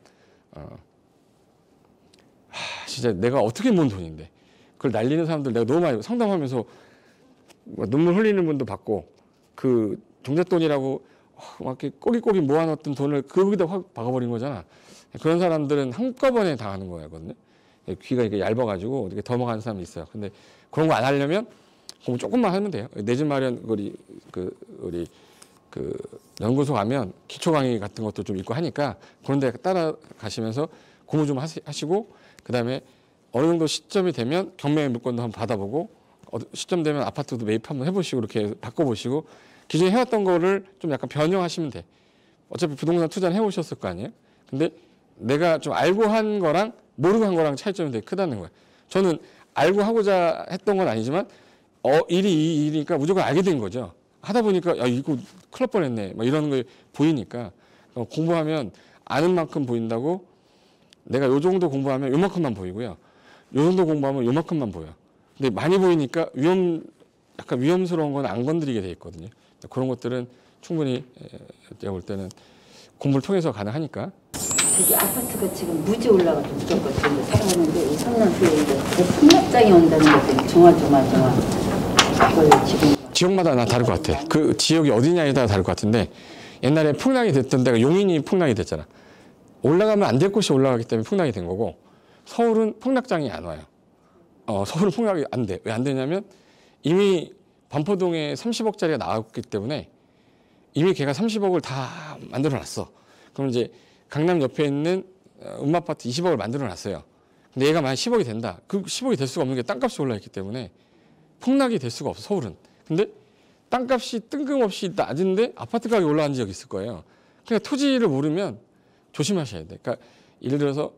Speaker 1: 진짜 내가 어떻게 모은 돈인데 그걸 날리는 사람들 내가 너무 많이 상담하면서 눈물 흘리는 분도 봤고 그 종잣돈이라고 막 이렇게 꼬깃꼬깃 모아놨던 돈을 거기다 확 박아버린 거잖아. 그런 사람들은 한꺼번에 당하는 거거든요. 귀가 이렇게 얇아가지고 어떻게 넘어가는 사람이 있어요. 근데 그런 거 안 하려면 공부 조금만 하면 돼요. 내 집 마련 우리 연구소 가면 기초 강의 같은 것도 좀 있고 하니까 그런 데 따라가시면서 공부 좀 하시고 그다음에 어느 정도 시점이 되면 경매 물건도 한번 받아보고 시점 되면 아파트도 매입 한번 해보시고 이렇게 바꿔보시고 기존에 해왔던 거를 좀 약간 변형하시면 돼. 어차피 부동산 투자는 해오셨을 거 아니에요. 근데 내가 좀 알고 한 거랑 모르고 한 거랑 차이점이 되게 크다는 거야. 저는 알고 하고자 했던 건 아니지만 일이 이 일이니까 무조건 알게 된 거죠. 하다 보니까 야 이거 큰일 날 뻔했네 막 이런 게 보이니까 공부하면 아는 만큼 보인다고. 내가 요 정도 공부하면 요만큼만 보이고요. 요 정도 공부하면 요만큼만 보여. 근데 많이 보이니까 약간 위험스러운 건 안 건드리게 돼 있거든요. 그런 것들은 충분히 제가 볼 때는 공부를 통해서 가능하니까.
Speaker 2: 저기 아파트가 지금 무지 올라가서 무조건 지금 살아가는데 3년 후에 이제 폭락장이 온다는 것들이 정화. 그걸 지금
Speaker 1: 지역마다 나 다를 것 같아. 그 지역이 어디냐에 따라 다를 것 같은데 옛날에 풍랑이 됐던 데가 용인이 풍랑이 됐잖아. 올라가면 안 될 곳이 올라가기 때문에 풍랑이 된 거고 서울은 폭락장이 안 와요. 서울은 폭락이 안 돼. 왜 안 되냐면 이미 반포동에 30억짜리가 나왔기 때문에 이미 걔가 30억을 다 만들어 놨어. 그럼 이제 강남 옆에 있는 음마아파트 20억을 만들어 놨어요. 근데 얘가 만약 10억이 된다. 그 10억이 될 수가 없는 게 땅값이 올라있기 때문에 폭락이 될 수가 없어 서울은. 근데 땅값이 뜬금없이 낮은데 아파트 가격이 올라간 지역이 있을 거예요. 그러니까 토지를 모르면 조심하셔야 돼. 그러니까 예를 들어서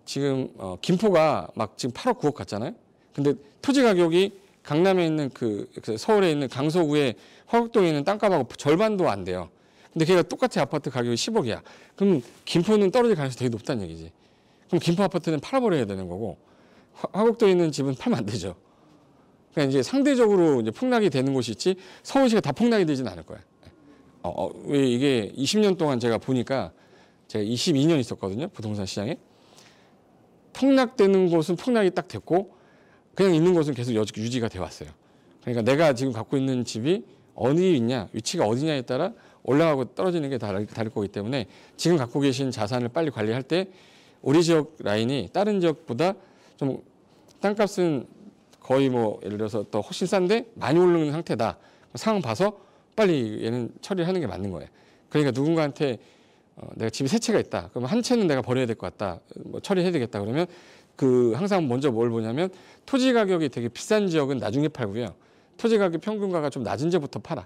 Speaker 1: 지금 김포가 막 지금 8억 9억 갔잖아요. 근데 토지 가격이 강남에 있는 그 서울에 있는 강서구에 화곡동에 있는 땅값하고 절반도 안 돼요. 근데 걔가 똑같이 아파트 가격이 10억이야. 그럼 김포는 떨어질 가능성이 되게 높다는 얘기지. 그럼 김포 아파트는 팔아버려야 되는 거고 화곡동에 있는 집은 팔면 안 되죠. 그러니까 이제 상대적으로 이제 폭락이 되는 곳이 있지 서울시가 다 폭락이 되지는 않을 거야. 왜 이게 20년 동안 제가 보니까 제가 22년 있었거든요. 부동산 시장에. 폭락되는 곳은 폭락이 딱 됐고 그냥 있는 곳은 계속 유지가 돼 왔어요. 그러니까 내가 지금 갖고 있는 집이 어디 있냐, 위치가 어디냐에 따라 올라가고 떨어지는 게 다를 거기 때문에 지금 갖고 계신 자산을 빨리 관리할 때 우리 지역 라인이 다른 지역보다 좀 땅값은 거의 뭐 예를 들어서 더 훨씬 싼데 많이 오르는 상태다. 상황 봐서 빨리 얘는 처리를 하는 게 맞는 거예요. 그러니까 누군가한테 내가 집에 세 채가 있다. 그럼 한 채는 내가 버려야 될 것 같다. 뭐 처리해야 되겠다. 그러면 항상 먼저 뭘 보냐면 토지 가격이 되게 비싼 지역은 나중에 팔고요. 토지 가격 평균가가 좀 낮은 지역부터 팔아.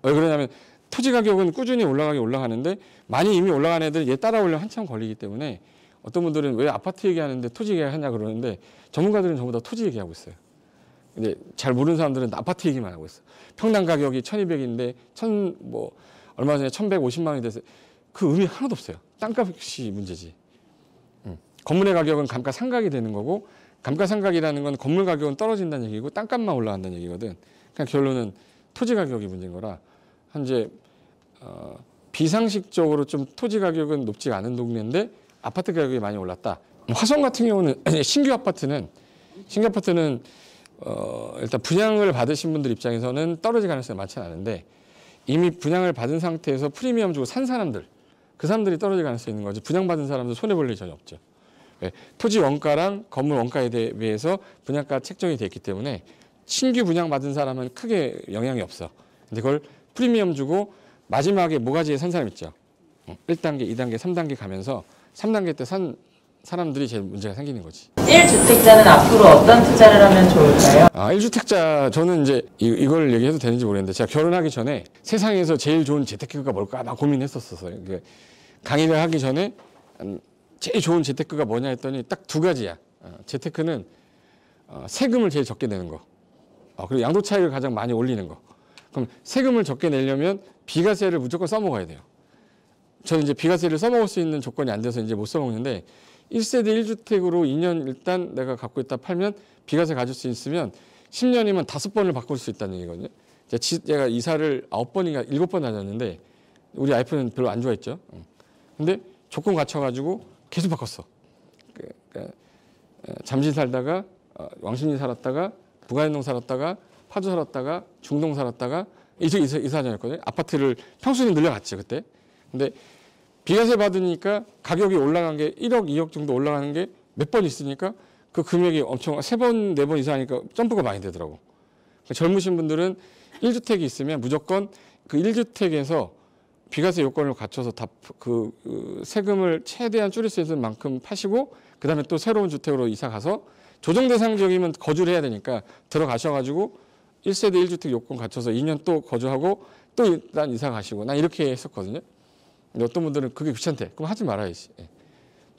Speaker 1: 왜 그러냐면 토지 가격은 꾸준히 올라가는데 많이 이미 올라간 애들 얘 따라오려면 한참 걸리기 때문에 어떤 분들은 왜 아파트 얘기하는데 토지 얘기하냐 그러는데 전문가들은 전부 다 토지 얘기하고 있어요. 근데 잘 모르는 사람들은 아파트 얘기만 하고 있어. 평당 가격이 1,200인데 얼마 전에 1,150만 원이 돼서 그 의미 하나도 없어요. 땅값이 문제지. 건물의 가격은 감가상각이 되는 거고 감가상각이라는 건 건물 가격은 떨어진다는 얘기고 땅값만 올라간다는 얘기거든. 그러니까 결론은 토지 가격이 문제인 거라 현재 비상식적으로 좀 토지 가격은 높지가 않은 동네인데 아파트 가격이 많이 올랐다. 화성 같은 경우는 신규 아파트는 일단 분양을 받으신 분들 입장에서는 떨어질 가능성이 많지 않은데 이미 분양을 받은 상태에서 프리미엄 주고 산 사람들 그 사람들이 떨어질 가능성이 있는 거지 분양받은 사람들 손해볼 일이 전혀 없죠. 왜? 토지 원가랑 건물 원가에 대해서 분양가 책정이 돼 있기 때문에 신규 분양받은 사람은 크게 영향이 없어. 근데 그걸 프리미엄 주고 마지막에 모가지에 산 사람 있죠. 1단계, 2단계, 3단계 가면서 3단계 때 산 사람들이 제일 문제가 생기는 거지.
Speaker 3: 1주택자는 앞으로 어떤 투자를 하면 좋을까요?
Speaker 1: 1주택자 저는 이제 이걸 얘기해도 되는지 모르겠는데 제가 결혼하기 전에 세상에서 제일 좋은 재테크가 뭘까 막 고민했었어요. 강의를 하기 전에 제일 좋은 재테크가 뭐냐 했더니 딱 두 가지야. 재테크는 세금을 제일 적게 내는 거. 그리고 양도 차익을 가장 많이 올리는 거. 그럼 세금을 적게 내려면 비과세를 무조건 써먹어야 돼요. 저는 이제 비과세를 써먹을 수 있는 조건이 안 돼서 이제 못 써먹는데 1세대 1주택으로 2년 일단 내가 갖고 있다 팔면 비과세 가질 수 있으면 10년이면 5번을 바꿀 수 있다는 얘기거든요. 제가 이사를 9번인가 7번 다녔는데 우리 와이프는 별로 안 좋아했죠. 근데 조건 갖춰가지고 계속 바꿨어. 잠실 살다가 왕십리 살았다가 부가연동 살았다가 파주 살았다가 중동 살았다가 이쪽에 이사 다녔거든요. 아파트를 평수는 늘려갔지 그때. 근데 비과세 받으니까 가격이 올라간 게 1억, 2억 정도 올라가는 게 몇 번 있으니까 그 금액이 엄청 3번, 4번 이상하니까 점프가 많이 되더라고. 그러니까 젊으신 분들은 1주택이 있으면 무조건 그 1주택에서 비과세 요건을 갖춰서 다 세금을 최대한 줄일 수 있는 만큼 파시고 그다음에 또 새로운 주택으로 이사 가서 조정 대상 지역이면 거주를 해야 되니까 들어가셔가지고 1세대 1주택 요건 갖춰서 2년 또 거주하고 또 일단 이사 가시고 난 이렇게 했었거든요. 근데 어떤 분들은 그게 귀찮대. 그럼 하지 말아야지.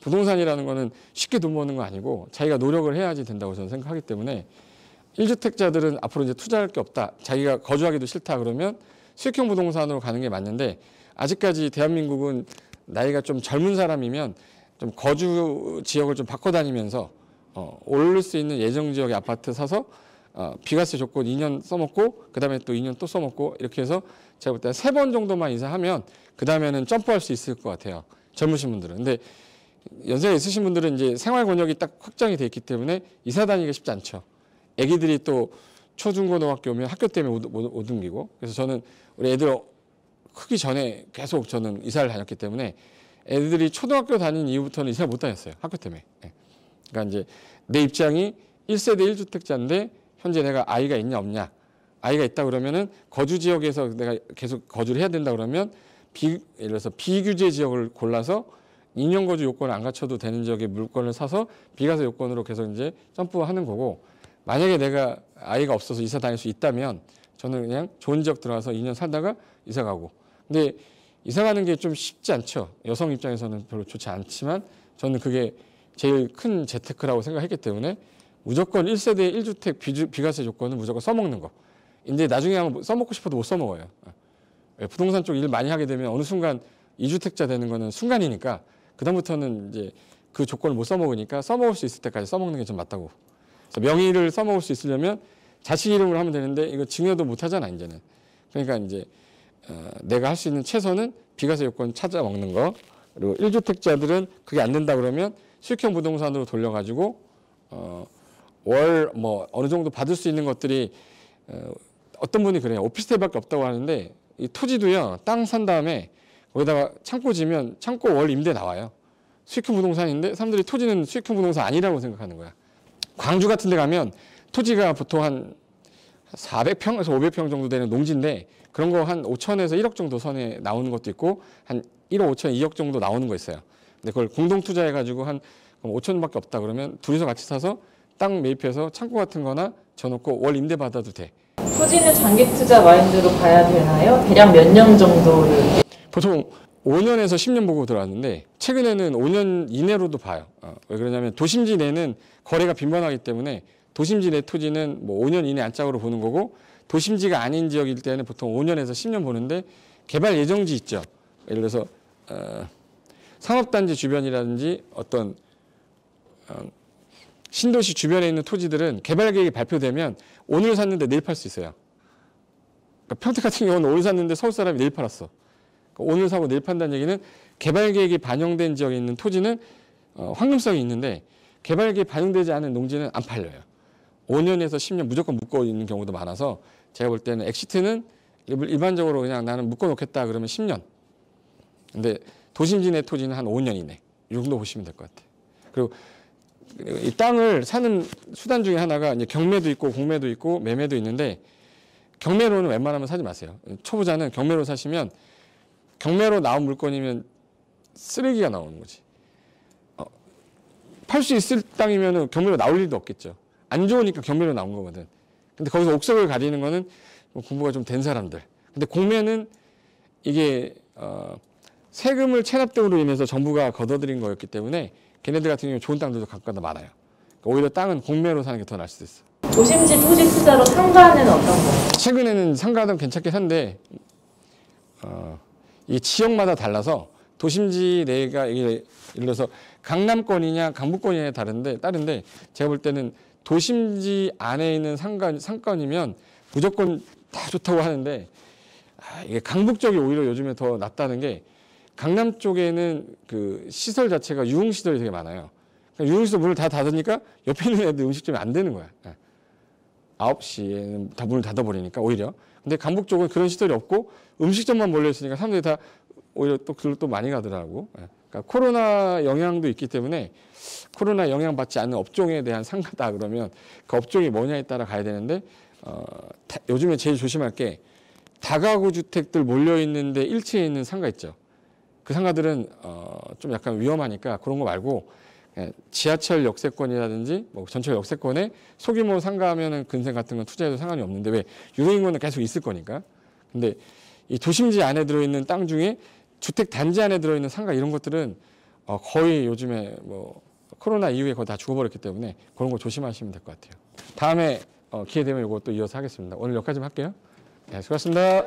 Speaker 1: 부동산이라는 거는 쉽게 돈 버는 거 아니고 자기가 노력을 해야지 된다고 저는 생각하기 때문에 1주택자들은 앞으로 이제 투자할 게 없다. 자기가 거주하기도 싫다 그러면 수익형 부동산으로 가는 게 맞는데 아직까지 대한민국은 나이가 좀 젊은 사람이면 좀 거주 지역을 좀 바꿔다니면서 오를 수 있는 예정 지역의 아파트 사서 비과세 조건 2년 써먹고 그 다음에 또 2년 또 써먹고 이렇게 해서 제가 볼 때 3번 정도만 이사하면 그 다음에는 점프할 수 있을 것 같아요. 젊으신 분들은. 근데 연세가 있으신 분들은 이제 생활 권역이 딱 확정이 돼 있기 때문에 이사 다니기가 쉽지 않죠. 애기들이 또 초중고등학교 오면 학교 때문에 못 옮기고 그래서 저는 우리 애들 크기 전에 계속 저는 이사를 다녔기 때문에 애들이 초등학교 다닌 이후부터는 이사를 못 다녔어요. 학교 때문에. 그러니까 이제 내 입장이 1세대 1주택자인데 현재 내가 아이가 있냐 없냐. 아이가 있다 그러면은 거주 지역에서 내가 계속 거주를 해야 된다 그러면 예를 들어서 비규제 지역을 골라서 2년 거주 요건을 안 갖춰도 되는 지역의 물건을 사서 비과세 요건으로 계속 이제 점프하는 거고 만약에 내가 아이가 없어서 이사 다닐 수 있다면 저는 그냥 좋은 지역 들어가서 2년 살다가 이사 가고 근데 이사 가는 게 좀 쉽지 않죠. 여성 입장에서는 별로 좋지 않지만 저는 그게 제일 큰 재테크라고 생각했기 때문에 무조건 1세대 1주택 비과세 조건은 무조건 써먹는 거. 이제 나중에 한번 써먹고 싶어도 못 써먹어요. 부동산 쪽 일 많이 하게 되면 어느 순간 2주택자 되는 거는 순간이니까 그다음부터는 이제 그 조건을 못 써먹으니까 써먹을 수 있을 때까지 써먹는 게 좀 맞다고. 그래서 명의를 써먹을 수 있으려면 자식 이름으로 하면 되는데 이거 증여도 못 하잖아 이제는. 그러니까 이제 내가 할 수 있는 최선은 비과세 요건 찾아 먹는 거. 그리고 1주택자들은 그게 안 된다 그러면 수익형 부동산으로 돌려가지고 월 뭐 어느 정도 받을 수 있는 것들이 어떤 분이 그래요. 오피스텔밖에 없다고 하는데 이 토지도요. 땅 산 다음에 거기다가 창고 지면 창고 월 임대 나와요. 수익형 부동산인데 사람들이 토지는 수익형 부동산 아니라고 생각하는 거야. 광주 같은 데 가면 토지가 보통 한 400평에서 500평 정도 되는 농지인데 그런 거 한 5천에서 1억 정도 선에 나오는 것도 있고 한 1억 5천, 2억 정도 나오는 거 있어요. 근데 그걸 공동 투자해가지고 한 5천밖에 없다 그러면 둘이서 같이 사서 땅 매입해서 창고 같은 거나 져놓고 월 임대 받아도 돼.
Speaker 3: 토지는 장기 투자 마인드로 봐야 되나요? 대략 몇 년 정도를?
Speaker 1: 보통 5년에서 10년 보고 들어왔는데 최근에는 5년 이내로도 봐요. 왜 그러냐면 도심지 내는 거래가 빈번하기 때문에 도심지 내 토지는 뭐 5년 이내 안짝으로 보는 거고 도심지가 아닌 지역일 때는 보통 5년에서 10년 보는데 개발 예정지 있죠. 예를 들어서 상업단지 주변이라든지 어떤 신도시 주변에 있는 토지들은 개발 계획이 발표되면 오늘 샀는데 내일 팔 수 있어요. 그러니까 평택 같은 경우는 오늘 샀는데 서울 사람이 내일 팔았어. 그러니까 오늘 사고 내일 판다는 얘기는 개발 계획이 반영된 지역에 있는 토지는 황금성이 있는데 개발 계획이 반영되지 않은 농지는 안 팔려요. 5년에서 10년 무조건 묶어 있는 경우도 많아서 제가 볼 때는 엑시트는 일반적으로 그냥 나는 묶어 놓겠다 그러면 10년. 근데 도심지 내 토지는 한 5년 이내. 이 정도 보시면 될 것 같아요. 그리고 이 땅을 사는 수단 중에 하나가 이제 경매도 있고 공매도 있고 매매도 있는데 경매로는 웬만하면 사지 마세요. 초보자는 경매로 사시면 경매로 나온 물건이면 쓰레기가 나오는 거지. 팔 수 있을 땅이면 경매로 나올 일도 없겠죠. 안 좋으니까 경매로 나온 거거든. 근데 거기서 옥석을 가리는 거는 공부가 좀 된 사람들. 근데 공매는 이게 세금을 체납 등으로 인해서 정부가 걷어들인 거였기 때문에 걔네들 같은 경우는 좋은 땅들도 각각 많아요. 그러니까 오히려 땅은 공매로 사는 게 더 나을 수도 있어.
Speaker 3: 도심지 토지 투자로 상가는 어떤가요?
Speaker 1: 최근에는 상가도 괜찮긴 한데 이 지역마다 달라서 도심지 내가 이게 예를 들어서 강남권이냐 강북권이냐에 따른데 제가 볼 때는 도심지 안에 있는 상권이면 무조건 다 좋다고 하는데 이게 강북 쪽이 오히려 요즘에 더 낫다는 게 강남 쪽에는 그 시설 자체가 유흥시설이 되게 많아요. 그러니까 유흥시설 문을 다 닫으니까 옆에 있는 애들 음식점이 안 되는 거야. 9시에는 다 문을 닫아버리니까 오히려. 근데 강북 쪽은 그런 시설이 없고 음식점만 몰려있으니까 사람들이 다 오히려 또 글로 또 많이 가더라고. 그러니까 코로나 영향도 있기 때문에 코로나 영향 받지 않는 업종에 대한 상가다 그러면 그 업종이 뭐냐에 따라 가야 되는데 요즘에 제일 조심할 게 다가구 주택들 몰려있는데 1층에 있는 상가 있죠. 그 상가들은 좀 약간 위험하니까 그런 거 말고 지하철 역세권이라든지 뭐 전철 역세권에 소규모 상가하면은 근생 같은 건 투자해도 상관이 없는데 왜 유동인구는 계속 있을 거니까. 근데 이 도심지 안에 들어있는 땅 중에 주택 단지 안에 들어있는 상가 이런 것들은 거의 요즘에 뭐 코로나 이후에 거의 다 죽어버렸기 때문에 그런 거 조심하시면 될 것 같아요. 다음에 기회 되면 이것도 이어서 하겠습니다. 오늘 여기까지 할게요. 네, 수고하셨습니다.